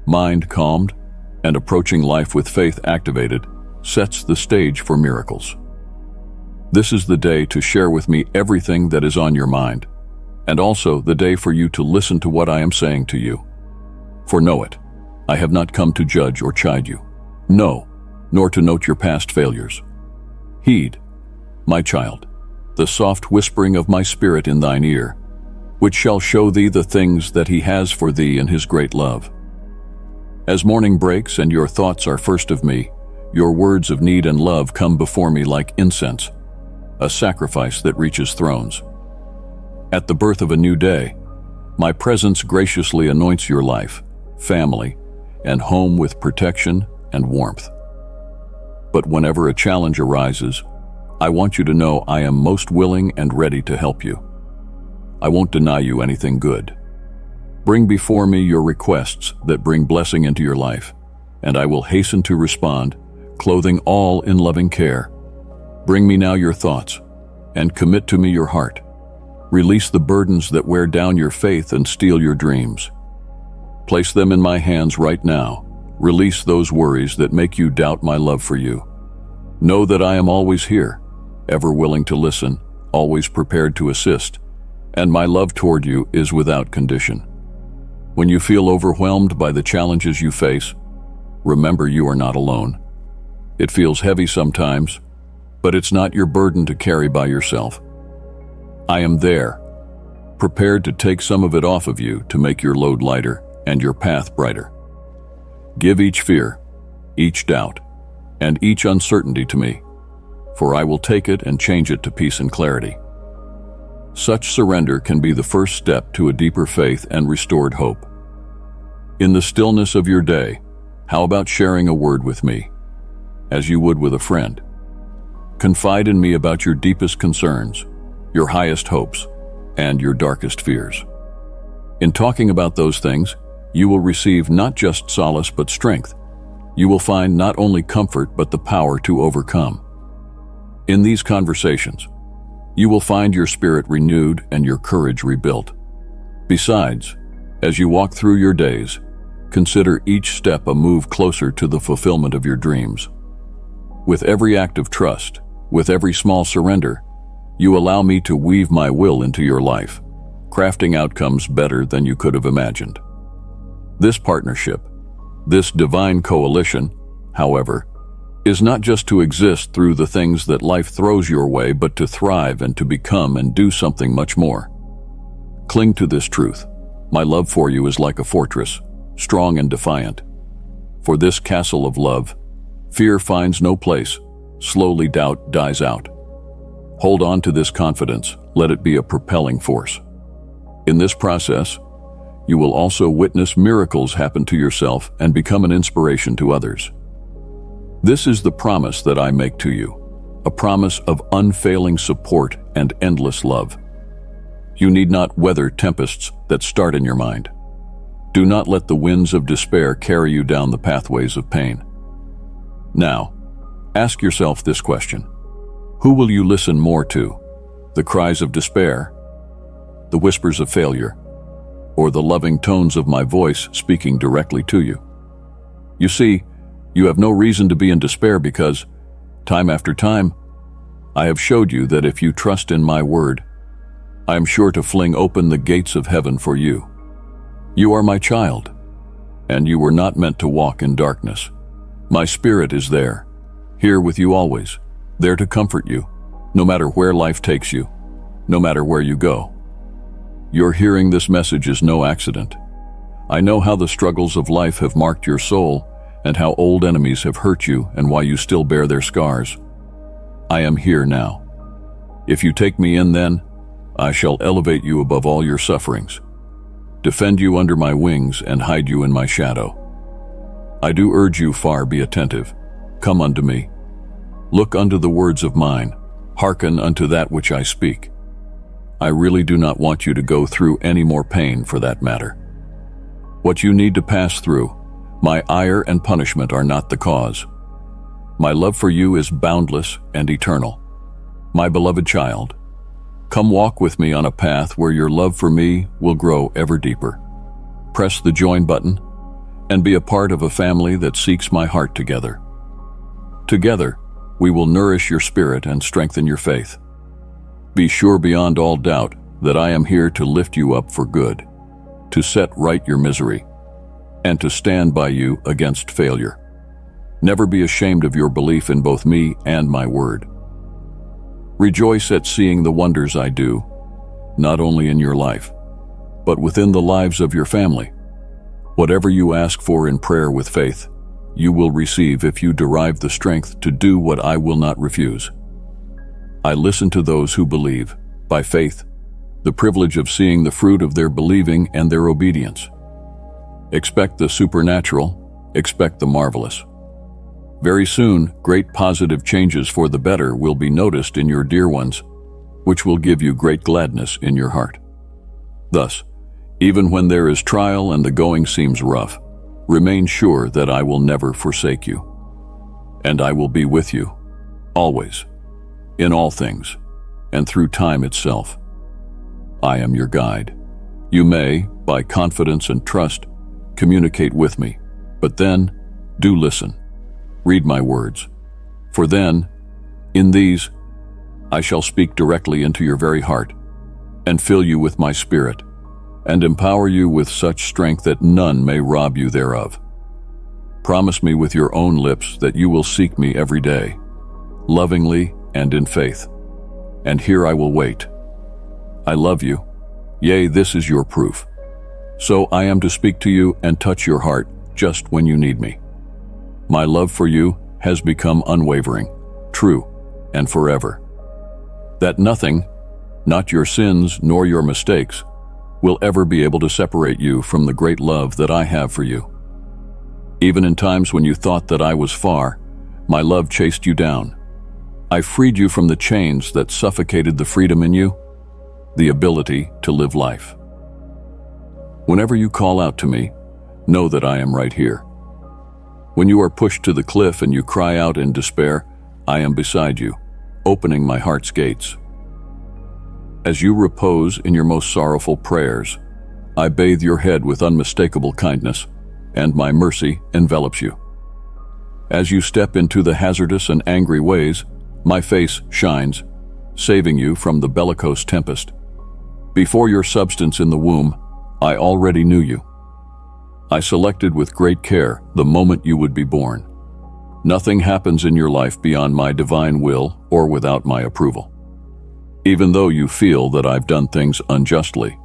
mind calmed, and approaching life with faith activated sets the stage for miracles. This is the day to share with me everything that is on your mind, and also the day for you to listen to what I am saying to you. For know it, I have not come to judge or chide you. No, nor to note your past failures. Heed, my child, the soft whispering of my spirit in thine ear, which shall show thee the things that he has for thee in his great love. As morning breaks and your thoughts are first of me, your words of need and love come before me like incense, a sacrifice that reaches thrones. At the birth of a new day, my presence graciously anoints your life, family, and home with protection and warmth. But whenever a challenge arises, I want you to know I am most willing and ready to help you. I won't deny you anything good. Bring before me your requests that bring blessing into your life, and I will hasten to respond, clothing all in loving care. Bring me now your thoughts, and commit to me your heart. Release the burdens that wear down your faith and steal your dreams. Place them in my hands right now. Release those worries that make you doubt my love for you. Know that I am always here, ever willing to listen, always prepared to assist, and my love toward you is without condition. When you feel overwhelmed by the challenges you face, remember you are not alone. It feels heavy sometimes, but it's not your burden to carry by yourself. I am there, prepared to take some of it off of you to make your load lighter and your path brighter. Give each fear, each doubt, and each uncertainty to me, for I will take it and change it to peace and clarity. Such surrender can be the first step to a deeper faith and restored hope. In the stillness of your day, how about sharing a word with me, as you would with a friend? Confide in me about your deepest concerns, your highest hopes, and your darkest fears. In talking about those things, you will receive not just solace but strength. You will find not only comfort but the power to overcome. In these conversations, you will find your spirit renewed and your courage rebuilt. Besides, as you walk through your days, consider each step a move closer to the fulfillment of your dreams. With every act of trust, with every small surrender, you allow me to weave my will into your life, crafting outcomes better than you could have imagined. This partnership, this divine coalition, however, is not just to exist through the things that life throws your way, but to thrive and to become and do something much more. Cling to this truth. My love for you is like a fortress, strong and defiant. For this castle of love, fear finds no place, slowly doubt dies out. Hold on to this confidence, let it be a propelling force. In this process, you will also witness miracles happen to yourself and become an inspiration to others. This is the promise that I make to you, a promise of unfailing support and endless love. You need not weather tempests that start in your mind. Do not let the winds of despair carry you down the pathways of pain. Now, ask yourself this question. Who will you listen more to? The cries of despair, the whispers of failure, or the loving tones of my voice speaking directly to you? You see, you have no reason to be in despair because, time after time, I have showed you that if you trust in my word, I am sure to fling open the gates of heaven for you. You are my child, and you were not meant to walk in darkness. My spirit is there, here with you always, there to comfort you, no matter where life takes you, no matter where you go. Your hearing this message is no accident. I know how the struggles of life have marked your soul and how old enemies have hurt you and why you still bear their scars. I am here now. If you take me in then, I shall elevate you above all your sufferings, defend you under my wings and hide you in my shadow. I do urge you far be attentive. Come unto me. Look unto the words of mine. Hearken unto that which I speak. I really do not want you to go through any more pain for that matter. What you need to pass through, my ire and punishment are not the cause. My love for you is boundless and eternal. My beloved child, come walk with me on a path where your love for me will grow ever deeper. Press the join button and be a part of a family that seeks my heart together. Together, we will nourish your spirit and strengthen your faith. Be sure beyond all doubt that I am here to lift you up for good, to set right your misery, and to stand by you against failure. Never be ashamed of your belief in both me and my word. Rejoice at seeing the wonders I do, not only in your life, but within the lives of your family. Whatever you ask for in prayer with faith, you will receive if you derive the strength to do what I will not refuse. I listen to those who believe, by faith, the privilege of seeing the fruit of their believing and their obedience. Expect the supernatural, expect the marvelous. Very soon, great positive changes for the better will be noticed in your dear ones, which will give you great gladness in your heart. Thus, even when there is trial and the going seems rough, remain sure that I will never forsake you. And I will be with you, always, in all things, and through time itself. I am your guide. You may, by confidence and trust, communicate with me, but then, do listen. Read my words, for then, in these, I shall speak directly into your very heart, and fill you with my spirit, and empower you with such strength that none may rob you thereof. Promise me with your own lips that you will seek me every day, lovingly and in faith, and here I will wait. I love you, yea, this is your proof. So I am to speak to you and touch your heart just when you need me. My love for you has become unwavering, true, and forever. That nothing, not your sins nor your mistakes, will ever be able to separate you from the great love that I have for you. Even in times when you thought that I was far, my love chased you down. I freed you from the chains that suffocated the freedom in you, the ability to live life. Whenever you call out to me, know that I am right here. When you are pushed to the cliff and you cry out in despair, I am beside you, opening my heart's gates. As you repose in your most sorrowful prayers, I bathe your head with unmistakable kindness, and my mercy envelops you. As you step into the hazardous and angry ways, my face shines, saving you from the bellicose tempest. Before your substance in the womb, I already knew you. I selected with great care the moment you would be born. Nothing happens in your life beyond my divine will or without my approval. Even though you feel that I've done things unjustly,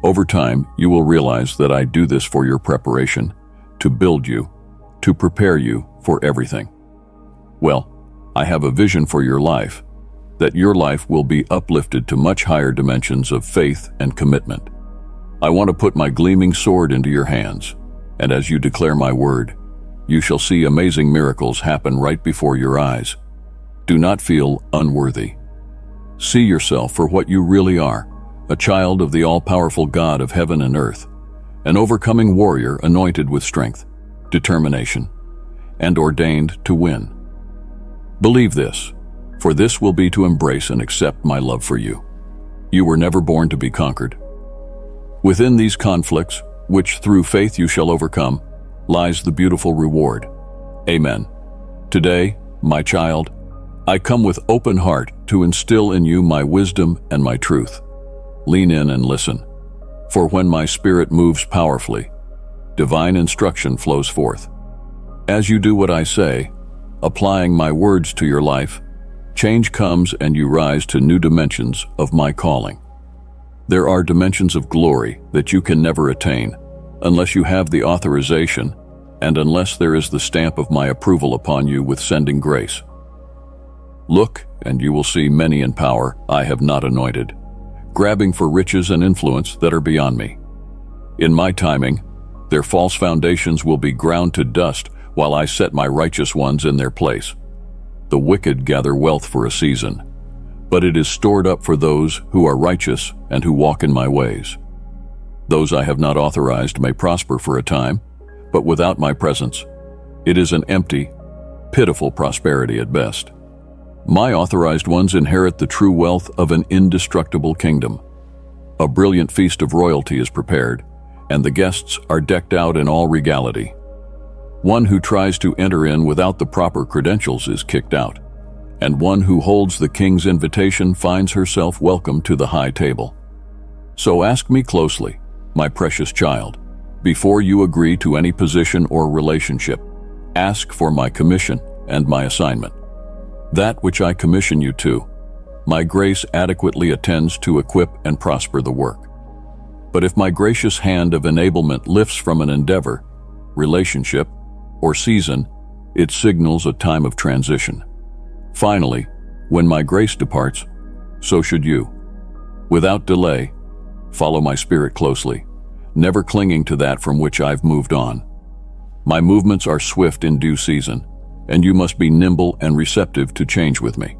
over time you will realize that I do this for your preparation, to build you, to prepare you for everything. Well, I have a vision for your life, that your life will be uplifted to much higher dimensions of faith and commitment. I want to put my gleaming sword into your hands, and as you declare my word, you shall see amazing miracles happen right before your eyes. Do not feel unworthy. See yourself for what you really are, a child of the all-powerful God of heaven and earth, an overcoming warrior anointed with strength, determination, and ordained to win. Believe this, for this will be to embrace and accept my love for you. You were never born to be conquered. Within these conflicts, which through faith you shall overcome, lies the beautiful reward. Amen. Today, my child, I come with open heart to instill in you my wisdom and my truth. Lean in and listen, for when my spirit moves powerfully, divine instruction flows forth. As you do what I say, applying my words to your life, change comes and you rise to new dimensions of my calling. There are dimensions of glory that you can never attain unless you have the authorization and unless there is the stamp of my approval upon you with sending grace. Look, and you will see many in power I have not anointed, grabbing for riches and influence that are beyond me. In my timing, their false foundations will be ground to dust while I set my righteous ones in their place. The wicked gather wealth for a season, but it is stored up for those who are righteous and who walk in my ways. Those I have not authorized may prosper for a time, but without my presence, it is an empty, pitiful prosperity at best. My authorized ones inherit the true wealth of an indestructible kingdom. A brilliant feast of royalty is prepared, and the guests are decked out in all regality. One who tries to enter in without the proper credentials is kicked out, and one who holds the king's invitation finds herself welcome to the high table. So ask me closely, my precious child, before you agree to any position or relationship. Ask for my commission and my assignment. That which I commission you to, my grace adequately attends to equip and prosper the work. But if my gracious hand of enablement lifts from an endeavor, relationship, or season, it signals a time of transition. Finally, when my grace departs, so should you. Without delay, follow my spirit closely, never clinging to that from which I've moved on. My movements are swift in due season, and you must be nimble and receptive to change with me.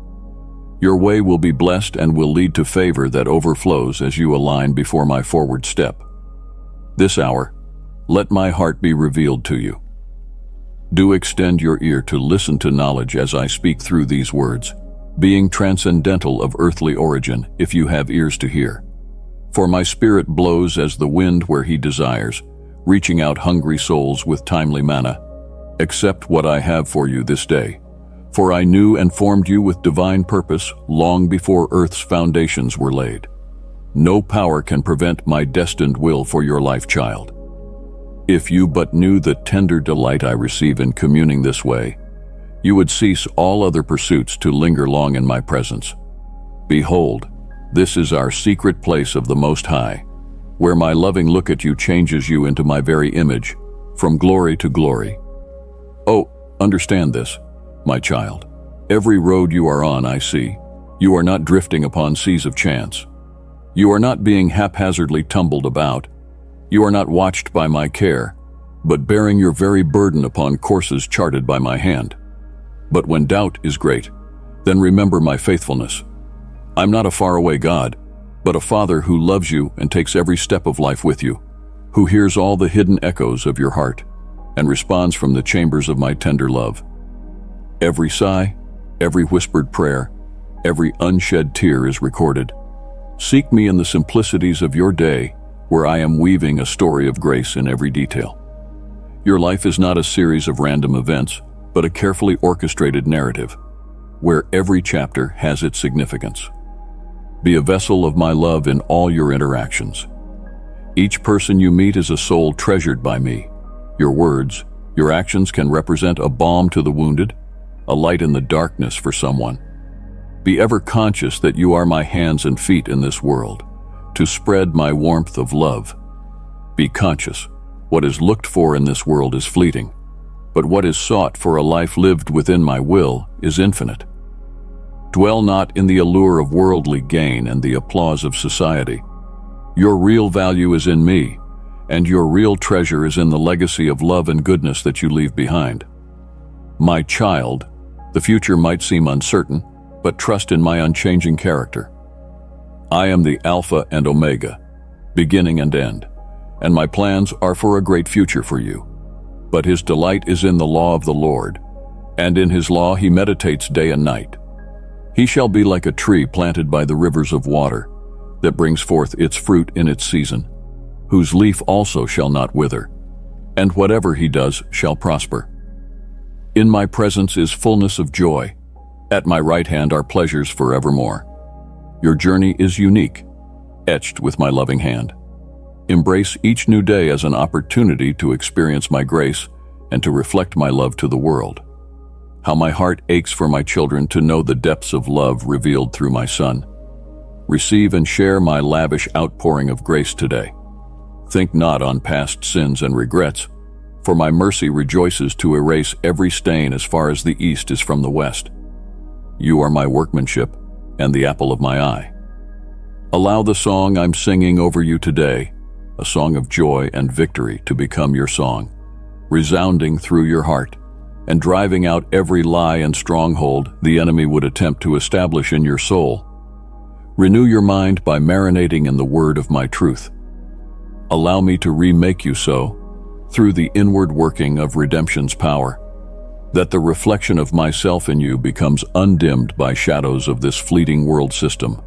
Your way will be blessed and will lead to favor that overflows as you align before my forward step. This hour, let my heart be revealed to you. Do extend your ear to listen to knowledge as I speak through these words, being transcendental of earthly origin if you have ears to hear. For my spirit blows as the wind where he desires, reaching out hungry souls with timely manna. Accept what I have for you this day, for I knew and formed you with divine purpose long before earth's foundations were laid. No power can prevent my destined will for your life, child. If you but knew the tender delight I receive in communing this way, you would cease all other pursuits to linger long in my presence. Behold, this is our secret place of the Most High, where my loving look at you changes you into my very image, from glory to glory. Oh, understand this, my child. Every road you are on, I see. You are not drifting upon seas of chance. You are not being haphazardly tumbled about. You are not watched by my care, but bearing your very burden upon courses charted by my hand. But when doubt is great, then remember my faithfulness. I'm not a faraway God, but a Father who loves you and takes every step of life with you, who hears all the hidden echoes of your heart and responds from the chambers of my tender love. Every sigh, every whispered prayer, every unshed tear is recorded. Seek me in the simplicities of your day, where I am weaving a story of grace in every detail. Your life is not a series of random events, but a carefully orchestrated narrative, where every chapter has its significance. Be a vessel of my love in all your interactions. Each person you meet is a soul treasured by me. Your words, your actions can represent a balm to the wounded, a light in the darkness for someone. Be ever conscious that you are my hands and feet in this world, to spread my warmth of love. Be conscious, what is looked for in this world is fleeting, but what is sought for a life lived within my will is infinite. Dwell not in the allure of worldly gain and the applause of society. Your real value is in me, and your real treasure is in the legacy of love and goodness that you leave behind. My child, the future might seem uncertain, but trust in my unchanging character. I am the Alpha and Omega, beginning and end, and my plans are for a great future for you. But his delight is in the law of the Lord, and in his law he meditates day and night. He shall be like a tree planted by the rivers of water, that brings forth its fruit in its season, whose leaf also shall not wither, and whatever he does shall prosper. In my presence is fullness of joy. At my right hand are pleasures forevermore. Your journey is unique, etched with my loving hand. Embrace each new day as an opportunity to experience my grace and to reflect my love to the world. How my heart aches for my children to know the depths of love revealed through my Son. Receive and share my lavish outpouring of grace today. Think not on past sins and regrets, for my mercy rejoices to erase every stain as far as the east is from the west. You are my workmanship and the apple of my eye. Allow the song I'm singing over you today, a song of joy and victory, to become your song, resounding through your heart and driving out every lie and stronghold the enemy would attempt to establish in your soul. Renew your mind by marinating in the word of my truth. Allow me to remake you so, through the inward working of redemption's power. that the reflection of myself in you becomes undimmed by shadows of this fleeting world system.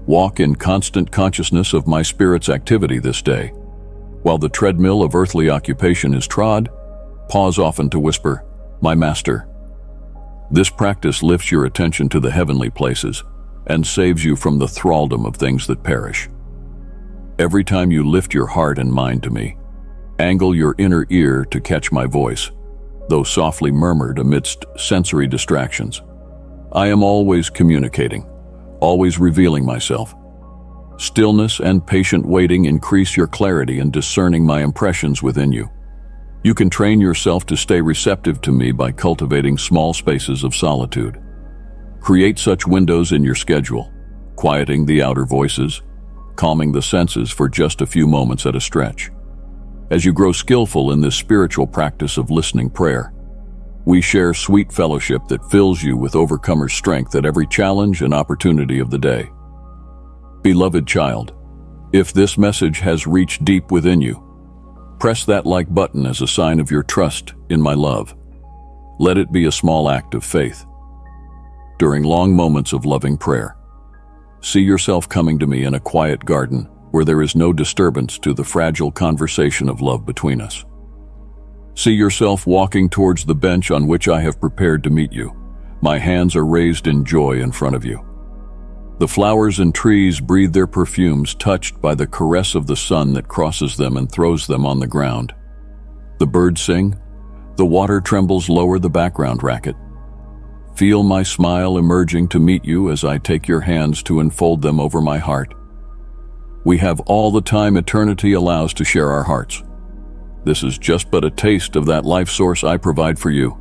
Walk in constant consciousness of my spirit's activity this day. While the treadmill of earthly occupation is trod, pause often to whisper, "My Master." This practice lifts your attention to the heavenly places and saves you from the thraldom of things that perish. Every time you lift your heart and mind to me, angle your inner ear to catch my voice, though softly murmured amidst sensory distractions. I am always communicating, always revealing myself. Stillness and patient waiting increase your clarity in discerning my impressions within you. You can train yourself to stay receptive to me by cultivating small spaces of solitude. Create such windows in your schedule, quieting the outer voices, calming the senses for just a few moments at a stretch. As you grow skillful in this spiritual practice of listening prayer, we share sweet fellowship that fills you with overcomer's strength at every challenge and opportunity of the day. Beloved child, if this message has reached deep within you, press that like button as a sign of your trust in my love. Let it be a small act of faith. During long moments of loving prayer, see yourself coming to me in a quiet garden where there is no disturbance to the fragile conversation of love between us. See yourself walking towards the bench on which I have prepared to meet you. My hands are raised in joy in front of you. The flowers and trees breathe their perfumes, touched by the caress of the sun that crosses them and throws them on the ground. The birds sing, the water trembles lower the background racket. Feel my smile emerging to meet you as I take your hands to enfold them over my heart. We have all the time eternity allows to share our hearts. This is just but a taste of that life source I provide for you,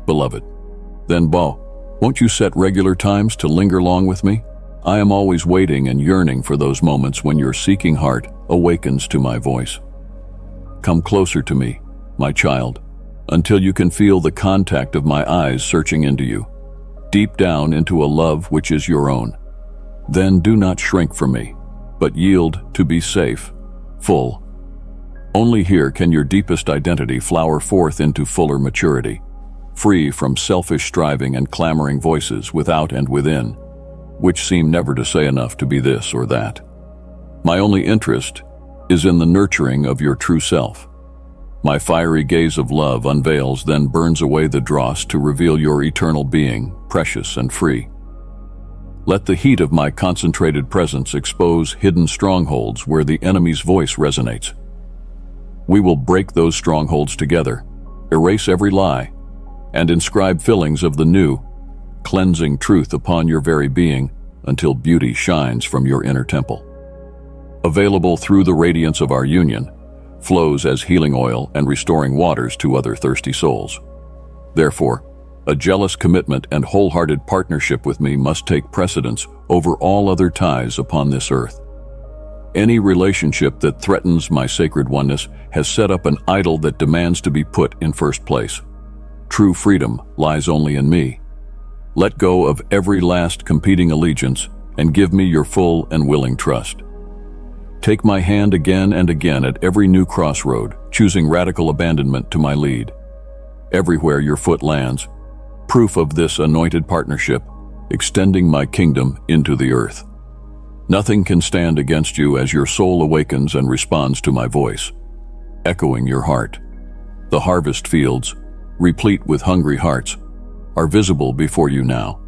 beloved. Then, won't you set regular times to linger long with me? I am always waiting and yearning for those moments when your seeking heart awakens to my voice. Come closer to me, my child, until you can feel the contact of my eyes searching into you, deep down into a love which is your own. Then do not shrink from me, but yield to be safe, full. Only here can your deepest identity flower forth into fuller maturity, free from selfish striving and clamoring voices without and within, which seem never to say enough to be this or that. My only interest is in the nurturing of your true self. My fiery gaze of love unveils, then burns away the dross to reveal your eternal being, precious and free. Let the heat of my concentrated presence expose hidden strongholds where the enemy's voice resonates. We will break those strongholds together, erase every lie, and inscribe fillings of the new, cleansing truth upon your very being until beauty shines from your inner temple. Available through the radiance of our union, flows as healing oil and restoring waters to other thirsty souls. Therefore, a jealous commitment and wholehearted partnership with me must take precedence over all other ties upon this earth. Any relationship that threatens my sacred oneness has set up an idol that demands to be put in first place. True freedom lies only in me. Let go of every last competing allegiance and give me your full and willing trust. Take my hand again and again at every new crossroad, choosing radical abandonment to my lead. Everywhere your foot lands, proof of this anointed partnership, extending my kingdom into the earth. Nothing can stand against you as your soul awakens and responds to my voice, echoing your heart. The harvest fields, replete with hungry hearts, are visible before you now.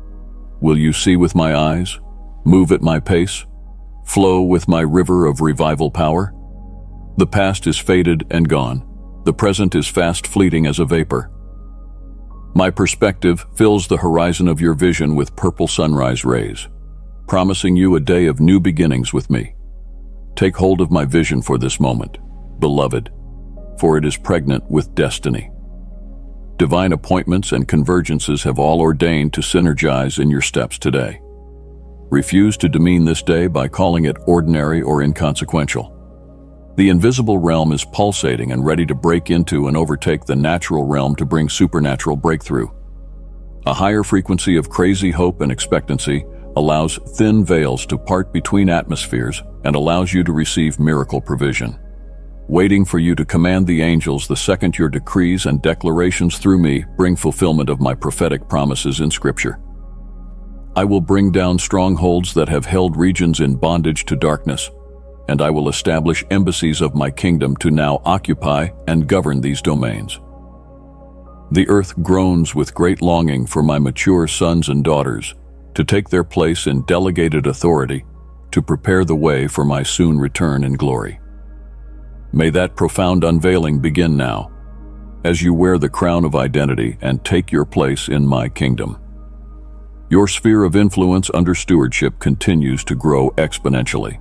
Will you see with my eyes, move at my pace, flow with my river of revival power? The past is faded and gone. The present is fast fleeting as a vapor. My perspective fills the horizon of your vision with purple sunrise rays, promising you a day of new beginnings with me. Take hold of my vision for this moment, beloved, for it is pregnant with destiny. Divine appointments and convergences have all ordained to synergize in your steps today. Refuse to demean this day by calling it ordinary or inconsequential. The invisible realm is pulsating and ready to break into and overtake the natural realm to bring supernatural breakthrough. A higher frequency of crazy hope and expectancy allows thin veils to part between atmospheres and allows you to receive miracle provision. waiting for you to command the angels the second your decrees and declarations through me bring fulfillment of my prophetic promises in Scripture. I will bring down strongholds that have held regions in bondage to darkness, and I will establish embassies of my kingdom to now occupy and govern these domains. The earth groans with great longing for my mature sons and daughters to take their place in delegated authority to prepare the way for my soon return in glory. May that profound unveiling begin now, as you wear the crown of identity and take your place in my kingdom. Your sphere of influence under stewardship continues to grow exponentially.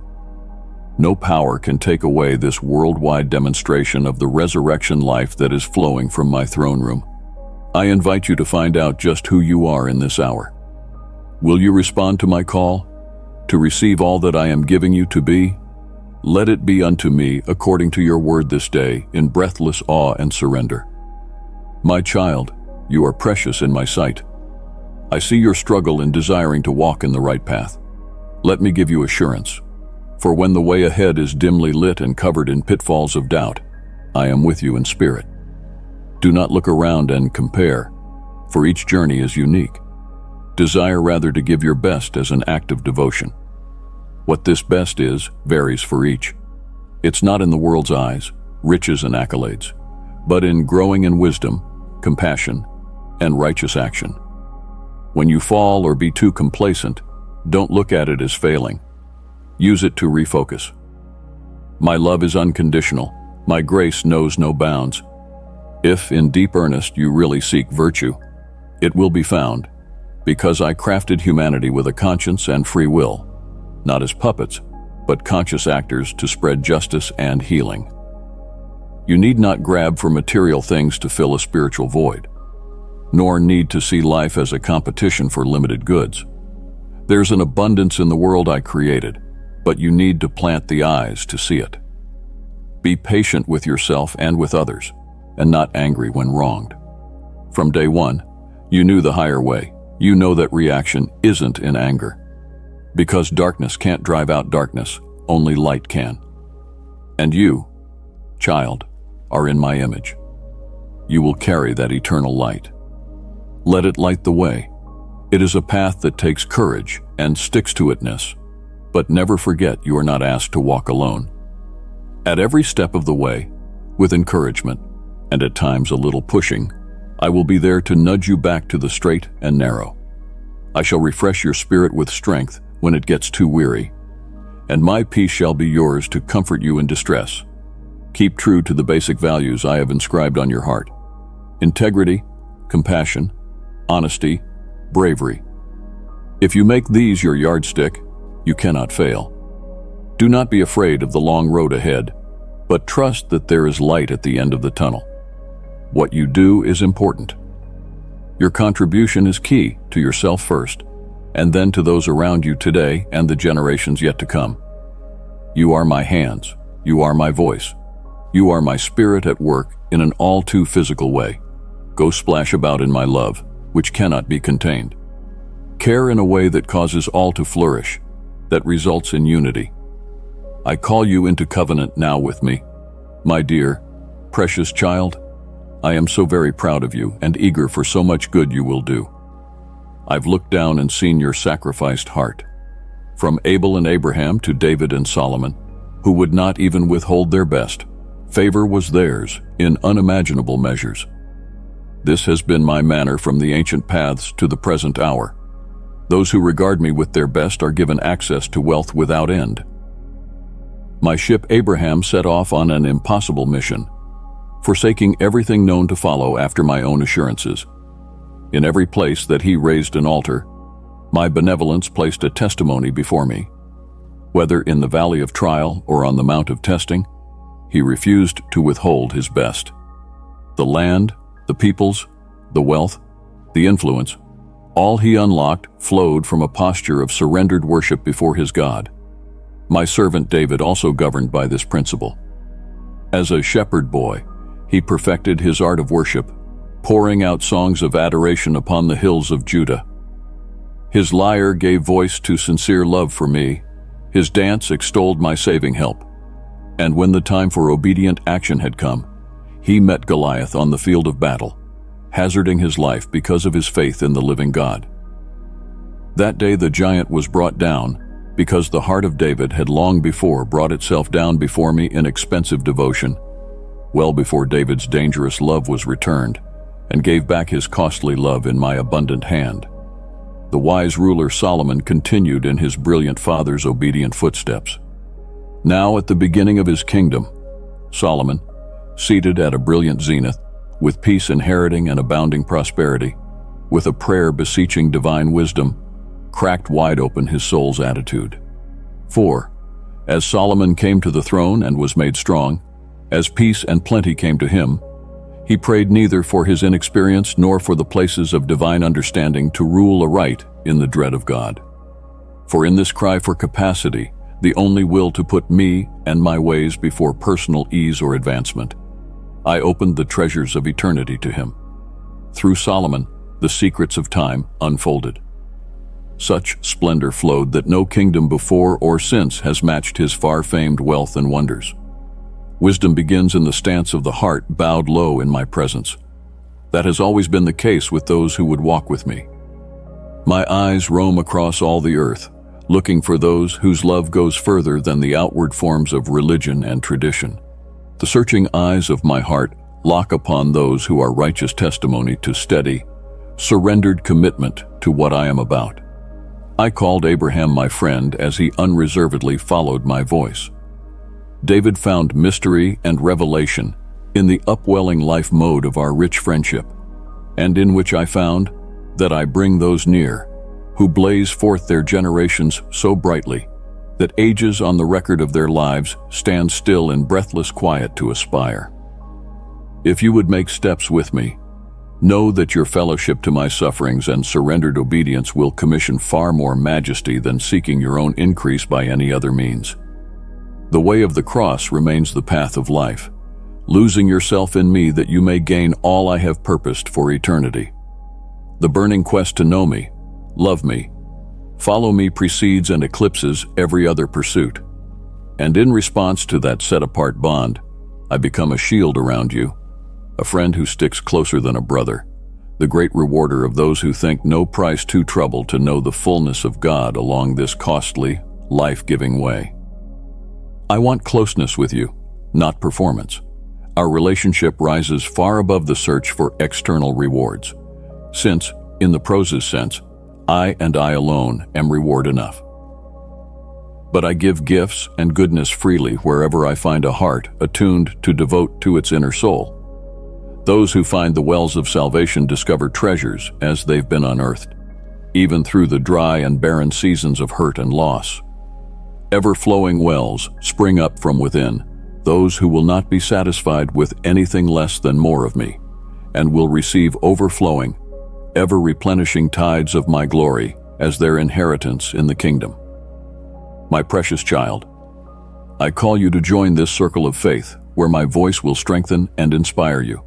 No power can take away this worldwide demonstration of the resurrection life that is flowing from my throne room. I invite you to find out just who you are in this hour. Will you respond to my call, to receive all that I am giving you to be? Let it be unto me according to your word this day in breathless awe and surrender. My child, you are precious in my sight. I see your struggle in desiring to walk in the right path. Let me give you assurance. For when the way ahead is dimly lit and covered in pitfalls of doubt, I am with you in spirit. Do not look around and compare, for each journey is unique. Desire rather to give your best as an act of devotion. What this best is varies for each. It's not in the world's eyes, riches and accolades, but in growing in wisdom, compassion, and righteous action. When you fall or be too complacent, don't look at it as failing. Use it to refocus. My love is unconditional. My grace knows no bounds. If, in deep earnest, you really seek virtue, it will be found, because I crafted humanity with a conscience and free will, not as puppets, but conscious actors to spread justice and healing. You need not grab for material things to fill a spiritual void, nor need to see life as a competition for limited goods. There's an abundance in the world I created, but you need to plant the eyes to see it. Be patient with yourself and with others, and not angry when wronged. From day one, you knew the higher way. You know that reaction isn't in anger. Because darkness can't drive out darkness, only light can. And you, child, are in my image. You will carry that eternal light. Let it light the way. It is a path that takes courage and sticks-to-itness, but never forget you are not asked to walk alone. At every step of the way, with encouragement, and at times a little pushing, I will be there to nudge you back to the straight and narrow. I shall refresh your spirit with strength when it gets too weary, and my peace shall be yours to comfort you in distress. Keep true to the basic values I have inscribed on your heart: integrity, compassion, honesty, bravery. If you make these your yardstick, you cannot fail. Do not be afraid of the long road ahead, but trust that there is light at the end of the tunnel. What you do is important. Your contribution is key to yourself first, and then to those around you today and the generations yet to come. You are my hands. You are my voice. You are my spirit at work in an all too physical way. Go splash about in my love, which cannot be contained. Care in a way that causes all to flourish, that results in unity. I call you into covenant now with me. My dear, precious child, I am so very proud of you and eager for so much good you will do. I've looked down and seen your sacrificed heart. From Abel and Abraham to David and Solomon, who would not even withhold their best, favor was theirs in unimaginable measures. This has been my manner from the ancient paths to the present hour. Those who regard me with their best are given access to wealth without end. My ship Abraham set off on an impossible mission, forsaking everything known to follow after my own assurances. In every place that he raised an altar, my benevolence placed a testimony before me. Whether in the valley of trial or on the mount of testing, he refused to withhold his best. The land, the peoples, the wealth, the influence, all he unlocked flowed from a posture of surrendered worship before his God. My servant David also governed by this principle. As a shepherd boy, he perfected his art of worship, pouring out songs of adoration upon the hills of Judah. His lyre gave voice to sincere love for me. His dance extolled my saving help. And when the time for obedient action had come, he met Goliath on the field of battle, hazarding his life because of his faith in the living God. That day the giant was brought down, because the heart of David had long before brought itself down before me in expensive devotion, well before David's dangerous love was returned, and gave back his costly love in my abundant hand. The wise ruler Solomon continued in his brilliant father's obedient footsteps. Now at the beginning of his kingdom, Solomon, seated at a brilliant zenith, with peace inheriting and abounding prosperity, with a prayer beseeching divine wisdom, cracked wide open his soul's attitude. For, as Solomon came to the throne and was made strong, as peace and plenty came to him, he prayed neither for his inexperience nor for the places of divine understanding to rule aright in the dread of God. For in this cry for capacity, the only will to put me and my ways before personal ease or advancement, I opened the treasures of eternity to him. Through Solomon, the secrets of time unfolded. Such splendor flowed that no kingdom before or since has matched his far-famed wealth and wonders. Wisdom begins in the stance of the heart bowed low in my presence. That has always been the case with those who would walk with me. My eyes roam across all the earth, looking for those whose love goes further than the outward forms of religion and tradition. The searching eyes of my heart lock upon those who are righteous testimony to steady, surrendered commitment to what I am about. I called Abraham my friend as he unreservedly followed my voice. David found mystery and revelation in the upwelling life mode of our rich friendship, and in which I found that I bring those near who blaze forth their generations so brightly that ages on the record of their lives stand still in breathless quiet to aspire. If you would make steps with me, know that your fellowship to my sufferings and surrendered obedience will commission far more majesty than seeking your own increase by any other means. The way of the cross remains the path of life, losing yourself in me that you may gain all I have purposed for eternity. The burning quest to know me, love me, follow me precedes and eclipses every other pursuit. And in response to that set-apart bond, I become a shield around you, a friend who sticks closer than a brother, the great rewarder of those who think no price too trouble to know the fullness of God along this costly, life-giving way. I want closeness with you, not performance. Our relationship rises far above the search for external rewards, since, in the prose's sense, I and I alone am reward enough. But I give gifts and goodness freely wherever I find a heart attuned to devote to its inner soul. Those who find the wells of salvation discover treasures as they've been unearthed, even through the dry and barren seasons of hurt and loss. Ever-flowing wells spring up from within, those who will not be satisfied with anything less than more of me, and will receive overflowing, ever-replenishing tides of my glory as their inheritance in the kingdom. My precious child, I call you to join this circle of faith where my voice will strengthen and inspire you.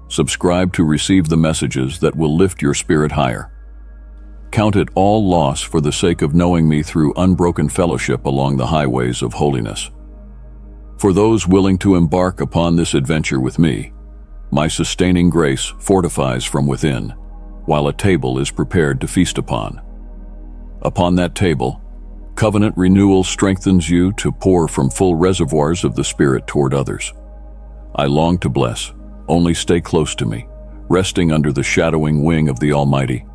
Subscribe to receive the messages that will lift your spirit higher. Count it all loss for the sake of knowing me through unbroken fellowship along the highways of holiness. For those willing to embark upon this adventure with me, my sustaining grace fortifies from within, while a table is prepared to feast upon. Upon that table, covenant renewal strengthens you to pour from full reservoirs of the Spirit toward others. I long to bless. Only stay close to me, resting under the shadowing wing of the Almighty,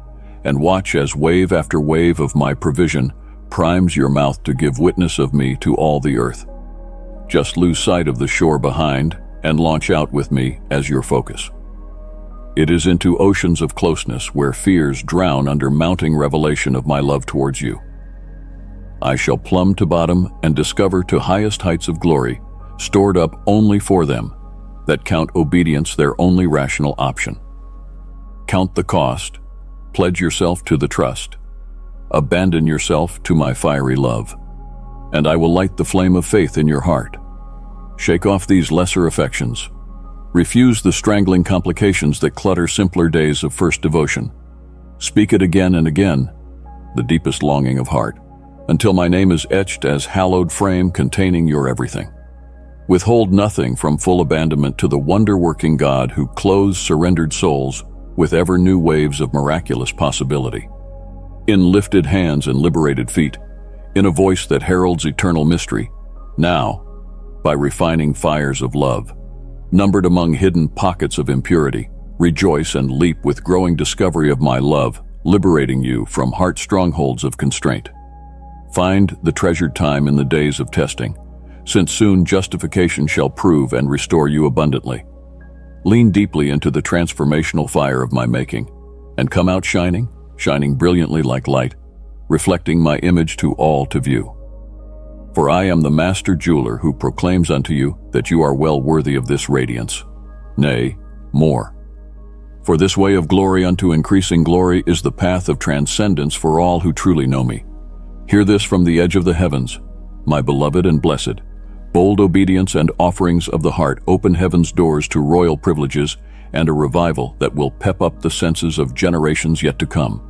and watch as wave after wave of my provision primes your mouth to give witness of me to all the earth. Just lose sight of the shore behind and launch out with me as your focus. It is into oceans of closeness where fears drown under mounting revelation of my love towards you. I shall plumb to bottom and discover to highest heights of glory, stored up only for them that count obedience their only rational option. Count the cost, pledge yourself to the trust, abandon yourself to my fiery love, and I will light the flame of faith in your heart. Shake off these lesser affections. Refuse the strangling complications that clutter simpler days of first devotion. Speak it again and again, the deepest longing of heart, until my name is etched as hallowed frame containing your everything. Withhold nothing from full abandonment to the wonder-working God who clothes surrendered souls with ever new waves of miraculous possibility. In lifted hands and liberated feet, in a voice that heralds eternal mystery, now, by refining fires of love, numbered among hidden pockets of impurity, rejoice and leap with growing discovery of my love, liberating you from heart strongholds of constraint. Find the treasured time in the days of testing, since soon justification shall prove and restore you abundantly. Lean deeply into the transformational fire of my making, and come out shining brilliantly like light, reflecting my image to all to view. For I am the master jeweler who proclaims unto you that you are well worthy of this radiance, nay, more. For this way of glory unto increasing glory is the path of transcendence for all who truly know me. Hear this from the edge of the heavens, my beloved and blessed. Bold obedience and offerings of the heart open heaven's doors to royal privileges and a revival that will pep up the senses of generations yet to come.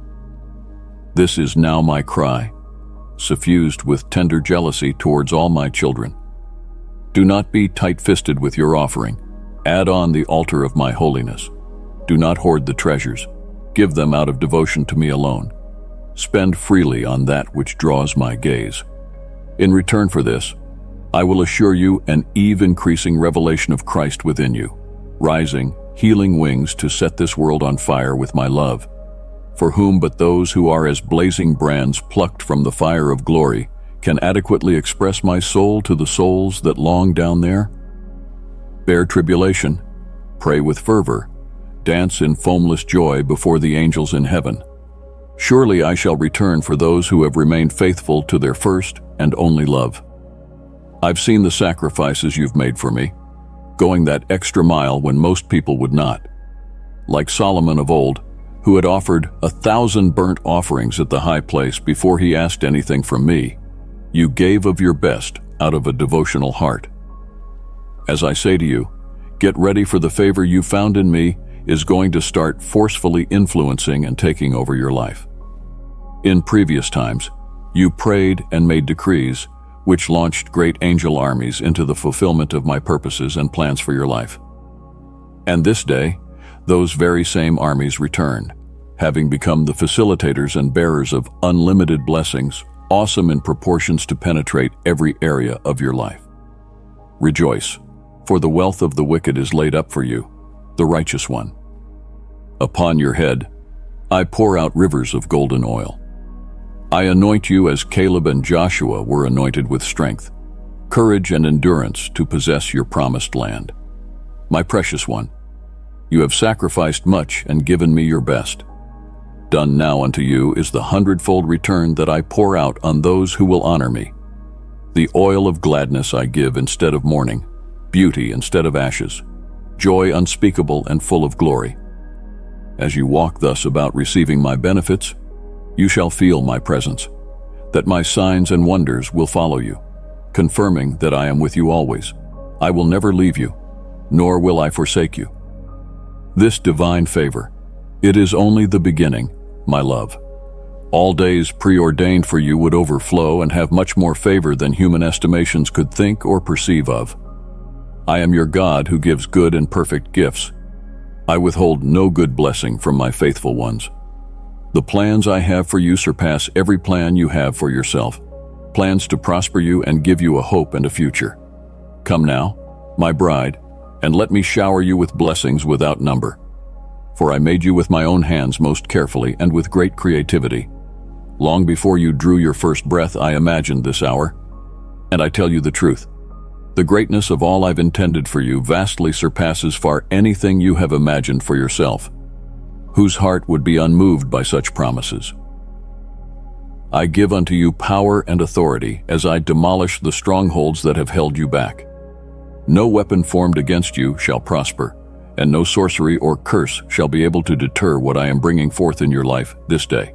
This is now my cry, suffused with tender jealousy towards all my children. Do not be tight-fisted with your offering. Add on the altar of my holiness. Do not hoard the treasures. Give them out of devotion to me alone. Spend freely on that which draws my gaze. In return for this, I will assure you an ever-increasing revelation of Christ within you, rising, healing wings to set this world on fire with my love. For whom but those who are as blazing brands plucked from the fire of glory can adequately express my soul to the souls that long down there? Bear tribulation, pray with fervor, dance in foamless joy before the angels in heaven. Surely I shall return for those who have remained faithful to their first and only love. I've seen the sacrifices you've made for me, going that extra mile when most people would not. Like Solomon of old, who had offered 1,000 burnt offerings at the high place before he asked anything from me, you gave of your best out of a devotional heart. As I say to you, get ready, for the favor you found in me is going to start forcefully influencing and taking over your life. In previous times, you prayed and made decrees, which launched great angel armies into the fulfillment of my purposes and plans for your life. And this day, those very same armies returned, having become the facilitators and bearers of unlimited blessings, awesome in proportions to penetrate every area of your life. Rejoice, for the wealth of the wicked is laid up for you, the righteous one. Upon your head, I pour out rivers of golden oil. I anoint you as Caleb and Joshua were anointed with strength, courage and endurance to possess your promised land. My precious one, you have sacrificed much and given me your best. Done now unto you is the 100-fold return that I pour out on those who will honor me. The oil of gladness I give instead of mourning, beauty instead of ashes, joy unspeakable and full of glory. As you walk thus about receiving my benefits, you shall feel my presence, that my signs and wonders will follow you, confirming that I am with you always. I will never leave you, nor will I forsake you. This divine favor, it is only the beginning, my love. All days preordained for you would overflow and have much more favor than human estimations could think or perceive of. I am your God who gives good and perfect gifts. I withhold no good blessing from my faithful ones. The plans I have for you surpass every plan you have for yourself, plans to prosper you and give you a hope and a future. Come now, my bride, and let me shower you with blessings without number. For I made you with my own hands most carefully and with great creativity. Long before you drew your first breath, I imagined this hour. And I tell you the truth, the greatness of all I've intended for you vastly surpasses far anything you have imagined for yourself. Whose heart would be unmoved by such promises? I give unto you power and authority as I demolish the strongholds that have held you back. No weapon formed against you shall prosper, and no sorcery or curse shall be able to deter what I am bringing forth in your life this day.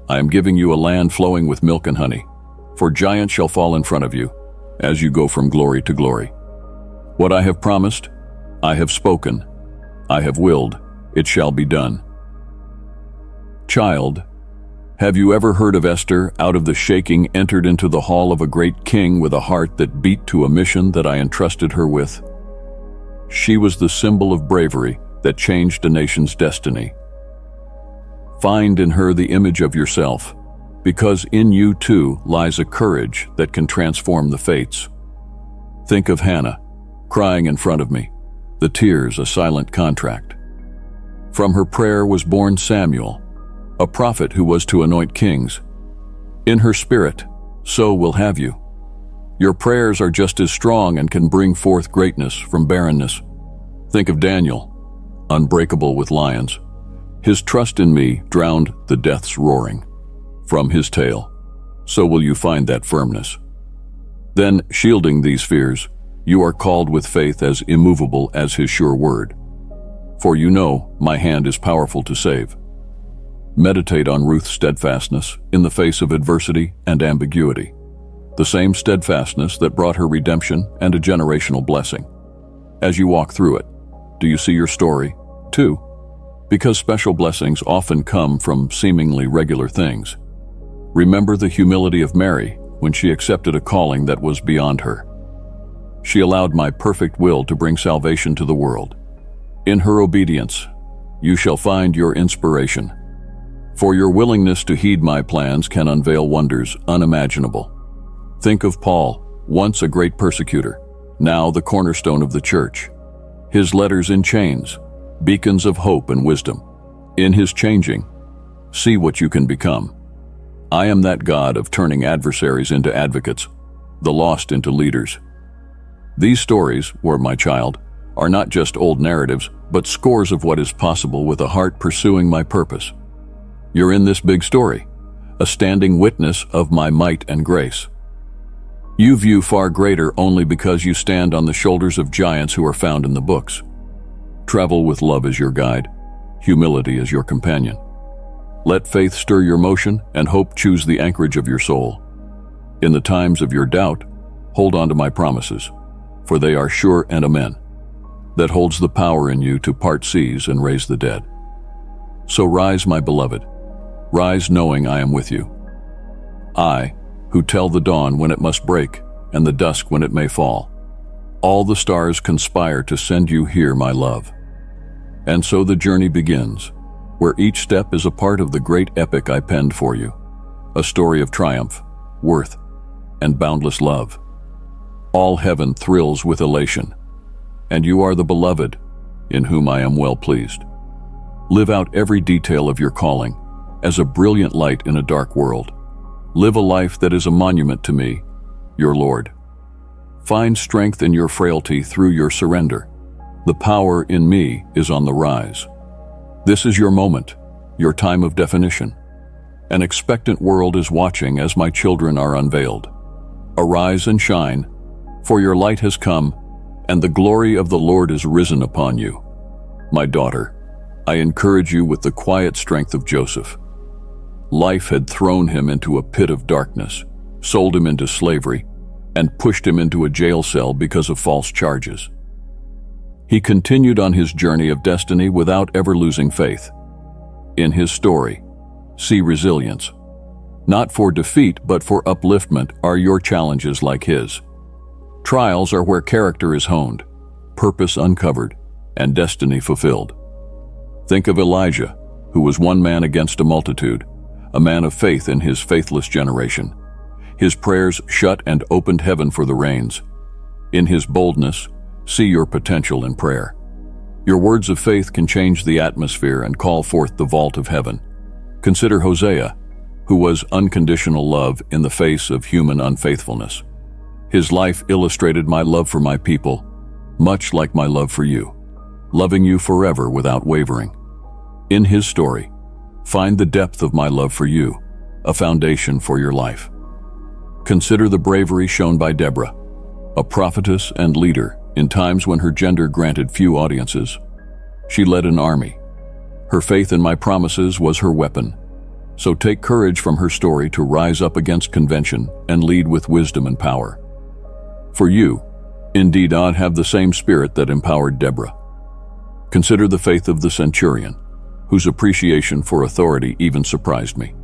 I am giving you a land flowing with milk and honey, for giants shall fall in front of you, as you go from glory to glory. What I have promised, I have spoken, I have willed, it shall be done. Child, Have you ever heard of Esther, out of the shaking entered into the hall of a great king with a heart that beat to a mission that I entrusted her with? She was the symbol of bravery that changed a nation's destiny. Find in her the image of yourself, because in you too lies a courage that can transform the fates. Think of Hannah, crying in front of me, the tears a silent contract. From her prayer was born Samuel, a prophet who was to anoint kings. In her spirit, so will have you. Your prayers are just as strong and can bring forth greatness from barrenness. Think of Daniel, unbreakable with lions. His trust in me drowned the death's roaring. From his tale, so will you find that firmness. Then, shielding these fears, you are called with faith as immovable as his sure word. For you know my hand is powerful to save. Meditate on Ruth's steadfastness in the face of adversity and ambiguity, the same steadfastness that brought her redemption and a generational blessing. As you walk through it, do you see your story, too? Because special blessings often come from seemingly regular things. Remember the humility of Mary when she accepted a calling that was beyond her. She allowed my perfect will to bring salvation to the world. In her obedience, you shall find your inspiration. For your willingness to heed my plans can unveil wonders unimaginable. Think of Paul, once a great persecutor, now the cornerstone of the church. His letters in chains, beacons of hope and wisdom. In his changing, see what you can become. I am that God of turning adversaries into advocates, the lost into leaders. These stories, word my child, are not just old narratives, but scores of what is possible with a heart pursuing my purpose. You're in this big story, a standing witness of my might and grace. You view far greater only because you stand on the shoulders of giants who are found in the books. Travel with love as your guide, humility as your companion. Let faith stir your motion and hope choose the anchorage of your soul. In the times of your doubt, hold on to my promises, for they are sure and amen. That holds the power in you to part seas and raise the dead. So rise, my beloved. Rise knowing I am with you. I, who tell the dawn when it must break and the dusk when it may fall. All the stars conspire to send you here, my love. And so the journey begins, where each step is a part of the great epic I penned for you, a story of triumph, worth, and boundless love. All heaven thrills with elation, and you are the beloved, in whom I am well pleased. Live out every detail of your calling, as a brilliant light in a dark world. Live a life that is a monument to me, your Lord. Find strength in your frailty through your surrender. The power in me is on the rise. This is your moment, your time of definition. An expectant world is watching as my children are unveiled. Arise and shine, for your light has come, and the glory of the Lord is risen upon you. My daughter, I encourage you with the quiet strength of Joseph. Life had thrown him into a pit of darkness, sold him into slavery, and pushed him into a jail cell because of false charges. He continued on his journey of destiny without ever losing faith. In his story, see resilience. Not for defeat, but for upliftment are your challenges like his. Trials are where character is honed, purpose uncovered, and destiny fulfilled. Think of Elijah, who was one man against a multitude, a man of faith in his faithless generation. His prayers shut and opened heaven for the rains. In his boldness, see your potential in prayer. Your words of faith can change the atmosphere and call forth the vault of heaven. Consider Hosea, who was unconditional love in the face of human unfaithfulness. His life illustrated my love for my people, much like my love for you, loving you forever without wavering. In his story, find the depth of my love for you, a foundation for your life. Consider the bravery shown by Deborah, a prophetess and leader in times when her gender granted few audiences. She led an army. Her faith in my promises was her weapon. So take courage from her story to rise up against convention and lead with wisdom and power. For you, indeed, I have the same spirit that empowered Deborah. Consider the faith of the centurion, whose appreciation for authority even surprised me.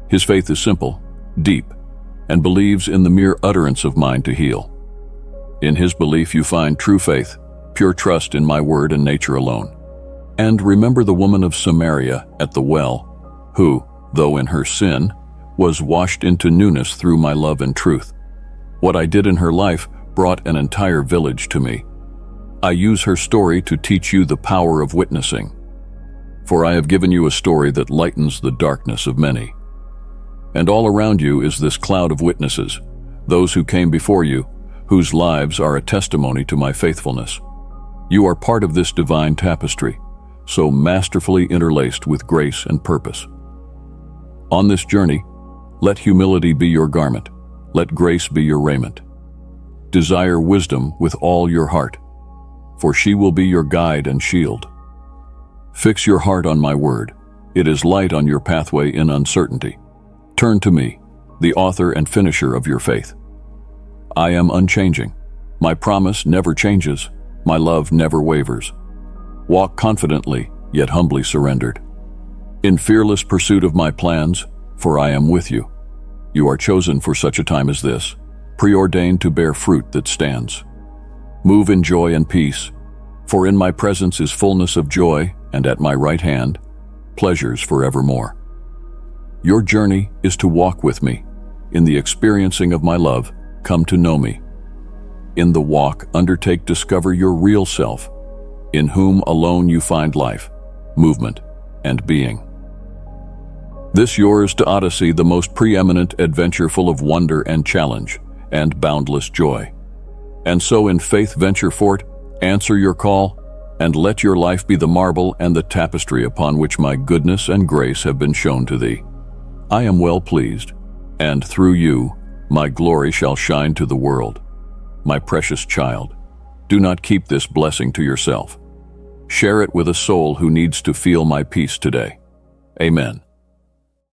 His faith is simple, deep, and believes in the mere utterance of mine to heal. In his belief you find true faith, pure trust in my word and nature alone. And remember the woman of Samaria at the well, who, though in her sin, was washed into newness through my love and truth. What I did in her life brought an entire village to me. I use her story to teach you the power of witnessing. For I have given you a story that lightens the darkness of many. And all around you is this cloud of witnesses, those who came before you, whose lives are a testimony to my faithfulness. You are part of this divine tapestry, so masterfully interlaced with grace and purpose. On this journey, let humility be your garment, let grace be your raiment. Desire wisdom with all your heart, for she will be your guide and shield. Fix your heart on my word. It is light on your pathway in uncertainty. Turn to me, the author and finisher of your faith. I am unchanging. My promise never changes. My love never wavers. Walk confidently, yet humbly surrendered. In fearless pursuit of my plans, for I am with you. You are chosen for such a time as this, preordained to bear fruit that stands. Move in joy and peace, for in my presence is fullness of joy, and at my right hand, pleasures forevermore. Your journey is to walk with me. In the experiencing of my love, come to know me. In the walk, undertake discover your real self, in whom alone you find life, movement, and being. This yours to Odyssey, the most preeminent adventure full of wonder and challenge, and boundless joy. And so in faith venture forth, answer your call, and let your life be the marble and the tapestry upon which my goodness and grace have been shown to thee. I am well pleased, and through you my glory shall shine to the world. My precious child, do not keep this blessing to yourself. Share it with a soul who needs to feel my peace today. Amen.